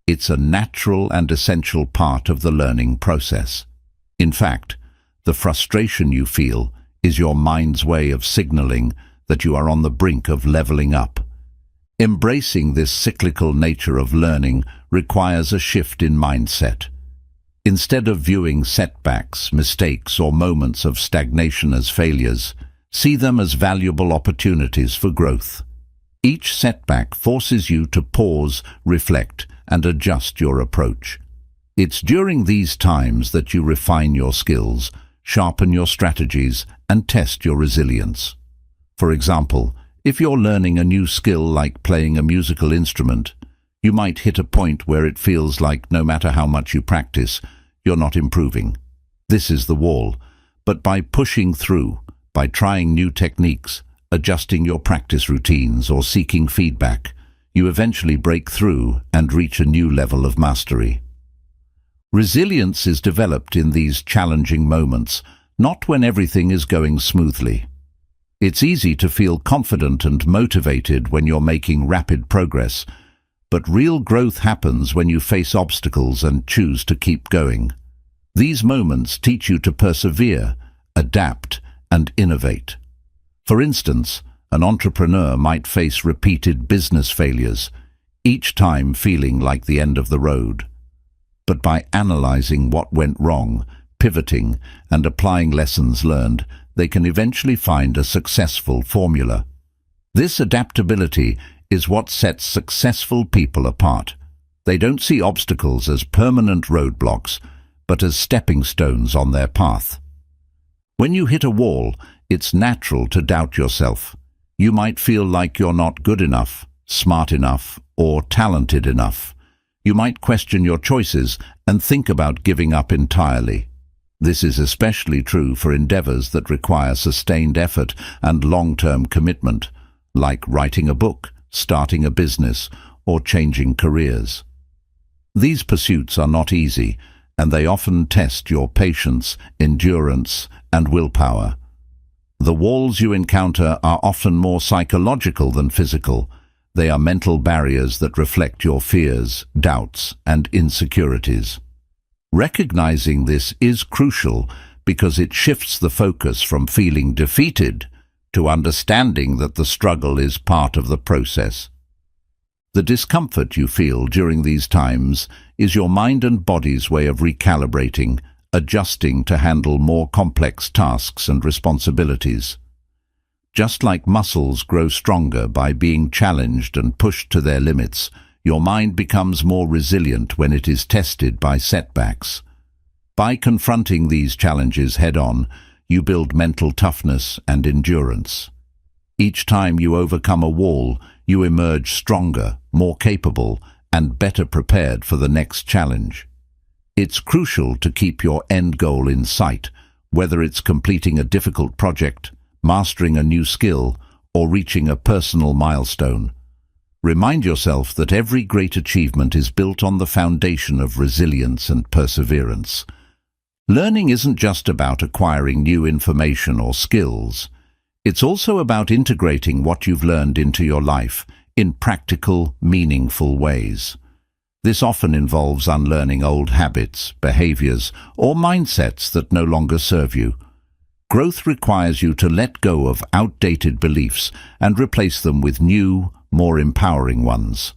It's a natural and essential part of the learning process. In fact, the frustration you feel is your mind's way of signaling that you are on the brink of leveling up. Embracing this cyclical nature of learning requires a shift in mindset. Instead of viewing setbacks, mistakes, or moments of stagnation as failures, see them as valuable opportunities for growth. Each setback forces you to pause, reflect, and adjust your approach. It's during these times that you refine your skills, sharpen your strategies, and test your resilience. For example, if you're learning a new skill like playing a musical instrument, you might hit a point where it feels like no matter how much you practice, you're not improving. This is the wall. But by pushing through, by trying new techniques, adjusting your practice routines, or seeking feedback, you eventually break through and reach a new level of mastery. Resilience is developed in these challenging moments, not when everything is going smoothly. It's easy to feel confident and motivated when you're making rapid progress, but real growth happens when you face obstacles and choose to keep going. These moments teach you to persevere, adapt, and innovate. For instance, an entrepreneur might face repeated business failures, each time feeling like the end of the road. But by analyzing what went wrong, pivoting, and applying lessons learned, they can eventually find a successful formula. This adaptability is what sets successful people apart. They don't see obstacles as permanent roadblocks, but as stepping stones on their path. When you hit a wall, it's natural to doubt yourself. You might feel like you're not good enough, smart enough, or talented enough. You might question your choices and think about giving up entirely. This is especially true for endeavors that require sustained effort and long-term commitment, like writing a book, starting a business, or changing careers. These pursuits are not easy, and they often test your patience, endurance, and willpower. The walls you encounter are often more psychological than physical. They are mental barriers that reflect your fears, doubts, and insecurities. Recognizing this is crucial because it shifts the focus from feeling defeated to understanding that the struggle is part of the process. The discomfort you feel during these times is your mind and body's way of recalibrating, adjusting to handle more complex tasks and responsibilities. Just like muscles grow stronger by being challenged and pushed to their limits, your mind becomes more resilient when it is tested by setbacks. By confronting these challenges head-on, you build mental toughness and endurance. Each time you overcome a wall, you emerge stronger, more capable, and better prepared for the next challenge. It's crucial to keep your end goal in sight, whether it's completing a difficult project, mastering a new skill, or reaching a personal milestone. Remind yourself that every great achievement is built on the foundation of resilience and perseverance. Learning isn't just about acquiring new information or skills. It's also about integrating what you've learned into your life in practical, meaningful ways. This often involves unlearning old habits, behaviors, or mindsets that no longer serve you. Growth requires you to let go of outdated beliefs and replace them with new, more empowering ones.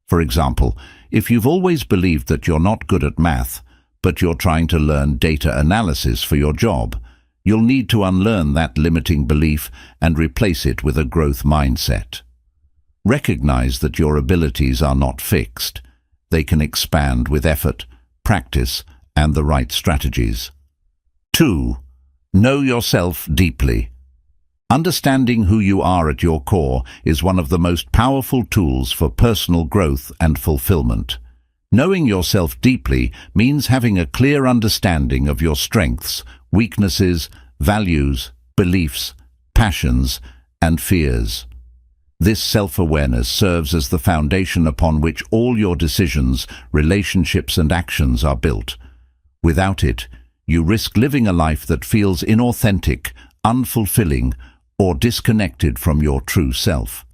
For example, if you've always believed that you're not good at math, but you're trying to learn data analysis for your job, you'll need to unlearn that limiting belief and replace it with a growth mindset. Recognize that your abilities are not fixed. They can expand with effort, practice, and the right strategies. 2. Know yourself deeply. Understanding who you are at your core is one of the most powerful tools for personal growth and fulfillment. Knowing yourself deeply means having a clear understanding of your strengths, weaknesses, values, beliefs, passions, and fears. This self-awareness serves as the foundation upon which all your decisions, relationships, and actions are built. Without it, you risk living a life that feels inauthentic, unfulfilling, or disconnected from your true self.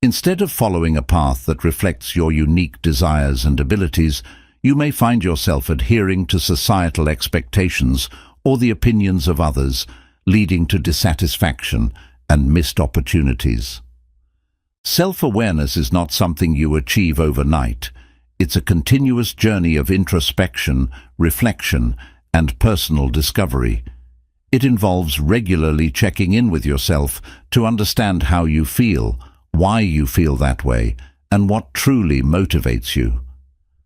Instead of following a path that reflects your unique desires and abilities, you may find yourself adhering to societal expectations or the opinions of others, leading to dissatisfaction and missed opportunities. Self-awareness is not something you achieve overnight. It's a continuous journey of introspection, reflection, and personal discovery. It involves regularly checking in with yourself to understand how you feel, why you feel that way, and what truly motivates you.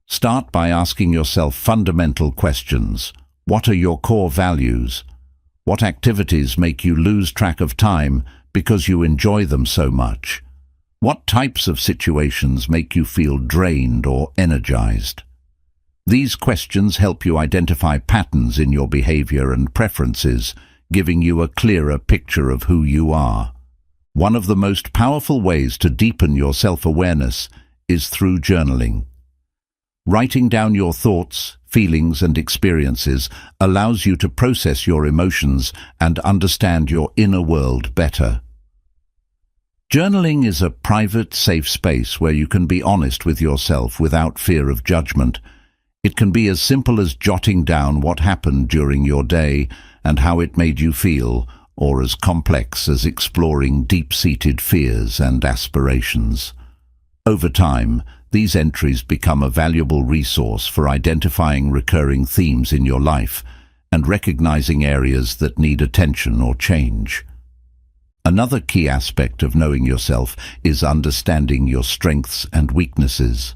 Start by asking yourself fundamental questions. What are your core values? What activities make you lose track of time because you enjoy them so much? What types of situations make you feel drained or energized? These questions help you identify patterns in your behavior and preferences, giving you a clearer picture of who you are. One of the most powerful ways to deepen your self-awareness is through journaling. Writing down your thoughts, feelings, and experiences allows you to process your emotions and understand your inner world better. Journaling is a private, safe space where you can be honest with yourself without fear of judgment. It can be as simple as jotting down what happened during your day and how it made you feel, or as complex as exploring deep-seated fears and aspirations. Over time, these entries become a valuable resource for identifying recurring themes in your life and recognizing areas that need attention or change. Another key aspect of knowing yourself is understanding your strengths and weaknesses.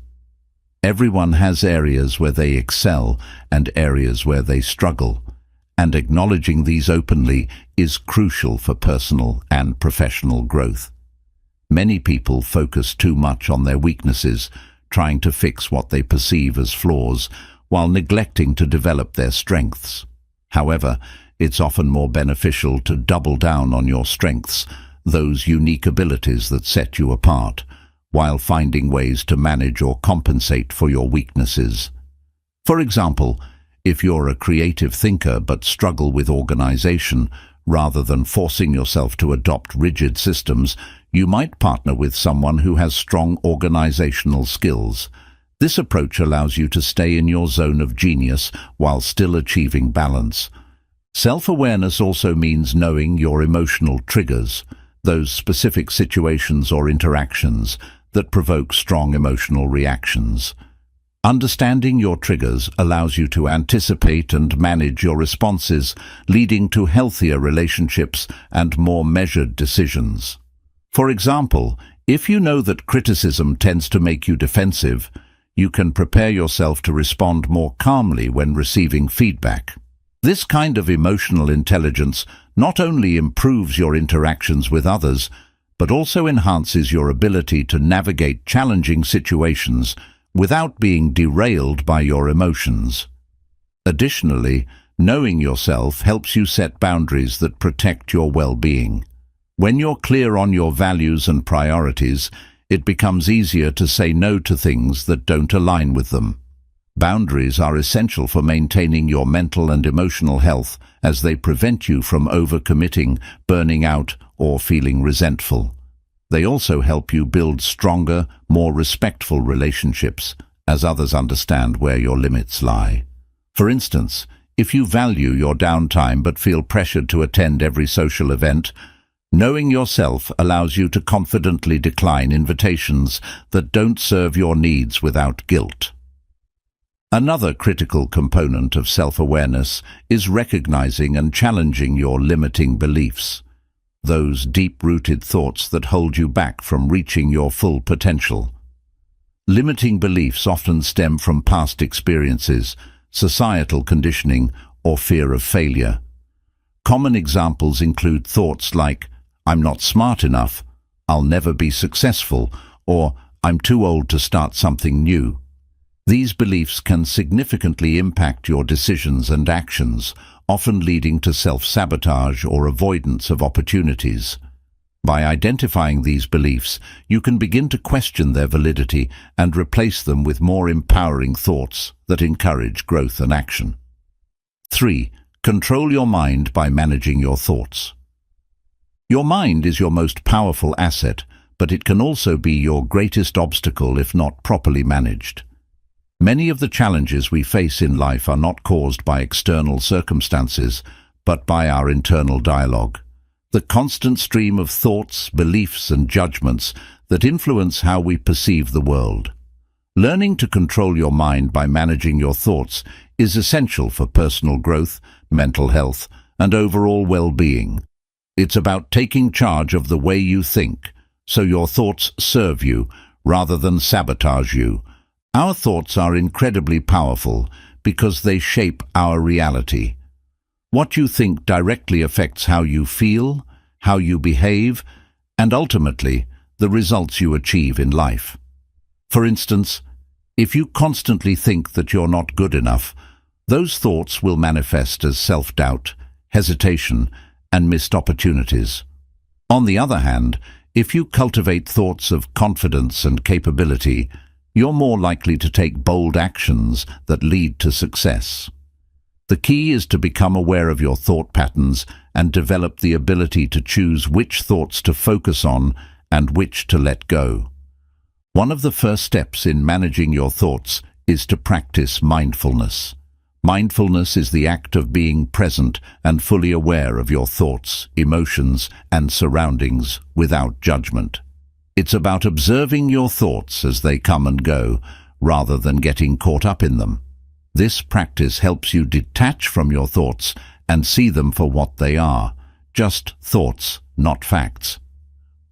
Everyone has areas where they excel and areas where they struggle, and acknowledging these openly is crucial for personal and professional growth. Many people focus too much on their weaknesses, trying to fix what they perceive as flaws, while neglecting to develop their strengths. However, it's often more beneficial to double down on your strengths, those unique abilities that set you apart, while finding ways to manage or compensate for your weaknesses. For example, if you're a creative thinker but struggle with organization, rather than forcing yourself to adopt rigid systems, you might partner with someone who has strong organizational skills. This approach allows you to stay in your zone of genius while still achieving balance. Self-awareness also means knowing your emotional triggers, those specific situations or interactions that provoke strong emotional reactions. Understanding your triggers allows you to anticipate and manage your responses, leading to healthier relationships and more measured decisions. For example, if you know that criticism tends to make you defensive, you can prepare yourself to respond more calmly when receiving feedback. This kind of emotional intelligence not only improves your interactions with others, but also enhances your ability to navigate challenging situations without being derailed by your emotions. Additionally, knowing yourself helps you set boundaries that protect your well-being. When you're clear on your values and priorities, it becomes easier to say no to things that don't align with them. Boundaries are essential for maintaining your mental and emotional health, as they prevent you from overcommitting, burning out, or feeling resentful. They also help you build stronger, more respectful relationships, as others understand where your limits lie. For instance, if you value your downtime but feel pressured to attend every social event, knowing yourself allows you to confidently decline invitations that don't serve your needs without guilt. Another critical component of self-awareness is recognizing and challenging your limiting beliefs, those deep-rooted thoughts that hold you back from reaching your full potential. Limiting beliefs often stem from past experiences, societal conditioning, or fear of failure. Common examples include thoughts like, "I'm not smart enough," "I'll never be successful," or "I'm too old to start something new." These beliefs can significantly impact your decisions and actions, often leading to self-sabotage or avoidance of opportunities. By identifying these beliefs, you can begin to question their validity and replace them with more empowering thoughts that encourage growth and action. 3. Control your mind by managing your thoughts. Your mind is your most powerful asset, but it can also be your greatest obstacle if not properly managed. Many of the challenges we face in life are not caused by external circumstances, but by our internal dialogue. The constant stream of thoughts, beliefs, and judgments that influence how we perceive the world. Learning to control your mind by managing your thoughts is essential for personal growth, mental health, and overall well-being. It's about taking charge of the way you think, so your thoughts serve you rather than sabotage you. Our thoughts are incredibly powerful because they shape our reality. What you think directly affects how you feel, how you behave, and ultimately, the results you achieve in life. For instance, if you constantly think that you're not good enough, those thoughts will manifest as self-doubt, hesitation, and missed opportunities. On the other hand, if you cultivate thoughts of confidence and capability, you're more likely to take bold actions that lead to success. The key is to become aware of your thought patterns and develop the ability to choose which thoughts to focus on and which to let go. One of the first steps in managing your thoughts is to practice mindfulness. Mindfulness is the act of being present and fully aware of your thoughts, emotions, and surroundings without judgment. It's about observing your thoughts as they come and go, rather than getting caught up in them. This practice helps you detach from your thoughts and see them for what they are, just thoughts, not facts.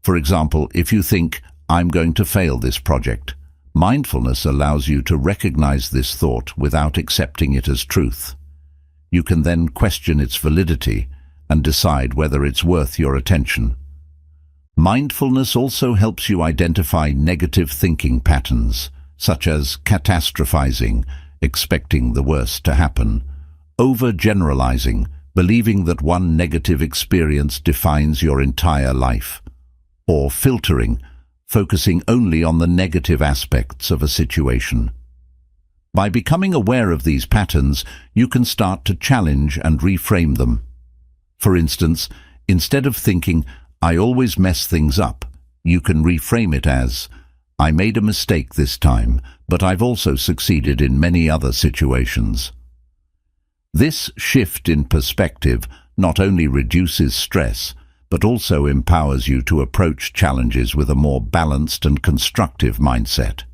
For example, if you think, "I'm going to fail this project," mindfulness allows you to recognize this thought without accepting it as truth. You can then question its validity and decide whether it's worth your attention. Mindfulness also helps you identify negative thinking patterns, such as catastrophizing, expecting the worst to happen, overgeneralizing, believing that one negative experience defines your entire life, or filtering, focusing only on the negative aspects of a situation. By becoming aware of these patterns, you can start to challenge and reframe them. For instance, instead of thinking, "I always mess things up," you can reframe it as, "I made a mistake this time, but I've also succeeded in many other situations." This shift in perspective not only reduces stress, but also empowers you to approach challenges with a more balanced and constructive mindset.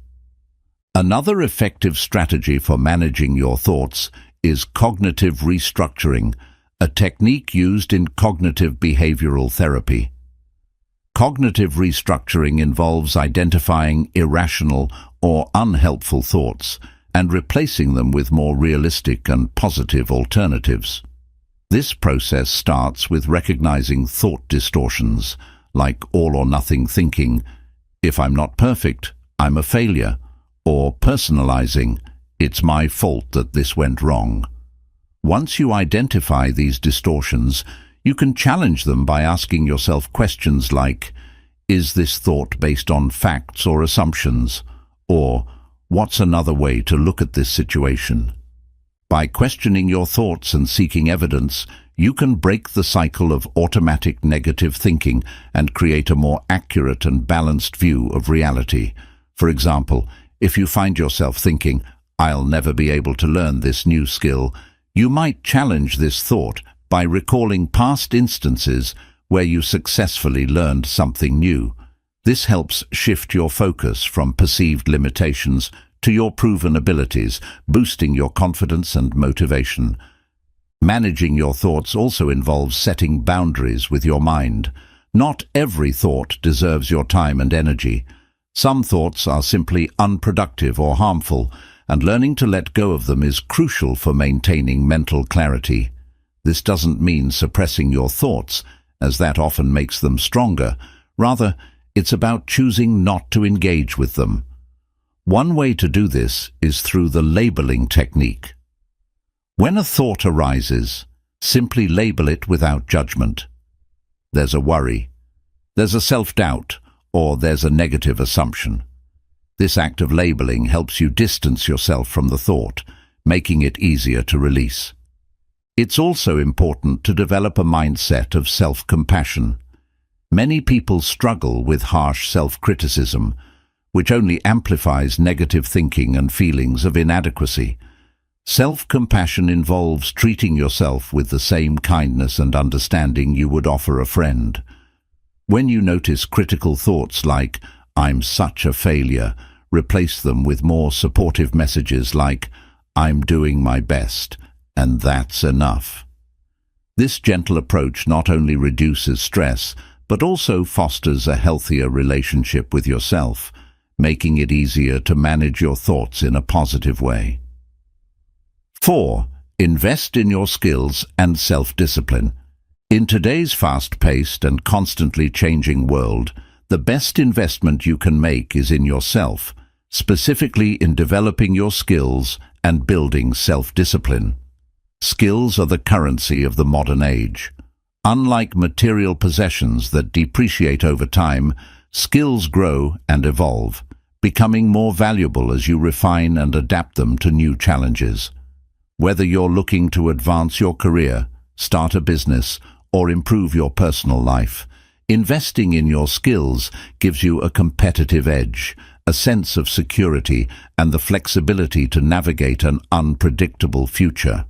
Another effective strategy for managing your thoughts is cognitive restructuring, a technique used in cognitive behavioral therapy. Cognitive restructuring involves identifying irrational or unhelpful thoughts and replacing them with more realistic and positive alternatives. This process starts with recognizing thought distortions, like all-or-nothing thinking, "If I'm not perfect, I'm a failure," or personalizing, "It's my fault that this went wrong." Once you identify these distortions, you can challenge them by asking yourself questions like, "Is this thought based on facts or assumptions?" Or, "What's another way to look at this situation?" By questioning your thoughts and seeking evidence, you can break the cycle of automatic negative thinking and create a more accurate and balanced view of reality. For example, if you find yourself thinking, "I'll never be able to learn this new skill," you might challenge this thought by recalling past instances where you successfully learned something new. This helps shift your focus from perceived limitations to your proven abilities, boosting your confidence and motivation. Managing your thoughts also involves setting boundaries with your mind. Not every thought deserves your time and energy. Some thoughts are simply unproductive or harmful, and learning to let go of them is crucial for maintaining mental clarity. This doesn't mean suppressing your thoughts, as that often makes them stronger. Rather, it's about choosing not to engage with them. One way to do this is through the labeling technique. When a thought arises, simply label it without judgment. There's a worry, there's a self-doubt, or there's a negative assumption. This act of labeling helps you distance yourself from the thought, making it easier to release. It's also important to develop a mindset of self-compassion. Many people struggle with harsh self-criticism, which only amplifies negative thinking and feelings of inadequacy. Self-compassion involves treating yourself with the same kindness and understanding you would offer a friend. When you notice critical thoughts like, "I'm such a failure," replace them with more supportive messages like, "I'm doing my best, and that's enough." This gentle approach not only reduces stress, but also fosters a healthier relationship with yourself, making it easier to manage your thoughts in a positive way. 4. Invest in your skills and self-discipline. In today's fast-paced and constantly changing world, the best investment you can make is in yourself, specifically in developing your skills and building self-discipline. Skills are the currency of the modern age. Unlike material possessions that depreciate over time, skills grow and evolve, becoming more valuable as you refine and adapt them to new challenges. Whether you're looking to advance your career, start a business, or improve your personal life, investing in your skills gives you a competitive edge, a sense of security, and the flexibility to navigate an unpredictable future.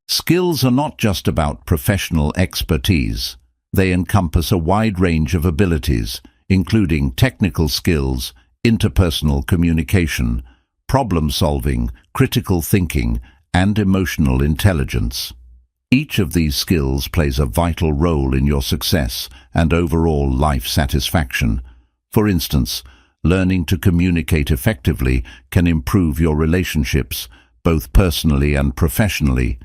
Skills are not just about professional expertise. They encompass a wide range of abilities, including technical skills, interpersonal communication, problem-solving, critical thinking, and emotional intelligence. Each of these skills plays a vital role in your success and overall life satisfaction. For instance, learning to communicate effectively can improve your relationships, both personally and professionally,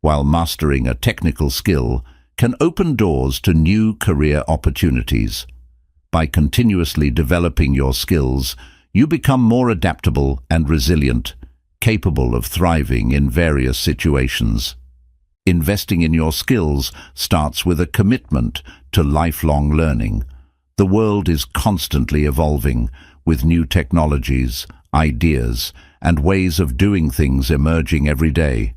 while mastering a technical skill can open doors to new career opportunities. By continuously developing your skills, you become more adaptable and resilient, capable of thriving in various situations. Investing in your skills starts with a commitment to lifelong learning. The world is constantly evolving, with new technologies, ideas, and ways of doing things emerging every day.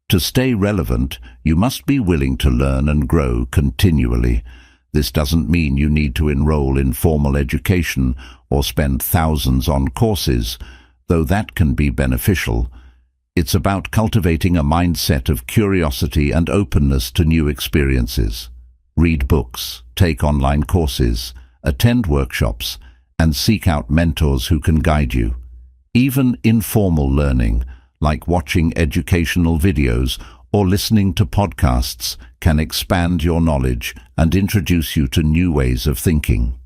To stay relevant, you must be willing to learn and grow continually. This doesn't mean you need to enroll in formal education or spend thousands on courses, though that can be beneficial. It's about cultivating a mindset of curiosity and openness to new experiences. Read books, take online courses, attend workshops, and seek out mentors who can guide you. Even informal learning, like watching educational videos or listening to podcasts, can expand your knowledge and introduce you to new ways of thinking.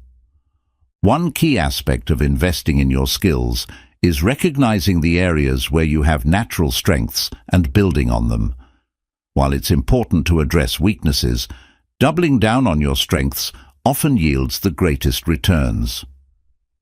One key aspect of investing in your skills is recognizing the areas where you have natural strengths and building on them. While it's important to address weaknesses, doubling down on your strengths often yields the greatest returns.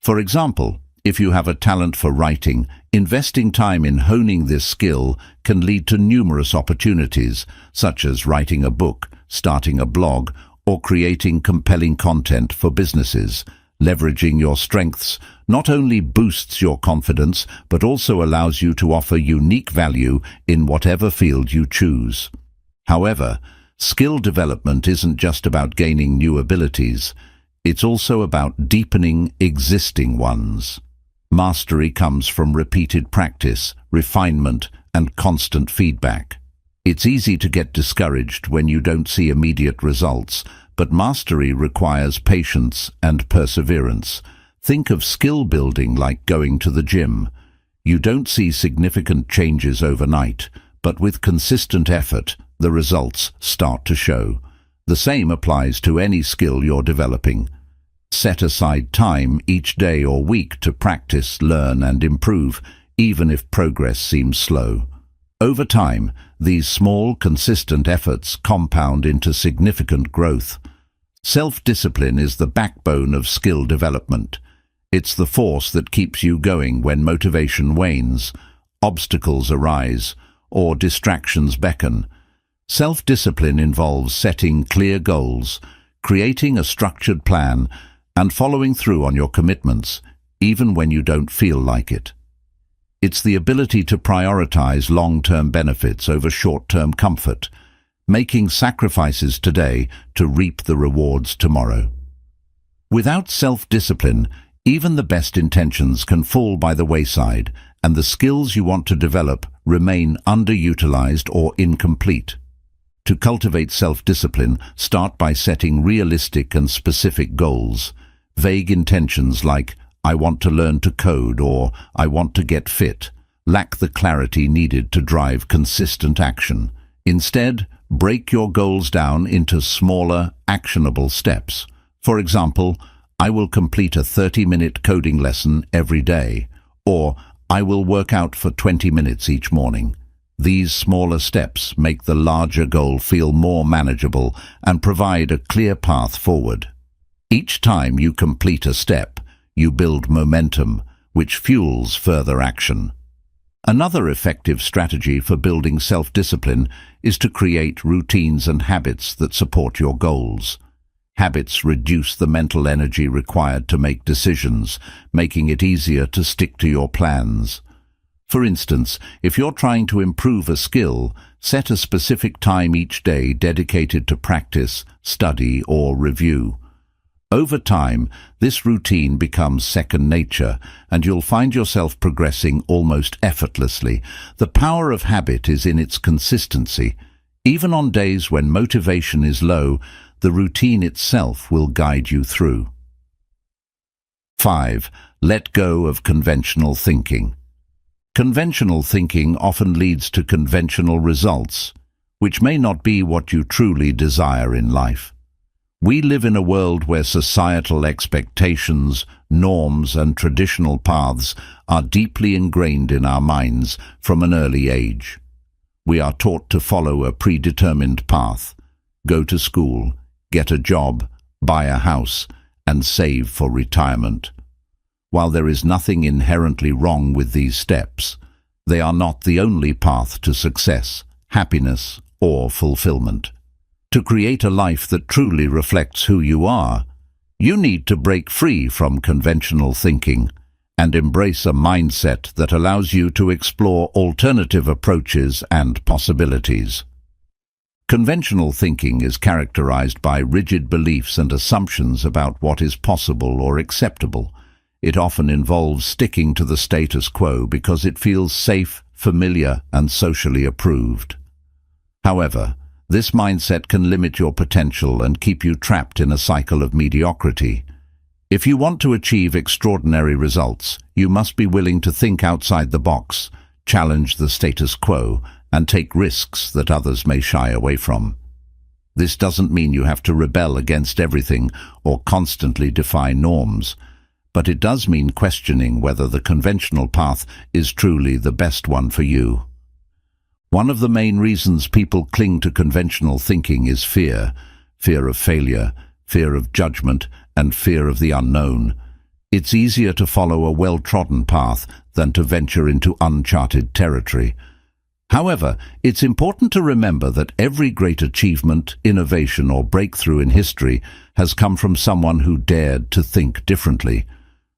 For example, if you have a talent for writing, investing time in honing this skill can lead to numerous opportunities, such as writing a book, starting a blog, or creating compelling content for businesses. Leveraging your strengths not only boosts your confidence, but also allows you to offer unique value in whatever field you choose. However, skill development isn't just about gaining new abilities. It's also about deepening existing ones. Mastery comes from repeated practice, refinement, and constant feedback. It's easy to get discouraged when you don't see immediate results, but mastery requires patience and perseverance. Think of skill building like going to the gym. You don't see significant changes overnight, but with consistent effort, the results start to show. The same applies to any skill you're developing. Set aside time each day or week to practice, learn, and improve, even if progress seems slow. Over time, these small, consistent efforts compound into significant growth. Self-discipline is the backbone of skill development. It's the force that keeps you going when motivation wanes, obstacles arise, or distractions beckon. Self-discipline involves setting clear goals, creating a structured plan, and following through on your commitments, even when you don't feel like it. It's the ability to prioritize long-term benefits over short-term comfort, making sacrifices today to reap the rewards tomorrow. Without self-discipline, even the best intentions can fall by the wayside, and the skills you want to develop remain underutilized or incomplete. To cultivate self-discipline, start by setting realistic and specific goals. Vague intentions like, "I want to learn to code" or "I want to get fit," lack the clarity needed to drive consistent action. Instead, break your goals down into smaller, actionable steps. For example, "I will complete a 30-minute coding lesson every day," or "I will work out for 20 minutes each morning." These smaller steps make the larger goal feel more manageable and provide a clear path forward. Each time you complete a step, you build momentum, which fuels further action. Another effective strategy for building self-discipline is to create routines and habits that support your goals. Habits reduce the mental energy required to make decisions, making it easier to stick to your plans. For instance, if you're trying to improve a skill, set a specific time each day dedicated to practice, study, or review. Over time, this routine becomes second nature, and you'll find yourself progressing almost effortlessly. The power of habit is in its consistency. Even on days when motivation is low, the routine itself will guide you through. 5. Let go of conventional thinking. Conventional thinking often leads to conventional results, which may not be what you truly desire in life. We live in a world where societal expectations, norms, and traditional paths are deeply ingrained in our minds from an early age. We are taught to follow a predetermined path: go to school, get a job, buy a house, and save for retirement. While there is nothing inherently wrong with these steps, they are not the only path to success, happiness, or fulfillment. To create a life that truly reflects who you are, you need to break free from conventional thinking and embrace a mindset that allows you to explore alternative approaches and possibilities. Conventional thinking is characterized by rigid beliefs and assumptions about what is possible or acceptable. It often involves sticking to the status quo because it feels safe, familiar, and socially approved. However, This mindset can limit your potential and keep you trapped in a cycle of mediocrity. If you want to achieve extraordinary results, you must be willing to think outside the box, challenge the status quo, and take risks that others may shy away from. This doesn't mean you have to rebel against everything or constantly defy norms, but it does mean questioning whether the conventional path is truly the best one for you. One of the main reasons people cling to conventional thinking is fear of failure, fear of judgment, and fear of the unknown. It's easier to follow a well-trodden path than to venture into uncharted territory. However, it's important to remember that every great achievement, innovation, or breakthrough in history has come from someone who dared to think differently.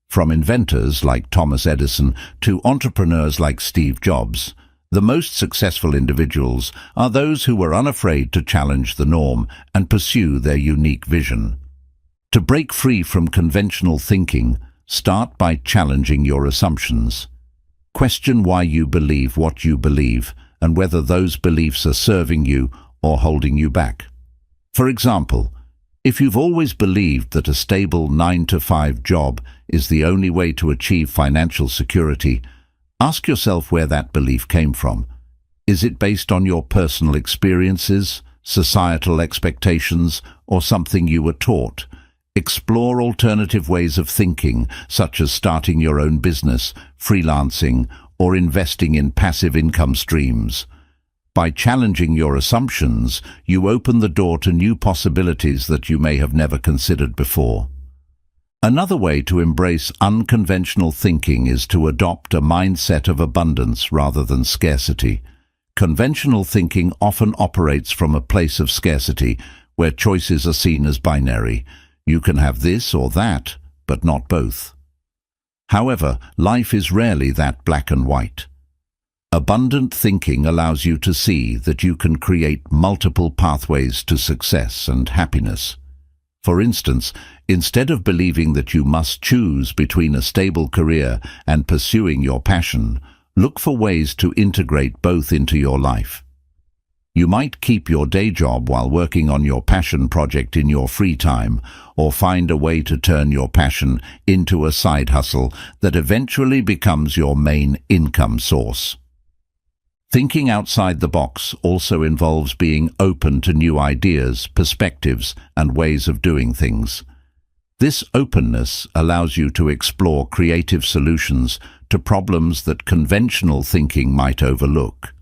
From inventors like Thomas Edison to entrepreneurs like Steve Jobs, the most successful individuals are those who were unafraid to challenge the norm and pursue their unique vision. To break free from conventional thinking, start by challenging your assumptions. Question why you believe what you believe and whether those beliefs are serving you or holding you back. For example, if you've always believed that a stable 9-to-5 job is the only way to achieve financial security, ask yourself where that belief came from. Is it based on your personal experiences, societal expectations, or something you were taught? Explore alternative ways of thinking, such as starting your own business, freelancing, or investing in passive income streams. By challenging your assumptions, you open the door to new possibilities that you may have never considered before. Another way to embrace unconventional thinking is to adopt a mindset of abundance rather than scarcity. Conventional thinking often operates from a place of scarcity, where choices are seen as binary. You can have this or that, but not both. However, life is rarely that black and white. Abundant thinking allows you to see that you can create multiple pathways to success and happiness. For instance, instead of believing that you must choose between a stable career and pursuing your passion, look for ways to integrate both into your life. You might keep your day job while working on your passion project in your free time, or find a way to turn your passion into a side hustle that eventually becomes your main income source. Thinking outside the box also involves being open to new ideas, perspectives, and ways of doing things. This openness allows you to explore creative solutions to problems that conventional thinking might overlook.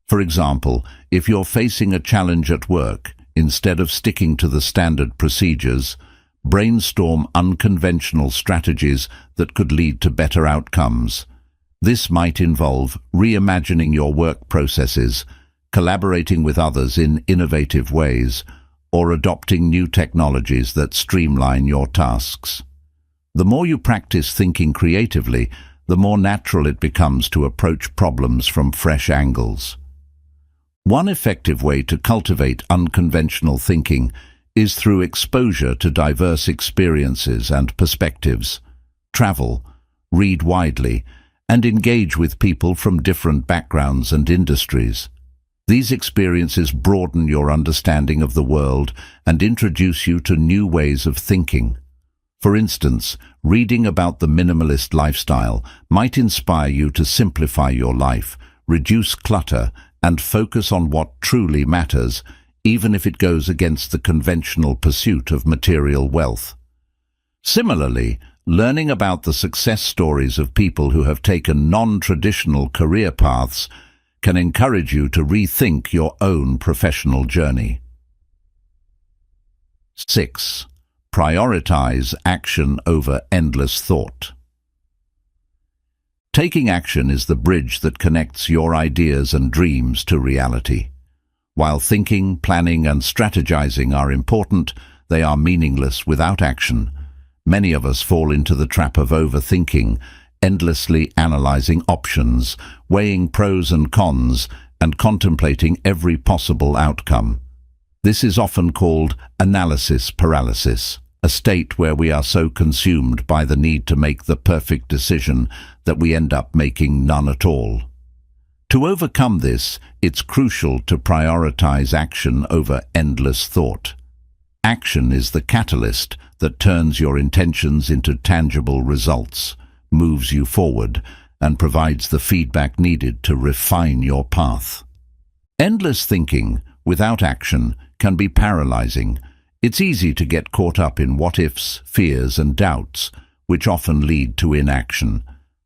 For example, if you're facing a challenge at work, instead of sticking to the standard procedures, brainstorm unconventional strategies that could lead to better outcomes. This might involve reimagining your work processes, collaborating with others in innovative ways, or adopting new technologies that streamline your tasks. The more you practice thinking creatively, the more natural it becomes to approach problems from fresh angles. One effective way to cultivate unconventional thinking is through exposure to diverse experiences and perspectives. Travel, read widely, and engage with people from different backgrounds and industries. These experiences broaden your understanding of the world and introduce you to new ways of thinking. For instance, reading about the minimalist lifestyle might inspire you to simplify your life, reduce clutter, and focus on what truly matters, even if it goes against the conventional pursuit of material wealth. Similarly, learning about the success stories of people who have taken non-traditional career paths can encourage you to rethink your own professional journey. 6. Prioritize action over endless thought. Taking action is the bridge that connects your ideas and dreams to reality. While thinking, planning, and strategizing are important, they are meaningless without action. Many of us fall into the trap of overthinking, endlessly analyzing options, weighing pros and cons, and contemplating every possible outcome. This is often called analysis paralysis, a state where we are so consumed by the need to make the perfect decision that we end up making none at all. To overcome this, it's crucial to prioritize action over endless thought. Action is the catalyst that turns your intentions into tangible results, moves you forward, and provides the feedback needed to refine your path. Endless thinking, without action, can be paralyzing. It's easy to get caught up in what-ifs, fears, and doubts, which often lead to inaction.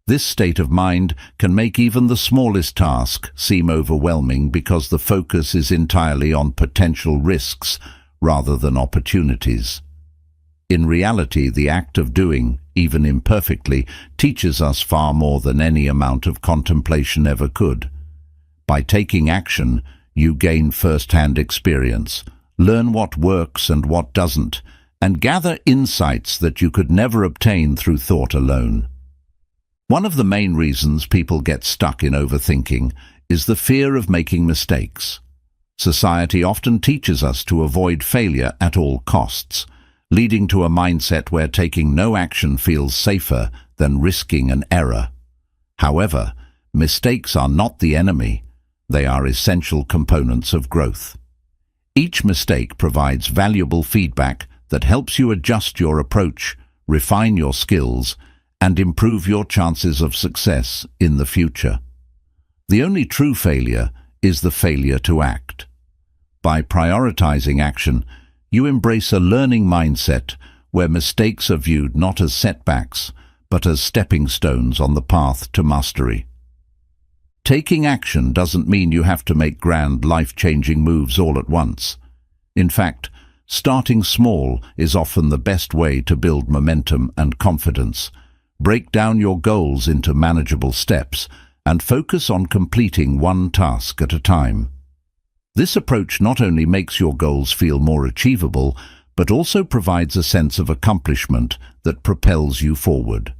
This state of mind can make even the smallest task seem overwhelming because the focus is entirely on potential risks rather than opportunities. In reality, the act of doing, even imperfectly, teaches us far more than any amount of contemplation ever could. By taking action, you gain first-hand experience, learn what works and what doesn't, and gather insights that you could never obtain through thought alone. One of the main reasons people get stuck in overthinking is the fear of making mistakes. Society often teaches us to avoid failure at all costs, leading to a mindset where taking no action feels safer than risking an error. However, mistakes are not the enemy. They are essential components of growth. Each mistake provides valuable feedback that helps you adjust your approach, refine your skills, and improve your chances of success in the future. The only true failure is the failure to act. By prioritizing action, you embrace a learning mindset where mistakes are viewed not as setbacks, but as stepping stones on the path to mastery. Taking action doesn't mean you have to make grand, life-changing moves all at once. In fact, starting small is often the best way to build momentum and confidence. Break down your goals into manageable steps and focus on completing one task at a time. This approach not only makes your goals feel more achievable, but also provides a sense of accomplishment that propels you forward.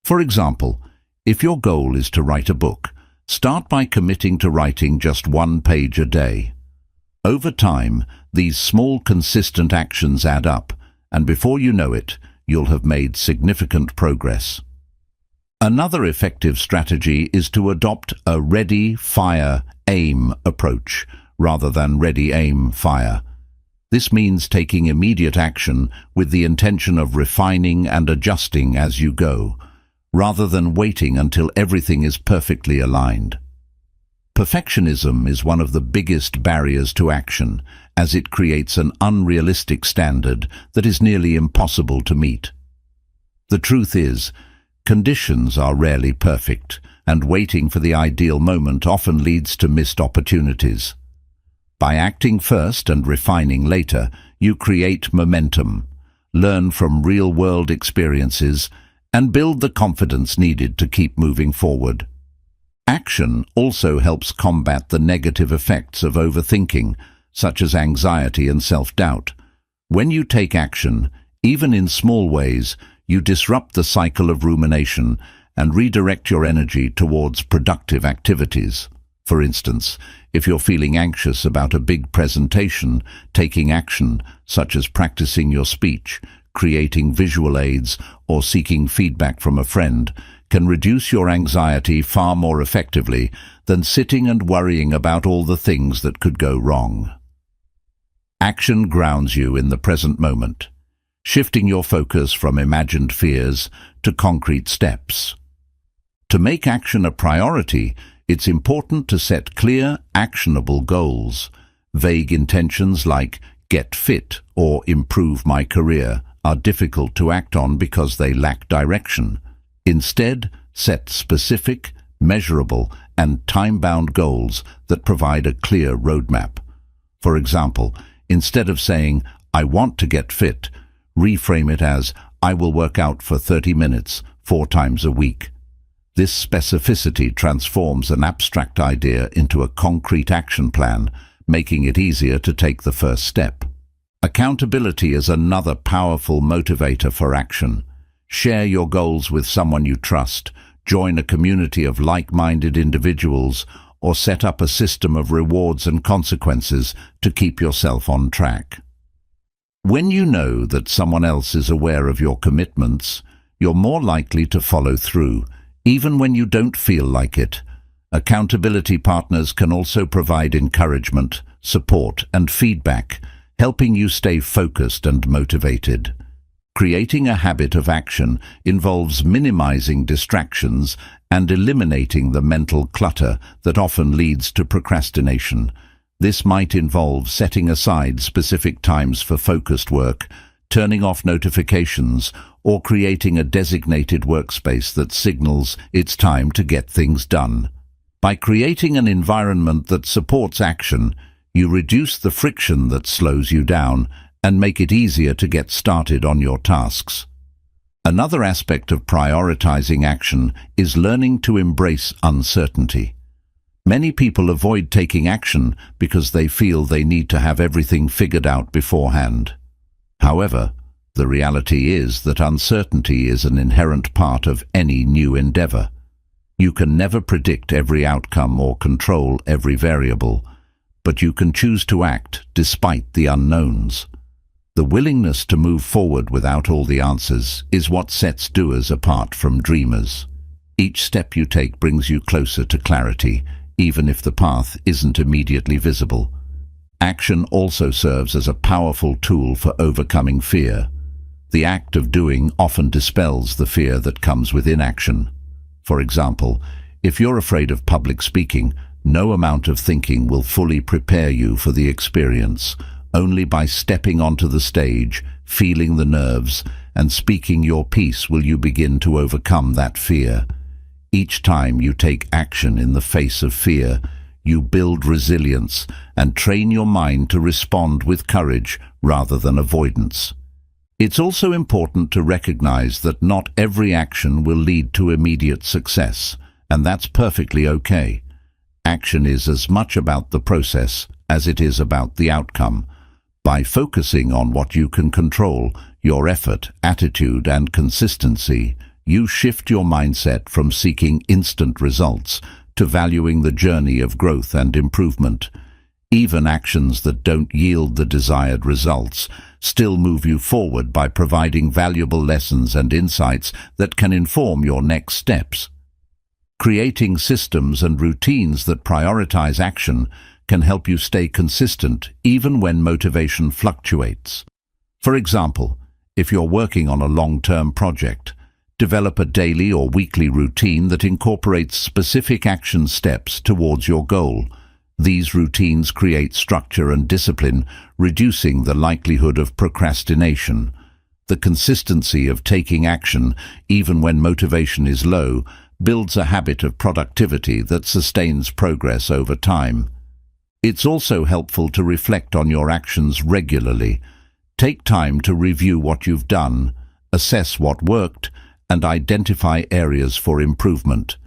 For example, if your goal is to write a book, start by committing to writing just 1 page a day. Over time, these small, consistent actions add up, and before you know it, you'll have made significant progress. Another effective strategy is to adopt a ready, fire, aim approach rather than ready, aim, fire. This means taking immediate action with the intention of refining and adjusting as you go, rather than waiting until everything is perfectly aligned. Perfectionism is one of the biggest barriers to action, as it creates an unrealistic standard that is nearly impossible to meet. The truth is, conditions are rarely perfect, and waiting for the ideal moment often leads to missed opportunities. By acting first and refining later, you create momentum, learn from real-world experiences, and build the confidence needed to keep moving forward. Action also helps combat the negative effects of overthinking, such as anxiety and self-doubt. When you take action, even in small ways, you disrupt the cycle of rumination and redirect your energy towards productive activities. For instance, if you're feeling anxious about a big presentation, taking action, such as practicing your speech, creating visual aids, or seeking feedback from a friend, can reduce your anxiety far more effectively than sitting and worrying about all the things that could go wrong. Action grounds you in the present moment, shifting your focus from imagined fears to concrete steps. To make action a priority, it's important to set clear, actionable goals. Vague intentions like "get fit" or "improve my career" are difficult to act on because they lack direction. Instead, set specific, measurable, and time-bound goals that provide a clear roadmap. For example, instead of saying, "I want to get fit," reframe it as, "I will work out for 30 minutes, 4 times a week." This specificity transforms an abstract idea into a concrete action plan, making it easier to take the first step. Accountability is another powerful motivator for action. Share your goals with someone you trust, join a community of like-minded individuals, or set up a system of rewards and consequences to keep yourself on track. When you know that someone else is aware of your commitments, you're more likely to follow through, even when you don't feel like it. Accountability partners can also provide encouragement, support, and feedback, helping you stay focused and motivated. Creating a habit of action involves minimizing distractions and eliminating the mental clutter that often leads to procrastination. This might involve setting aside specific times for focused work, turning off notifications, or creating a designated workspace that signals it's time to get things done. By creating an environment that supports action, you reduce the friction that slows you down and make it easier to get started on your tasks. Another aspect of prioritizing action is learning to embrace uncertainty. Many people avoid taking action because they feel they need to have everything figured out beforehand. However, the reality is that uncertainty is an inherent part of any new endeavor. You can never predict every outcome or control every variable, but you can choose to act despite the unknowns. The willingness to move forward without all the answers is what sets doers apart from dreamers. Each step you take brings you closer to clarity, even if the path isn't immediately visible. Action also serves as a powerful tool for overcoming fear. The act of doing often dispels the fear that comes with inaction. For example, if you're afraid of public speaking, no amount of thinking will fully prepare you for the experience. Only by stepping onto the stage, feeling the nerves, and speaking your piece will you begin to overcome that fear. Each time you take action in the face of fear, you build resilience and train your mind to respond with courage rather than avoidance. It's also important to recognize that not every action will lead to immediate success, and that's perfectly okay. Action is as much about the process as it is about the outcome. By focusing on what you can control, your effort, attitude, and consistency, you shift your mindset from seeking instant results to valuing the journey of growth and improvement. Even actions that don't yield the desired results still move you forward by providing valuable lessons and insights that can inform your next steps. Creating systems and routines that prioritize action can help you stay consistent even when motivation fluctuates. For example, if you're working on a long-term project, develop a daily or weekly routine that incorporates specific action steps towards your goal. These routines create structure and discipline, reducing the likelihood of procrastination. The consistency of taking action, even when motivation is low, builds a habit of productivity that sustains progress over time. It's also helpful to reflect on your actions regularly. Take time to review what you've done, assess what worked, and identify areas for improvement.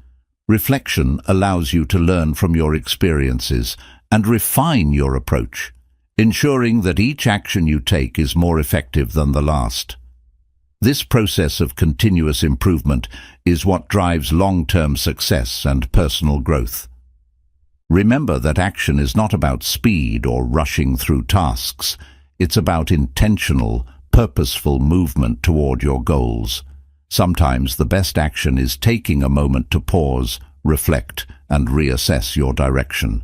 Reflection allows you to learn from your experiences and refine your approach, ensuring that each action you take is more effective than the last. This process of continuous improvement is what drives long-term success and personal growth. Remember that action is not about speed or rushing through tasks. It's about intentional, purposeful movement toward your goals. Sometimes the best action is taking a moment to pause, reflect, and reassess your direction.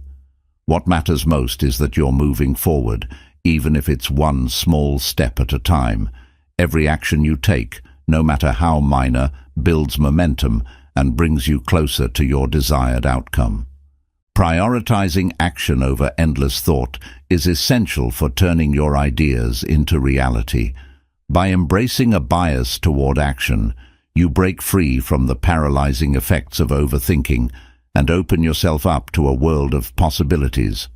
What matters most is that you're moving forward, even if it's one small step at a time. Every action you take, no matter how minor, builds momentum and brings you closer to your desired outcome. Prioritizing action over endless thought is essential for turning your ideas into reality. By embracing a bias toward action, you break free from the paralyzing effects of overthinking and open yourself up to a world of possibilities.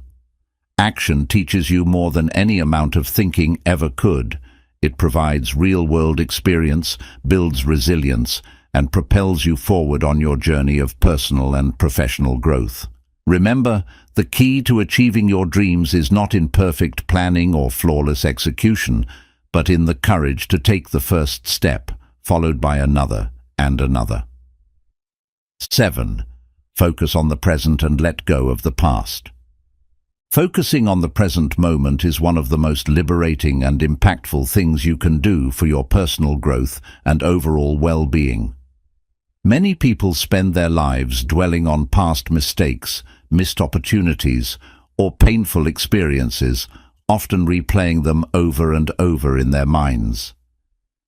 Action teaches you more than any amount of thinking ever could. It provides real-world experience, builds resilience, and propels you forward on your journey of personal and professional growth. Remember, the key to achieving your dreams is not in perfect planning or flawless execution, but in the courage to take the first step, followed by another and another. 7. Focus on the present and let go of the past. Focusing on the present moment is one of the most liberating and impactful things you can do for your personal growth and overall well-being. Many people spend their lives dwelling on past mistakes, missed opportunities, or painful experiences, often replaying them over and over in their minds.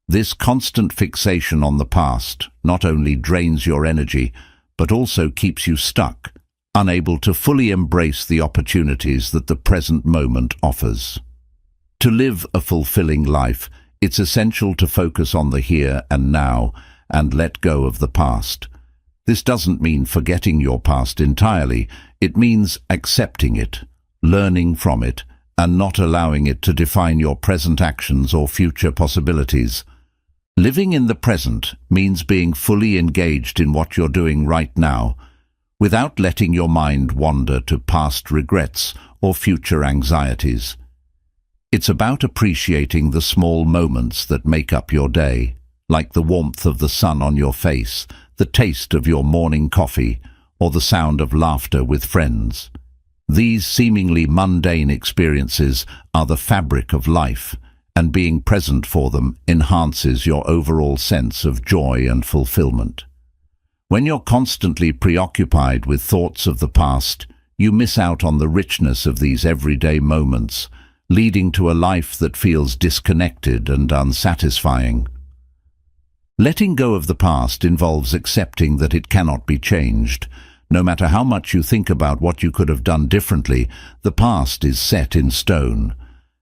This constant fixation on the past not only drains your energy, but also keeps you stuck, unable to fully embrace the opportunities that the present moment offers. To live a fulfilling life, it's essential to focus on the here and now and let go of the past. This doesn't mean forgetting your past entirely. It means accepting it, learning from it, and not allowing it to define your present actions or future possibilities. Living in the present means being fully engaged in what you're doing right now, without letting your mind wander to past regrets or future anxieties. It's about appreciating the small moments that make up your day, like the warmth of the sun on your face, the taste of your morning coffee, or the sound of laughter with friends. These seemingly mundane experiences are the fabric of life, and being present for them enhances your overall sense of joy and fulfillment. When you're constantly preoccupied with thoughts of the past, you miss out on the richness of these everyday moments, leading to a life that feels disconnected and unsatisfying. Letting go of the past involves accepting that it cannot be changed. No matter how much you think about what you could have done differently, the past is set in stone.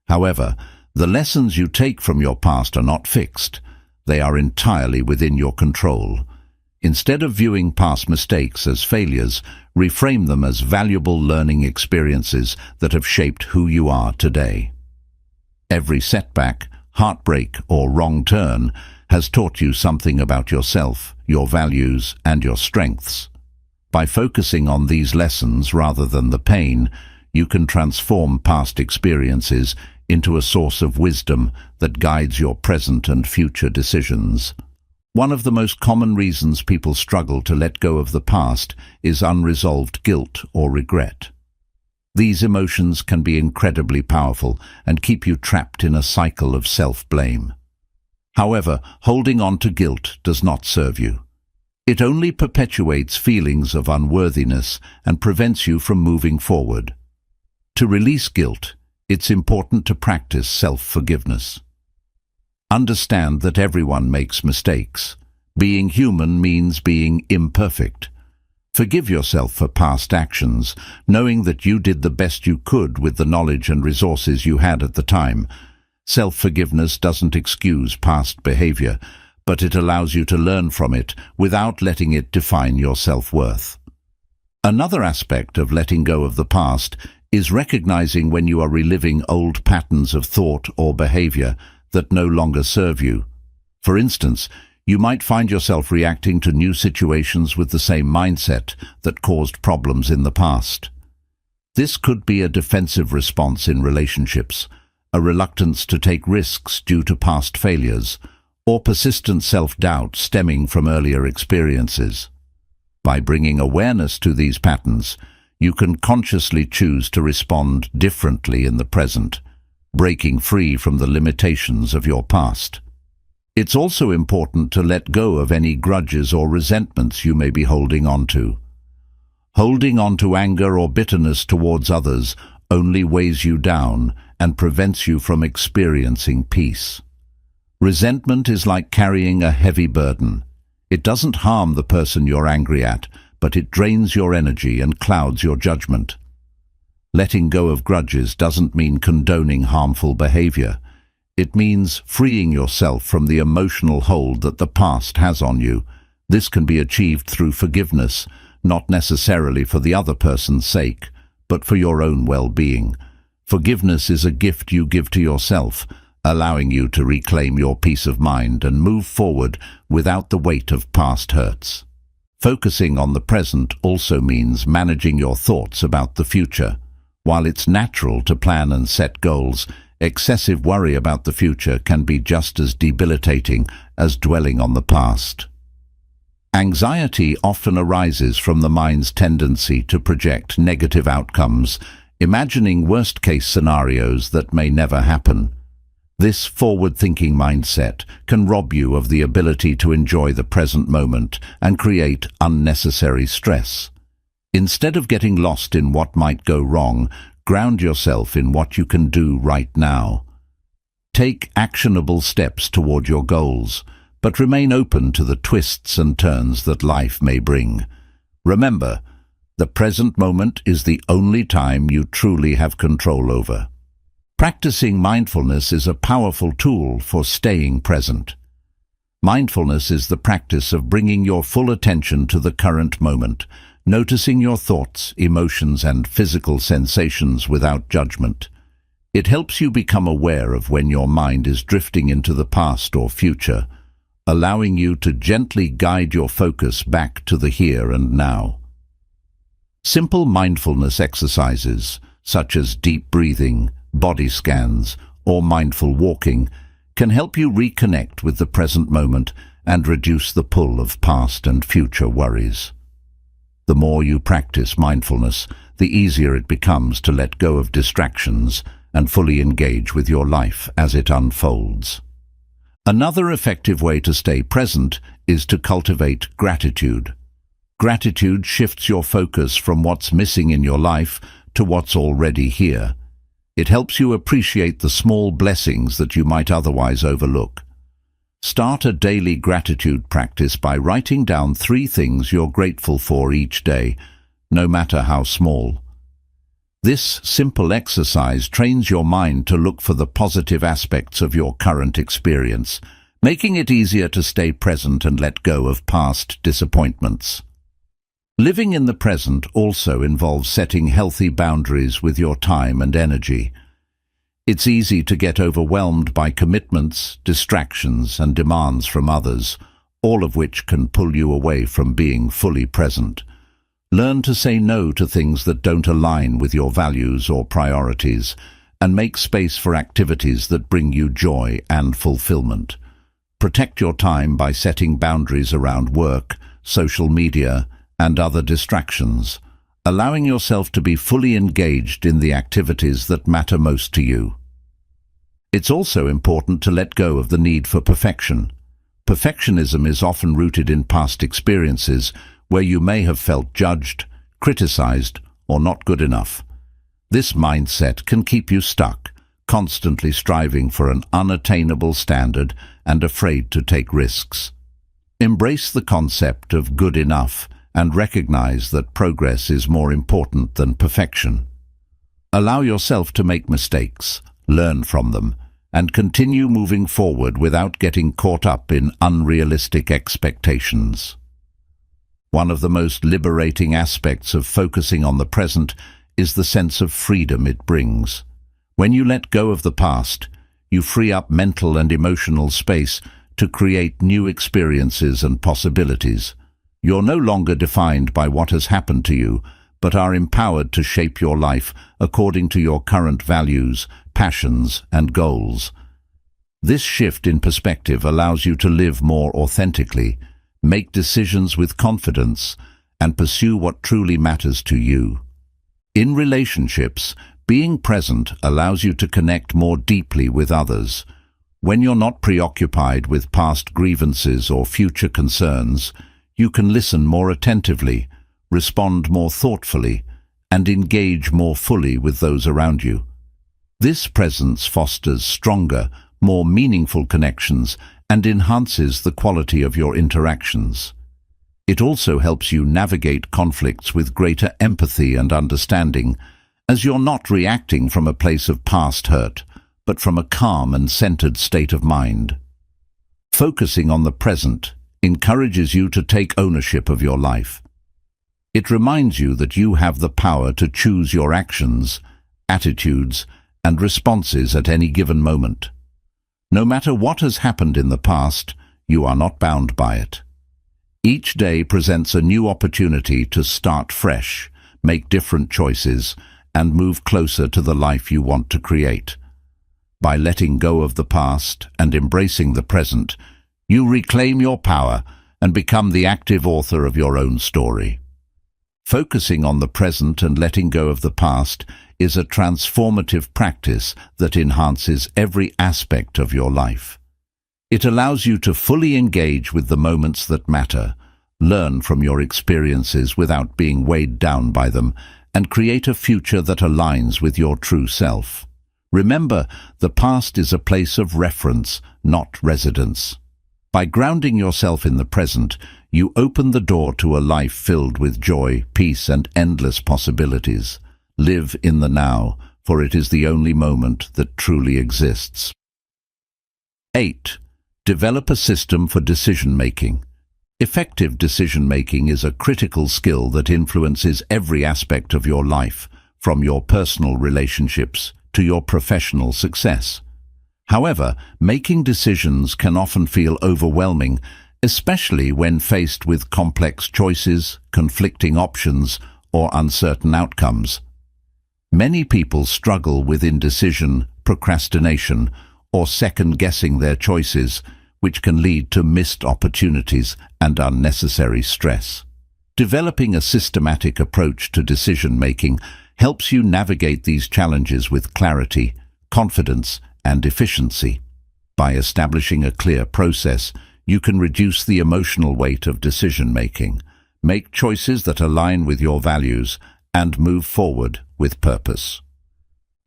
However, the lessons you take from your past are not fixed. They are entirely within your control. Instead of viewing past mistakes as failures, reframe them as valuable learning experiences that have shaped who you are today. Every setback, heartbreak, or wrong turn has taught you something about yourself, your values, and your strengths. By focusing on these lessons rather than the pain, you can transform past experiences into a source of wisdom that guides your present and future decisions. One of the most common reasons people struggle to let go of the past is unresolved guilt or regret. These emotions can be incredibly powerful and keep you trapped in a cycle of self-blame. However, holding on to guilt does not serve you. It only perpetuates feelings of unworthiness and prevents you from moving forward. To release guilt, it's important to practice self-forgiveness. Understand that everyone makes mistakes. Being human means being imperfect. Forgive yourself for past actions, knowing that you did the best you could with the knowledge and resources you had at the time. Self-forgiveness doesn't excuse past behavior, but it allows you to learn from it without letting it define your self-worth. Another aspect of letting go of the past is recognizing when you are reliving old patterns of thought or behavior that no longer serve you. For instance, you might find yourself reacting to new situations with the same mindset that caused problems in the past. This could be a defensive response in relationships, a reluctance to take risks due to past failures, or persistent self-doubt stemming from earlier experiences. By bringing awareness to these patterns, you can consciously choose to respond differently in the present, breaking free from the limitations of your past. It's also important to let go of any grudges or resentments you may be holding on to. Holding on to anger or bitterness towards others only weighs you down and prevents you from experiencing peace. Resentment is like carrying a heavy burden. It doesn't harm the person you're angry at, but it drains your energy and clouds your judgment. Letting go of grudges doesn't mean condoning harmful behavior. It means freeing yourself from the emotional hold that the past has on you. This can be achieved through forgiveness, not necessarily for the other person's sake, but for your own well-being. Forgiveness is a gift you give to yourself, allowing you to reclaim your peace of mind and move forward without the weight of past hurts. Focusing on the present also means managing your thoughts about the future. While it's natural to plan and set goals, excessive worry about the future can be just as debilitating as dwelling on the past. Anxiety often arises from the mind's tendency to project negative outcomes, imagining worst-case scenarios that may never happen. This forward-thinking mindset can rob you of the ability to enjoy the present moment and create unnecessary stress. Instead of getting lost in what might go wrong, ground yourself in what you can do right now. Take actionable steps toward your goals, but remain open to the twists and turns that life may bring. Remember, the present moment is the only time you truly have control over. Practicing mindfulness is a powerful tool for staying present. Mindfulness is the practice of bringing your full attention to the current moment, noticing your thoughts, emotions, and physical sensations without judgment. It helps you become aware of when your mind is drifting into the past or future, allowing you to gently guide your focus back to the here and now. Simple mindfulness exercises, such as deep breathing, body scans, or mindful walking, can help you reconnect with the present moment and reduce the pull of past and future worries. The more you practice mindfulness, the easier it becomes to let go of distractions and fully engage with your life as it unfolds. Another effective way to stay present is to cultivate gratitude. Gratitude shifts your focus from what's missing in your life to what's already here. It helps you appreciate the small blessings that you might otherwise overlook. Start a daily gratitude practice by writing down 3 things you're grateful for each day, no matter how small. This simple exercise trains your mind to look for the positive aspects of your current experience, making it easier to stay present and let go of past disappointments. Living in the present also involves setting healthy boundaries with your time and energy. It's easy to get overwhelmed by commitments, distractions, and demands from others, all of which can pull you away from being fully present. Learn to say no to things that don't align with your values or priorities, and make space for activities that bring you joy and fulfillment. Protect your time by setting boundaries around work, social media, and other distractions, allowing yourself to be fully engaged in the activities that matter most to you. It's also important to let go of the need for perfection. Perfectionism is often rooted in past experiences where you may have felt judged, criticized, or not good enough. This mindset can keep you stuck, constantly striving for an unattainable standard and afraid to take risks. Embrace the concept of good enough and recognize that progress is more important than perfection. Allow yourself to make mistakes, learn from them, and continue moving forward without getting caught up in unrealistic expectations. One of the most liberating aspects of focusing on the present is the sense of freedom it brings. When you let go of the past, you free up mental and emotional space to create new experiences and possibilities. You're no longer defined by what has happened to you, but are empowered to shape your life according to your current values, passions, and goals. This shift in perspective allows you to live more authentically, make decisions with confidence, and pursue what truly matters to you. In relationships, being present allows you to connect more deeply with others. When you're not preoccupied with past grievances or future concerns, you can listen more attentively, respond more thoughtfully, and engage more fully with those around you. This presence fosters stronger, more meaningful connections and enhances the quality of your interactions. It also helps you navigate conflicts with greater empathy and understanding, as you're not reacting from a place of past hurt, but from a calm and centered state of mind. Focusing on the present encourages you to take ownership of your life. It reminds you that you have the power to choose your actions, attitudes, and responses at any given moment. No matter what has happened in the past, you are not bound by it. Each day presents a new opportunity to start fresh, make different choices, and move closer to the life you want to create. By letting go of the past and embracing the present, you reclaim your power and become the active author of your own story. Focusing on the present and letting go of the past is a transformative practice that enhances every aspect of your life. It allows you to fully engage with the moments that matter, learn from your experiences without being weighed down by them, and create a future that aligns with your true self. Remember, the past is a place of reference, not residence. By grounding yourself in the present, you open the door to a life filled with joy, peace, and endless possibilities. Live in the now, for it is the only moment that truly exists. 8. Develop a system for decision-making. Effective decision-making is a critical skill that influences every aspect of your life, from your personal relationships to your professional success. However, making decisions can often feel overwhelming, especially when faced with complex choices, conflicting options, or uncertain outcomes. Many people struggle with indecision, procrastination, or second-guessing their choices, which can lead to missed opportunities and unnecessary stress. Developing a systematic approach to decision-making helps you navigate these challenges with clarity, confidence, and efficiency. By establishing a clear process, you can reduce the emotional weight of decision-making, make choices that align with your values, and move forward with purpose.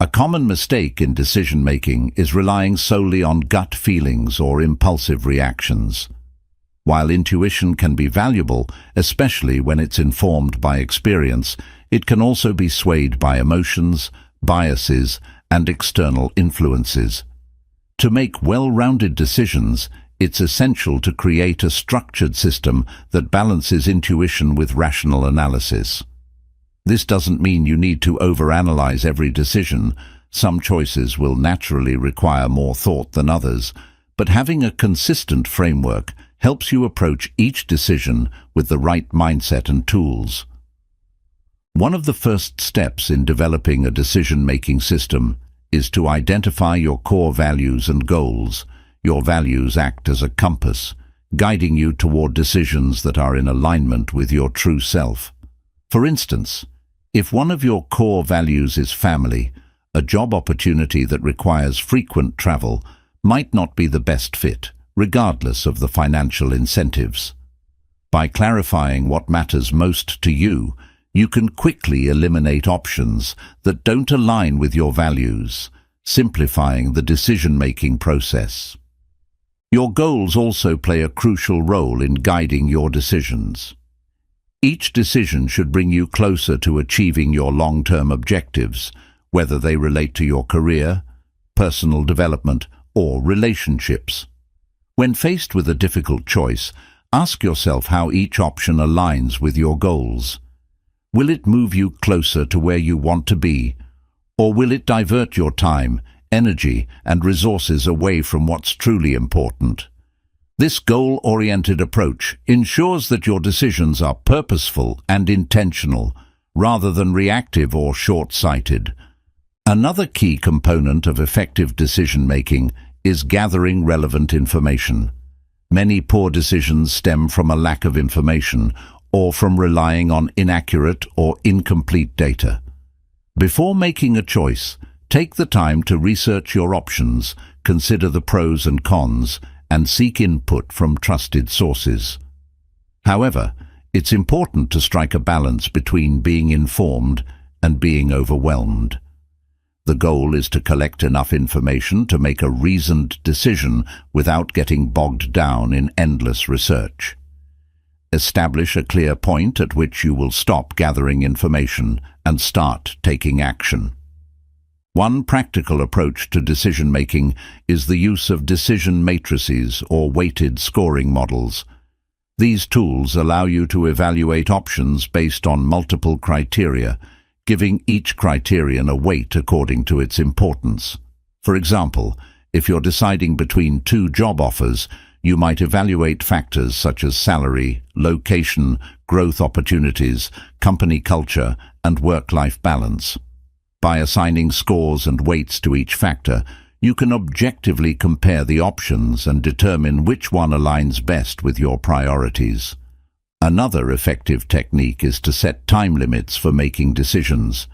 A common mistake in decision-making is relying solely on gut feelings or impulsive reactions. While intuition can be valuable, especially when it's informed by experience, it can also be swayed by emotions, biases, and external influences. To make well-rounded decisions, it's essential to create a structured system that balances intuition with rational analysis. This doesn't mean you need to overanalyze every decision. Some choices will naturally require more thought than others, but having a consistent framework helps you approach each decision with the right mindset and tools. One of the first steps in developing a decision-making system is to identify your core values and goals. Your values act as a compass, guiding you toward decisions that are in alignment with your true self. For instance, if one of your core values is family, a job opportunity that requires frequent travel might not be the best fit, regardless of the financial incentives. By clarifying what matters most to you, you can quickly eliminate options that don't align with your values, simplifying the decision-making process. Your goals also play a crucial role in guiding your decisions. Each decision should bring you closer to achieving your long-term objectives, whether they relate to your career, personal development, or relationships. When faced with a difficult choice, ask yourself how each option aligns with your goals. Will it move you closer to where you want to be, or will it divert your time, energy, and resources away from what's truly important? This goal-oriented approach ensures that your decisions are purposeful and intentional, rather than reactive or short-sighted. Another key component of effective decision-making is gathering relevant information. Many poor decisions stem from a lack of information or from relying on inaccurate or incomplete data. Before making a choice, take the time to research your options, consider the pros and cons, and seek input from trusted sources. However, it's important to strike a balance between being informed and being overwhelmed. The goal is to collect enough information to make a reasoned decision without getting bogged down in endless research. Establish a clear point at which you will stop gathering information and start taking action. One practical approach to decision-making is the use of decision matrices or weighted scoring models. These tools allow you to evaluate options based on multiple criteria, giving each criterion a weight according to its importance. For example, if you're deciding between two job offers, you might evaluate factors such as salary, location, growth opportunities, company culture, and work-life balance. By assigning scores and weights to each factor, you can objectively compare the options and determine which one aligns best with your priorities. Another effective technique is to set time limits for making decisions.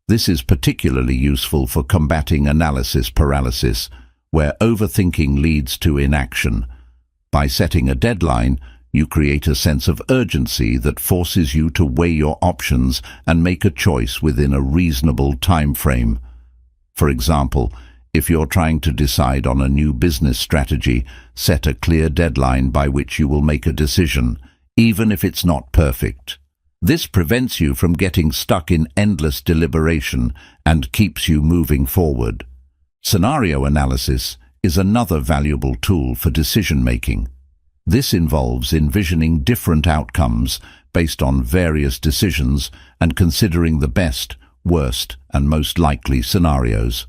This is particularly useful for combating analysis paralysis, where overthinking leads to inaction. By setting a deadline, you create a sense of urgency that forces you to weigh your options and make a choice within a reasonable time frame. For example, if you're trying to decide on a new business strategy, set a clear deadline by which you will make a decision, even if it's not perfect. This prevents you from getting stuck in endless deliberation and keeps you moving forward. Scenario analysis is another valuable tool for decision-making. This involves envisioning different outcomes based on various decisions and considering the best, worst, and most likely scenarios.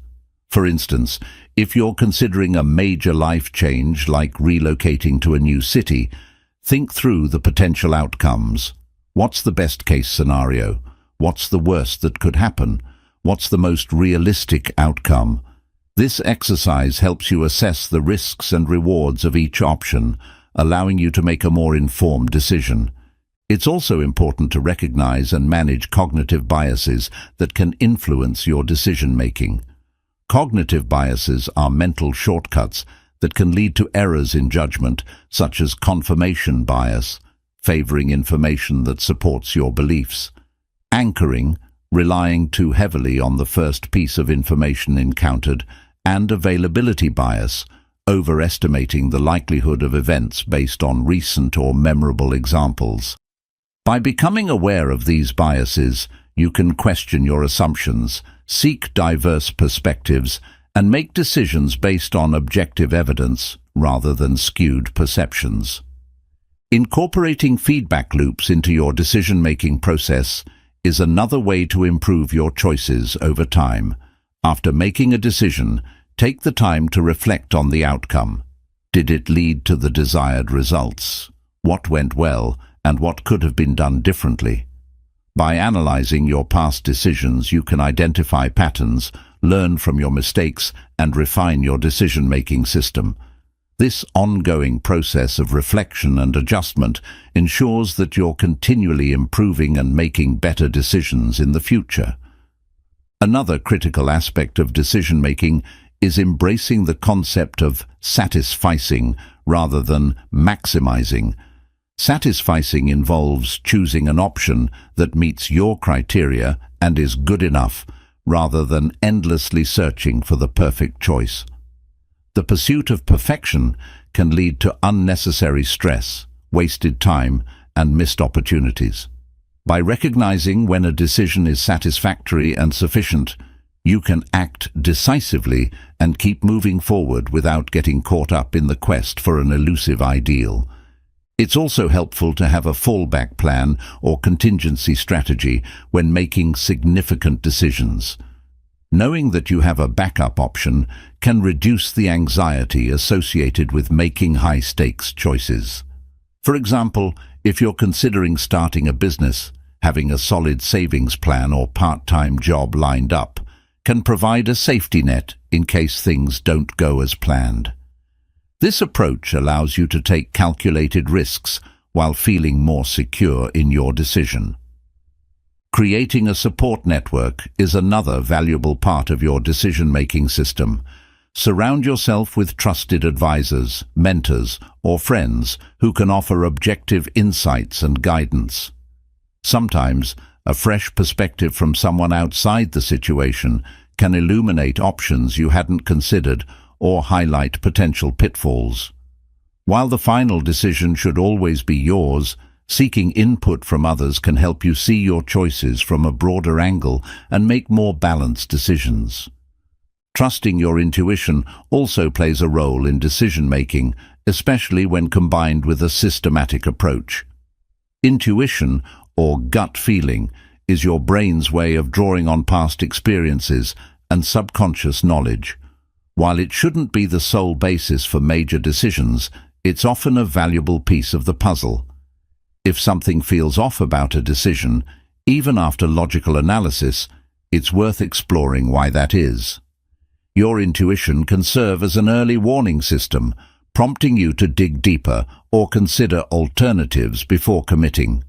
For instance, if you're considering a major life change like relocating to a new city, think through the potential outcomes. What's the best-case scenario? What's the worst that could happen? What's the most realistic outcome? This exercise helps you assess the risks and rewards of each option, allowing you to make a more informed decision. It's also important to recognize and manage cognitive biases that can influence your decision-making. Cognitive biases are mental shortcuts that can lead to errors in judgment, such as confirmation bias, favoring information that supports your beliefs; anchoring, relying too heavily on the first piece of information encountered; and availability bias, overestimating the likelihood of events based on recent or memorable examples. By becoming aware of these biases, you can question your assumptions, seek diverse perspectives, and make decisions based on objective evidence rather than skewed perceptions. Incorporating feedback loops into your decision-making process is another way to improve your choices over time. After making a decision, take the time to reflect on the outcome. Did it lead to the desired results? What went well, and what could have been done differently? By analyzing your past decisions, you can identify patterns, learn from your mistakes, and refine your decision-making system. This ongoing process of reflection and adjustment ensures that you're continually improving and making better decisions in the future. Another critical aspect of decision-making is embracing the concept of satisficing rather than maximizing. Satisficing involves choosing an option that meets your criteria and is good enough, rather than endlessly searching for the perfect choice. The pursuit of perfection can lead to unnecessary stress, wasted time, and missed opportunities. By recognizing when a decision is satisfactory and sufficient, you can act decisively and keep moving forward without getting caught up in the quest for an elusive ideal. It's also helpful to have a fallback plan or contingency strategy when making significant decisions. Knowing that you have a backup option can reduce the anxiety associated with making high-stakes choices. For example, if you're considering starting a business, having a solid savings plan or part-time job lined up can provide a safety net in case things don't go as planned. This approach allows you to take calculated risks while feeling more secure in your decision. Creating a support network is another valuable part of your decision-making system. Surround yourself with trusted advisors, mentors, or friends who can offer objective insights and guidance. Sometimes, a fresh perspective from someone outside the situation can illuminate options you hadn't considered or highlight potential pitfalls. While the final decision should always be yours, seeking input from others can help you see your choices from a broader angle and make more balanced decisions. Trusting your intuition also plays a role in decision-making, especially when combined with a systematic approach. Intuition, or gut feeling, is your brain's way of drawing on past experiences and subconscious knowledge. While it shouldn't be the sole basis for major decisions, it's often a valuable piece of the puzzle. If something feels off about a decision, even after logical analysis, it's worth exploring why that is. Your intuition can serve as an early warning system, prompting you to dig deeper or consider alternatives before committing.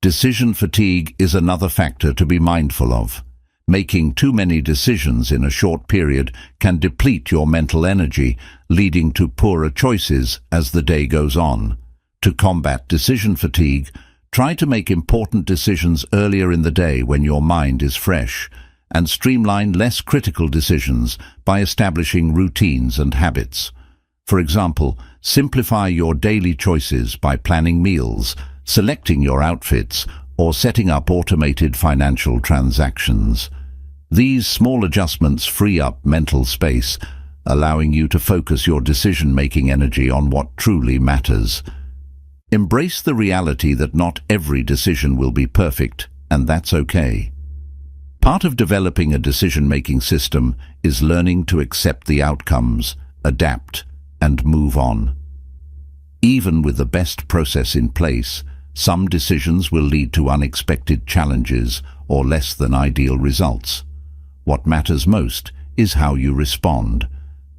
Decision fatigue is another factor to be mindful of. Making too many decisions in a short period can deplete your mental energy, leading to poorer choices as the day goes on. To combat decision fatigue, try to make important decisions earlier in the day when your mind is fresh, and streamline less critical decisions by establishing routines and habits. For example, simplify your daily choices by planning meals, selecting your outfits, or setting up automated financial transactions. These small adjustments free up mental space, allowing you to focus your decision-making energy on what truly matters. Embrace the reality that not every decision will be perfect, and that's okay. Part of developing a decision-making system is learning to accept the outcomes, adapt, and move on. Even with the best process in place, some decisions will lead to unexpected challenges or less than ideal results. What matters most is how you respond,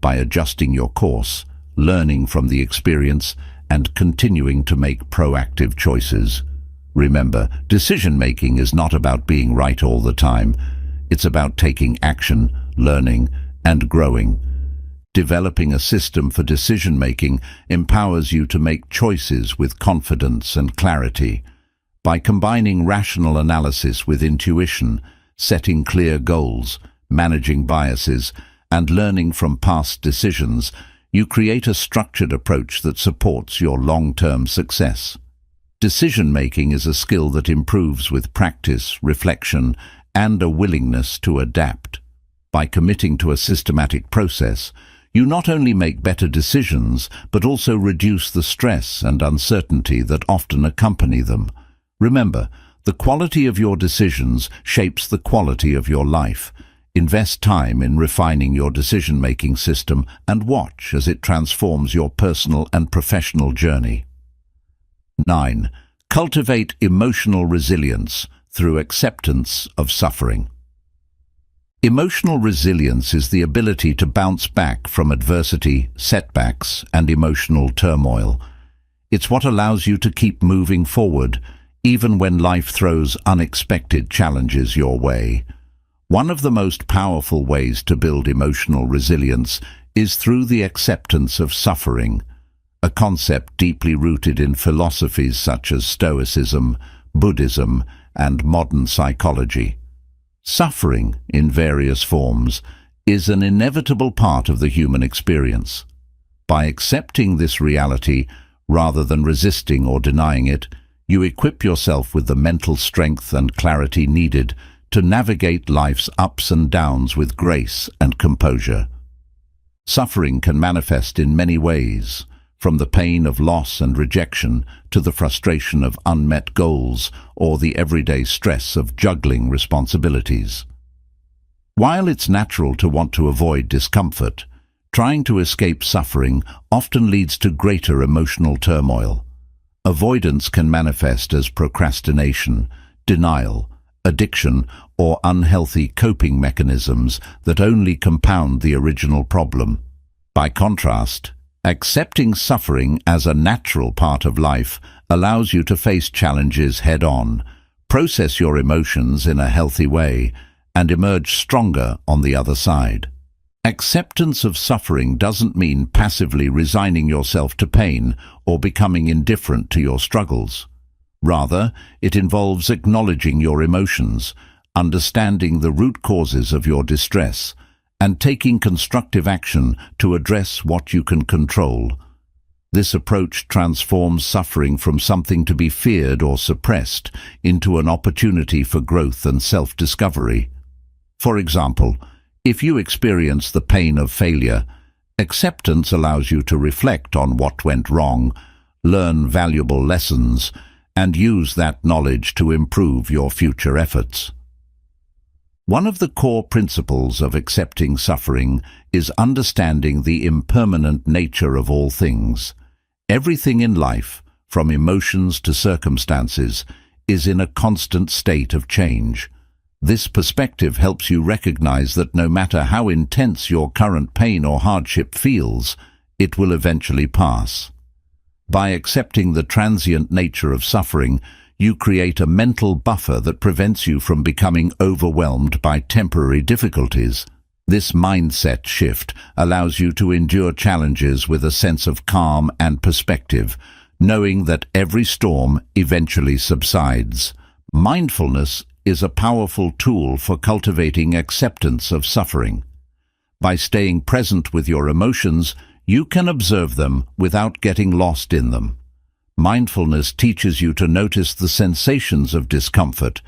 by adjusting your course, learning from the experience, and continuing to make proactive choices. Remember, decision-making is not about being right all the time. It's about taking action, learning, and growing. Developing a system for decision-making empowers you to make choices with confidence and clarity. By combining rational analysis with intuition, setting clear goals, managing biases, and learning from past decisions, you create a structured approach that supports your long-term success. Decision-making is a skill that improves with practice, reflection, and a willingness to adapt. By committing to a systematic process, you not only make better decisions, but also reduce the stress and uncertainty that often accompany them. Remember, the quality of your decisions shapes the quality of your life. Invest time in refining your decision-making system and watch as it transforms your personal and professional journey. 9. Cultivate emotional resilience through acceptance of suffering. Emotional resilience is the ability to bounce back from adversity, setbacks, and emotional turmoil. It's what allows you to keep moving forward, even when life throws unexpected challenges your way. One of the most powerful ways to build emotional resilience is through the acceptance of suffering, a concept deeply rooted in philosophies such as Stoicism, Buddhism, and modern psychology. Suffering, in various forms, is an inevitable part of the human experience. By accepting this reality, rather than resisting or denying it, you equip yourself with the mental strength and clarity needed to navigate life's ups and downs with grace and composure. Suffering can manifest in many ways, from the pain of loss and rejection to the frustration of unmet goals or the everyday stress of juggling responsibilities. While it's natural to want to avoid discomfort, trying to escape suffering often leads to greater emotional turmoil. Avoidance can manifest as procrastination, denial, addiction, or unhealthy coping mechanisms that only compound the original problem. By contrast, accepting suffering as a natural part of life allows you to face challenges head-on, process your emotions in a healthy way, and emerge stronger on the other side. Acceptance of suffering doesn't mean passively resigning yourself to pain or becoming indifferent to your struggles. Rather, it involves acknowledging your emotions, understanding the root causes of your distress, and taking constructive action to address what you can control. This approach transforms suffering from something to be feared or suppressed into an opportunity for growth and self-discovery. For example, if you experience the pain of failure, acceptance allows you to reflect on what went wrong, learn valuable lessons, and use that knowledge to improve your future efforts. One of the core principles of accepting suffering is understanding the impermanent nature of all things. Everything in life, from emotions to circumstances, is in a constant state of change. This perspective helps you recognize that no matter how intense your current pain or hardship feels, it will eventually pass. By accepting the transient nature of suffering, you create a mental buffer that prevents you from becoming overwhelmed by temporary difficulties. This mindset shift allows you to endure challenges with a sense of calm and perspective, knowing that every storm eventually subsides. Mindfulness is a powerful tool for cultivating acceptance of suffering. By staying present with your emotions, you can observe them without getting lost in them. Mindfulness teaches you to notice the sensations of discomfort,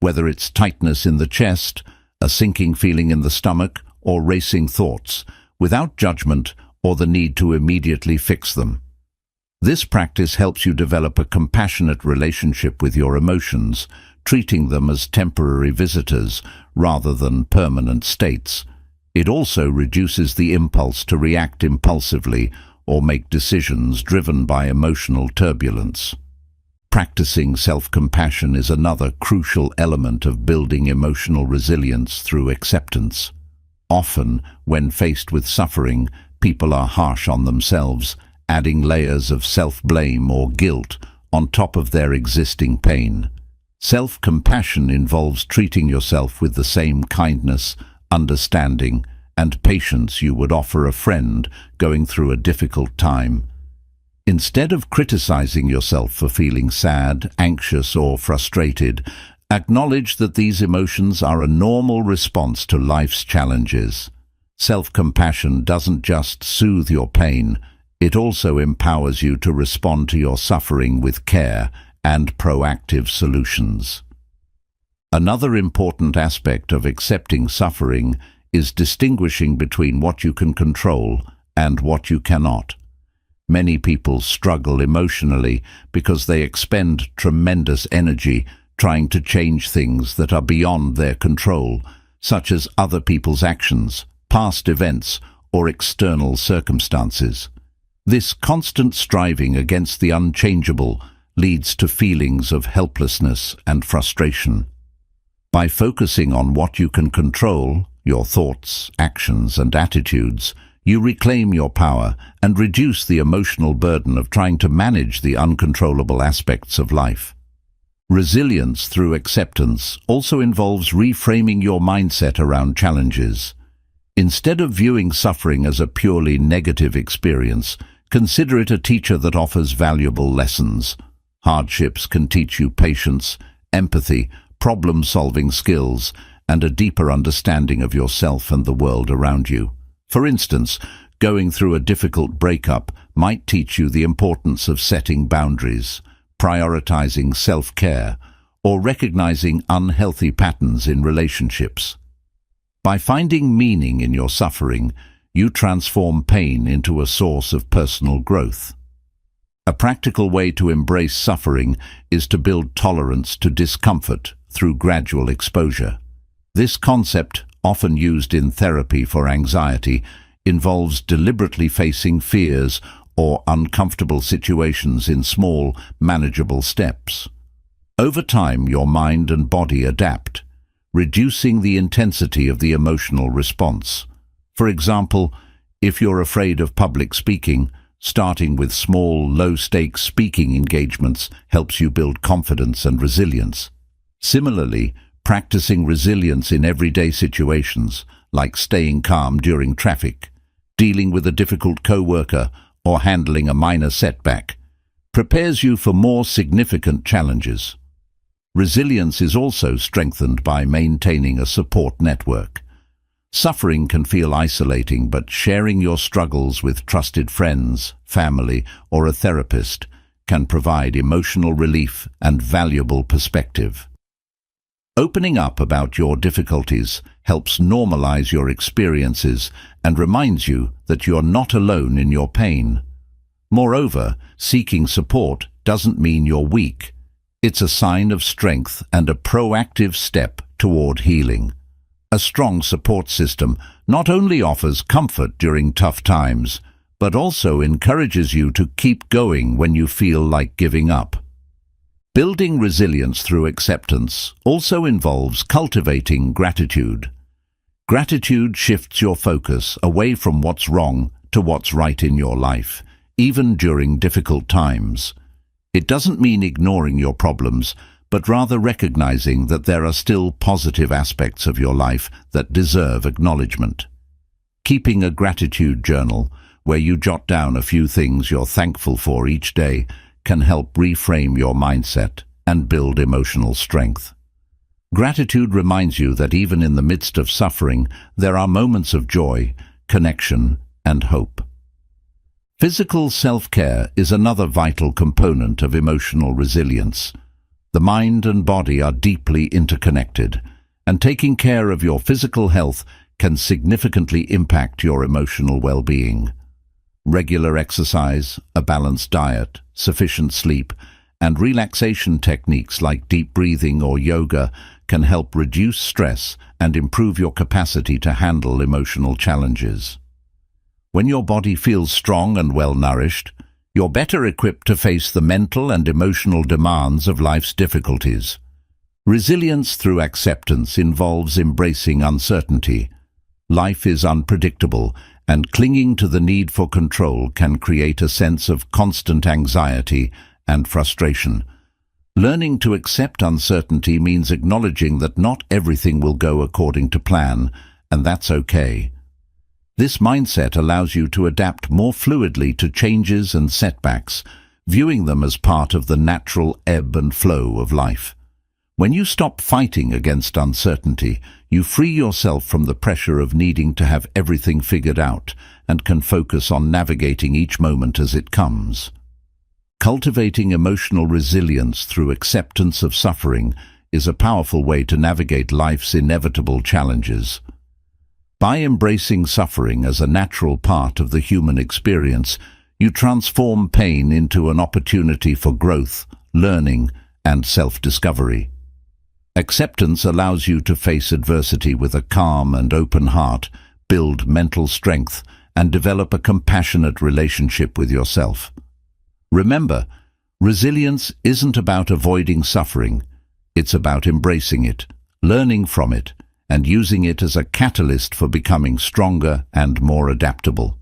whether it's tightness in the chest, a sinking feeling in the stomach, or racing thoughts, without judgment or the need to immediately fix them. This practice helps you develop a compassionate relationship with your emotions, treating them as temporary visitors rather than permanent states. It also reduces the impulse to react impulsively or make decisions driven by emotional turbulence. Practicing self-compassion is another crucial element of building emotional resilience through acceptance. Often, when faced with suffering, people are harsh on themselves, adding layers of self-blame or guilt on top of their existing pain. Self-compassion involves treating yourself with the same kindness, understanding, and patience you would offer a friend going through a difficult time. Instead of criticizing yourself for feeling sad, anxious, or frustrated, acknowledge that these emotions are a normal response to life's challenges. Self-compassion doesn't just soothe your pain, it also empowers you to respond to your suffering with care and proactive solutions. Another important aspect of accepting suffering is distinguishing between what you can control and what you cannot. Many people struggle emotionally because they expend tremendous energy trying to change things that are beyond their control, such as other people's actions, past events, or external circumstances. This constant striving against the unchangeable leads to feelings of helplessness and frustration. By focusing on what you can control, your thoughts, actions, and attitudes, you reclaim your power and reduce the emotional burden of trying to manage the uncontrollable aspects of life. Resilience through acceptance also involves reframing your mindset around challenges. Instead of viewing suffering as a purely negative experience, consider it a teacher that offers valuable lessons. Hardships can teach you patience, empathy, problem-solving skills, and a deeper understanding of yourself and the world around you. For instance, going through a difficult breakup might teach you the importance of setting boundaries, prioritizing self-care, or recognizing unhealthy patterns in relationships. By finding meaning in your suffering, you transform pain into a source of personal growth. A practical way to embrace suffering is to build tolerance to discomfort through gradual exposure. This concept, often used in therapy for anxiety, involves deliberately facing fears or uncomfortable situations in small, manageable steps. Over time, your mind and body adapt, reducing the intensity of the emotional response. For example, if you're afraid of public speaking, starting with small, low-stakes speaking engagements helps you build confidence and resilience. Similarly, practicing resilience in everyday situations, like staying calm during traffic, dealing with a difficult coworker, or handling a minor setback, prepares you for more significant challenges. Resilience is also strengthened by maintaining a support network. Suffering can feel isolating, but sharing your struggles with trusted friends, family, or a therapist can provide emotional relief and valuable perspective. Opening up about your difficulties helps normalize your experiences and reminds you that you're not alone in your pain. Moreover, seeking support doesn't mean you're weak. It's a sign of strength and a proactive step toward healing. A strong support system not only offers comfort during tough times, but also encourages you to keep going when you feel like giving up. Building resilience through acceptance also involves cultivating gratitude. Gratitude shifts your focus away from what's wrong to what's right in your life, even during difficult times. It doesn't mean ignoring your problems, but rather recognizing that there are still positive aspects of your life that deserve acknowledgement. Keeping a gratitude journal, where you jot down a few things you're thankful for each day, can help reframe your mindset and build emotional strength. Gratitude reminds you that even in the midst of suffering, there are moments of joy, connection, and hope. Physical self-care is another vital component of emotional resilience. The mind and body are deeply interconnected, and taking care of your physical health can significantly impact your emotional well-being. Regular exercise, a balanced diet, sufficient sleep, and relaxation techniques like deep breathing or yoga can help reduce stress and improve your capacity to handle emotional challenges. When your body feels strong and well-nourished, you're better equipped to face the mental and emotional demands of life's difficulties. Resilience through acceptance involves embracing uncertainty. Life is unpredictable, and clinging to the need for control can create a sense of constant anxiety and frustration. Learning to accept uncertainty means acknowledging that not everything will go according to plan, and that's okay. This mindset allows you to adapt more fluidly to changes and setbacks, viewing them as part of the natural ebb and flow of life. When you stop fighting against uncertainty, you free yourself from the pressure of needing to have everything figured out and can focus on navigating each moment as it comes. Cultivating emotional resilience through acceptance of suffering is a powerful way to navigate life's inevitable challenges. By embracing suffering as a natural part of the human experience, you transform pain into an opportunity for growth, learning, and self-discovery. Acceptance allows you to face adversity with a calm and open heart, build mental strength, and develop a compassionate relationship with yourself. Remember, resilience isn't about avoiding suffering. It's about embracing it, learning from it, and using it as a catalyst for becoming stronger and more adaptable.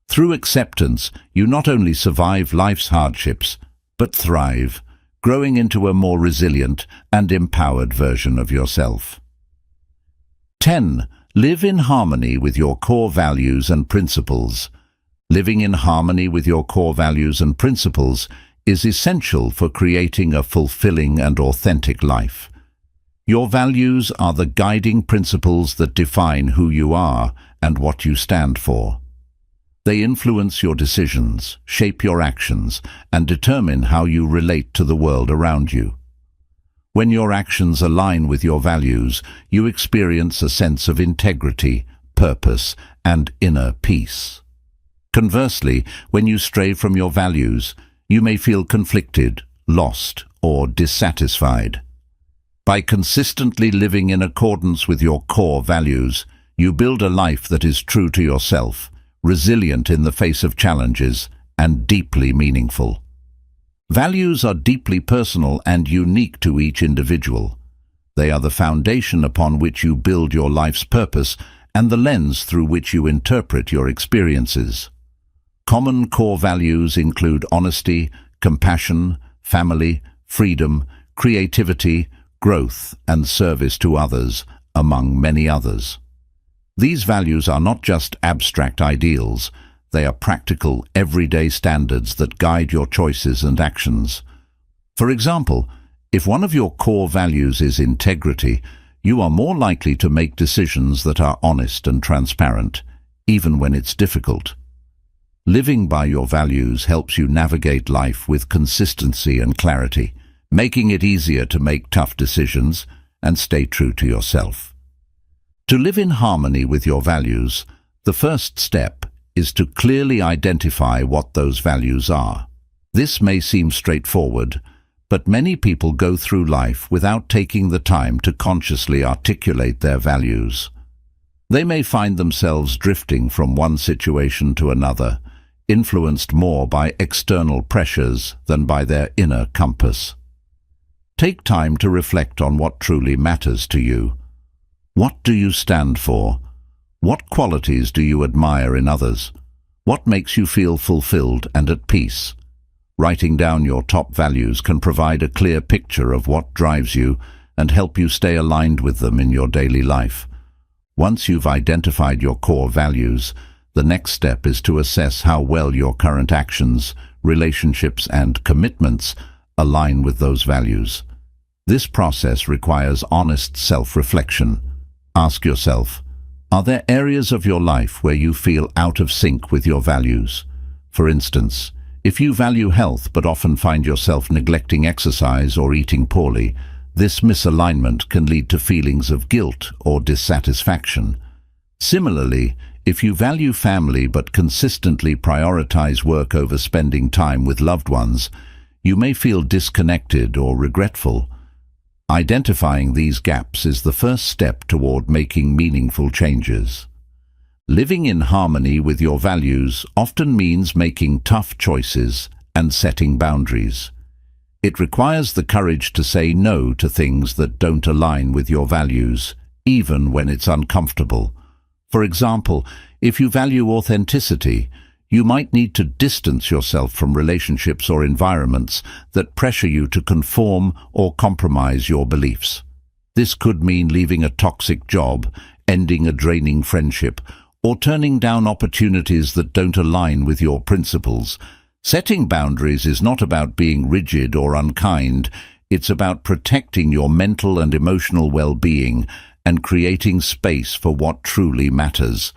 Through acceptance, you not only survive life's hardships, but thrive, growing into a more resilient and empowered version of yourself. 10. Live in harmony with your core values and principles. Living in harmony with your core values and principles is essential for creating a fulfilling and authentic life. Your values are the guiding principles that define who you are and what you stand for. They influence your decisions, shape your actions, and determine how you relate to the world around you. When your actions align with your values, you experience a sense of integrity, purpose, and inner peace. Conversely, when you stray from your values, you may feel conflicted, lost, or dissatisfied. By consistently living in accordance with your core values, you build a life that is true to yourself, resilient in the face of challenges, and deeply meaningful. Values are deeply personal and unique to each individual. They are the foundation upon which you build your life's purpose and the lens through which you interpret your experiences. Common core values include honesty, compassion, family, freedom, creativity, growth, and service to others, among many others. These values are not just abstract ideals, they are practical, everyday standards that guide your choices and actions. For example, if one of your core values is integrity, you are more likely to make decisions that are honest and transparent, even when it's difficult. Living by your values helps you navigate life with consistency and clarity, making it easier to make tough decisions and stay true to yourself. To live in harmony with your values, the first step is to clearly identify what those values are. This may seem straightforward, but many people go through life without taking the time to consciously articulate their values. They may find themselves drifting from one situation to another, influenced more by external pressures than by their inner compass. Take time to reflect on what truly matters to you. What do you stand for? What qualities do you admire in others? What makes you feel fulfilled and at peace? Writing down your top values can provide a clear picture of what drives you and help you stay aligned with them in your daily life. Once you've identified your core values, the next step is to assess how well your current actions, relationships, and commitments align with those values. This process requires honest self-reflection. Ask yourself, are there areas of your life where you feel out of sync with your values? For instance, if you value health but often find yourself neglecting exercise or eating poorly, this misalignment can lead to feelings of guilt or dissatisfaction. Similarly, if you value family but consistently prioritize work over spending time with loved ones, you may feel disconnected or regretful. Identifying these gaps is the first step toward making meaningful changes. Living in harmony with your values often means making tough choices and setting boundaries. It requires the courage to say no to things that don't align with your values, even when it's uncomfortable. For example, if you value authenticity, you might need to distance yourself from relationships or environments that pressure you to conform or compromise your beliefs. This could mean leaving a toxic job, ending a draining friendship, or turning down opportunities that don't align with your principles. Setting boundaries is not about being rigid or unkind. It's about protecting your mental and emotional well-being and creating space for what truly matters.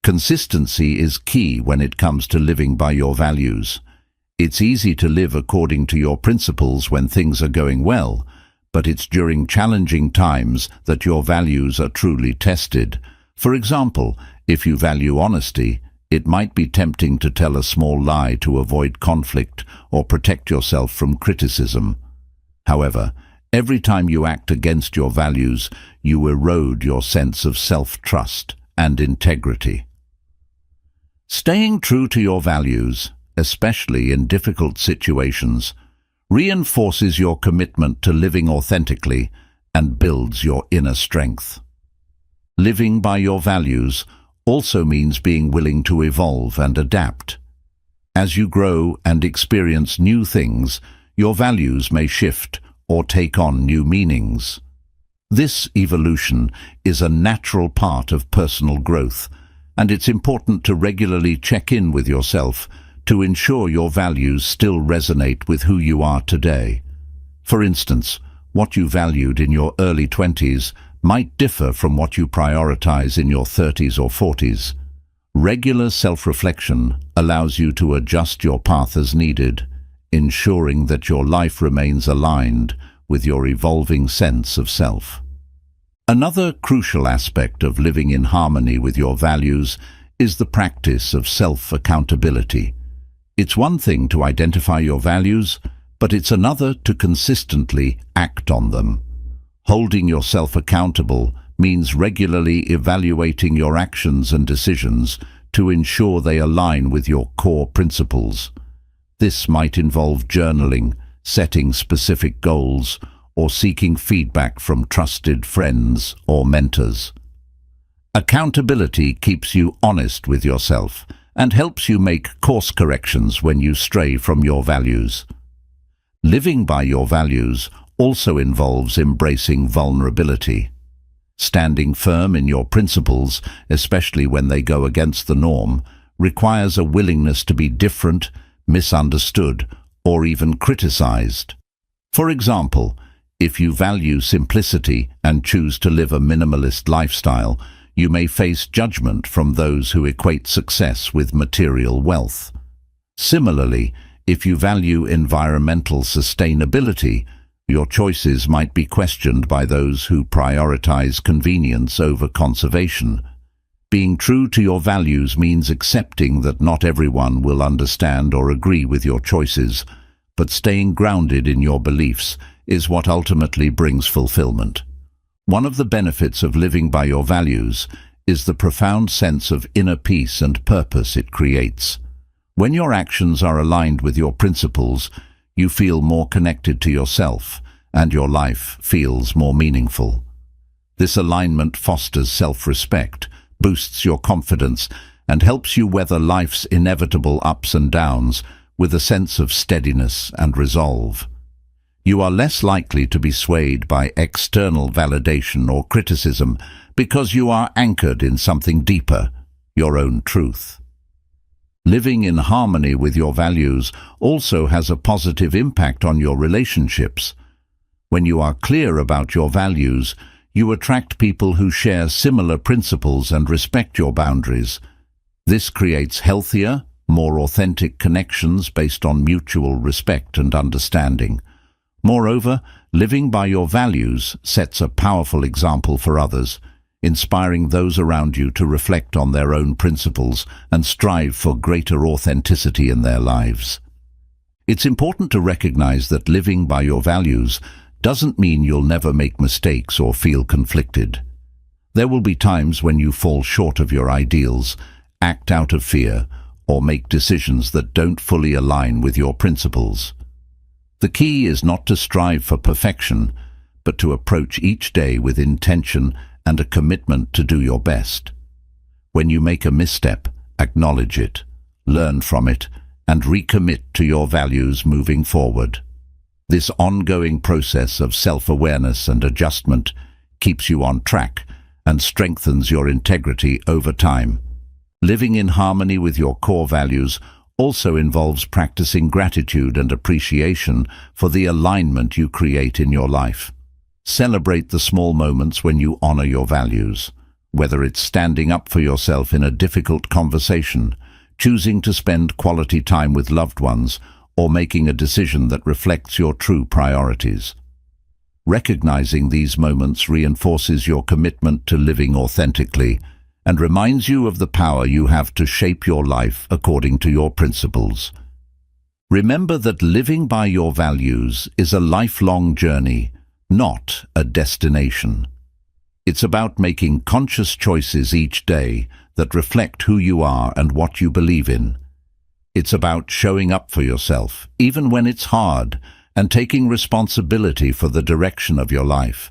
Consistency is key when it comes to living by your values. It's easy to live according to your principles when things are going well, but it's during challenging times that your values are truly tested. For example, if you value honesty, it might be tempting to tell a small lie to avoid conflict or protect yourself from criticism. However, every time you act against your values, you erode your sense of self-trust and integrity. Staying true to your values, especially in difficult situations, reinforces your commitment to living authentically and builds your inner strength. Living by your values also means being willing to evolve and adapt. As you grow and experience new things, your values may shift or take on new meanings. This evolution is a natural part of personal growth, and it's important to regularly check in with yourself to ensure your values still resonate with who you are today. For instance, what you valued in your early 20s might differ from what you prioritize in your 30s or 40s. Regular self-reflection allows you to adjust your path as needed, ensuring that your life remains aligned with your evolving sense of self. Another crucial aspect of living in harmony with your values is the practice of self-accountability. It's one thing to identify your values, but it's another to consistently act on them. Holding yourself accountable means regularly evaluating your actions and decisions to ensure they align with your core principles. This might involve journaling, setting specific goals, or seeking feedback from trusted friends or mentors. Accountability keeps you honest with yourself and helps you make course corrections when you stray from your values. Living by your values also involves embracing vulnerability. Standing firm in your principles, especially when they go against the norm, requires a willingness to be different, misunderstood, or even criticized. For example, if you value simplicity and choose to live a minimalist lifestyle, you may face judgment from those who equate success with material wealth. Similarly, if you value environmental sustainability, your choices might be questioned by those who prioritize convenience over conservation. Being true to your values means accepting that not everyone will understand or agree with your choices, but staying grounded in your beliefs is what ultimately brings fulfillment. One of the benefits of living by your values is the profound sense of inner peace and purpose it creates. When your actions are aligned with your principles, you feel more connected to yourself, and your life feels more meaningful. This alignment fosters self-respect, boosts your confidence, and helps you weather life's inevitable ups and downs with a sense of steadiness and resolve. You are less likely to be swayed by external validation or criticism because you are anchored in something deeper, your own truth. Living in harmony with your values also has a positive impact on your relationships. When you are clear about your values, you attract people who share similar principles and respect your boundaries. This creates healthier, more authentic connections based on mutual respect and understanding. Moreover, living by your values sets a powerful example for others, inspiring those around you to reflect on their own principles and strive for greater authenticity in their lives. It's important to recognize that living by your values doesn't mean you'll never make mistakes or feel conflicted. There will be times when you fall short of your ideals, act out of fear, or make decisions that don't fully align with your principles. The key is not to strive for perfection, but to approach each day with intention and a commitment to do your best. When you make a misstep, acknowledge it, learn from it, and recommit to your values moving forward. This ongoing process of self-awareness and adjustment keeps you on track and strengthens your integrity over time. Living in harmony with your core values also involves practicing gratitude and appreciation for the alignment you create in your life. Celebrate the small moments when you honor your values, whether it's standing up for yourself in a difficult conversation, choosing to spend quality time with loved ones, or making a decision that reflects your true priorities. Recognizing these moments reinforces your commitment to living authentically and reminds you of the power you have to shape your life according to your principles. Remember that living by your values is a lifelong journey, not a destination. It's about making conscious choices each day that reflect who you are and what you believe in. It's about showing up for yourself, even when it's hard, and taking responsibility for the direction of your life.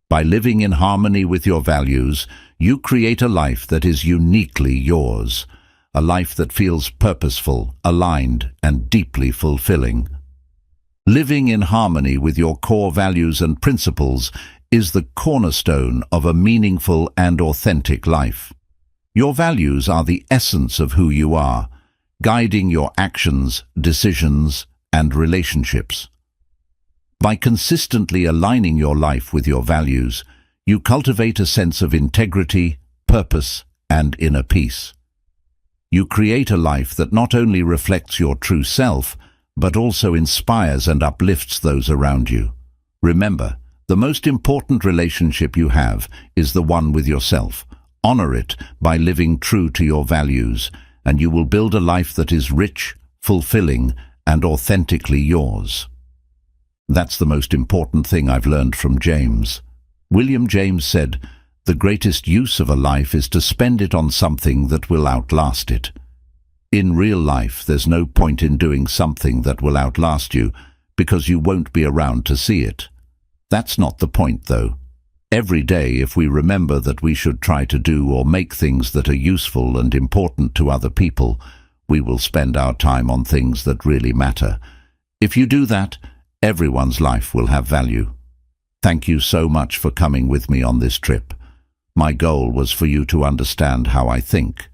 By living in harmony with your values, you create a life that is uniquely yours, a life that feels purposeful, aligned, and deeply fulfilling. Living in harmony with your core values and principles is the cornerstone of a meaningful and authentic life. Your values are the essence of who you are, guiding your actions, decisions, and relationships. By consistently aligning your life with your values, you cultivate a sense of integrity, purpose, and inner peace. You create a life that not only reflects your true self, but also inspires and uplifts those around you. Remember, the most important relationship you have is the one with yourself. Honor it by living true to your values, and you will build a life that is rich, fulfilling, and authentically yours. That's the most important thing I've learned from James. William James said, "The greatest use of a life is to spend it on something that will outlast it." In real life, there's no point in doing something that will outlast you because you won't be around to see it. That's not the point, though. Every day, if we remember that we should try to do or make things that are useful and important to other people, we will spend our time on things that really matter. If you do that, everyone's life will have value. Thank you so much for coming with me on this trip. My goal was for you to understand how I think,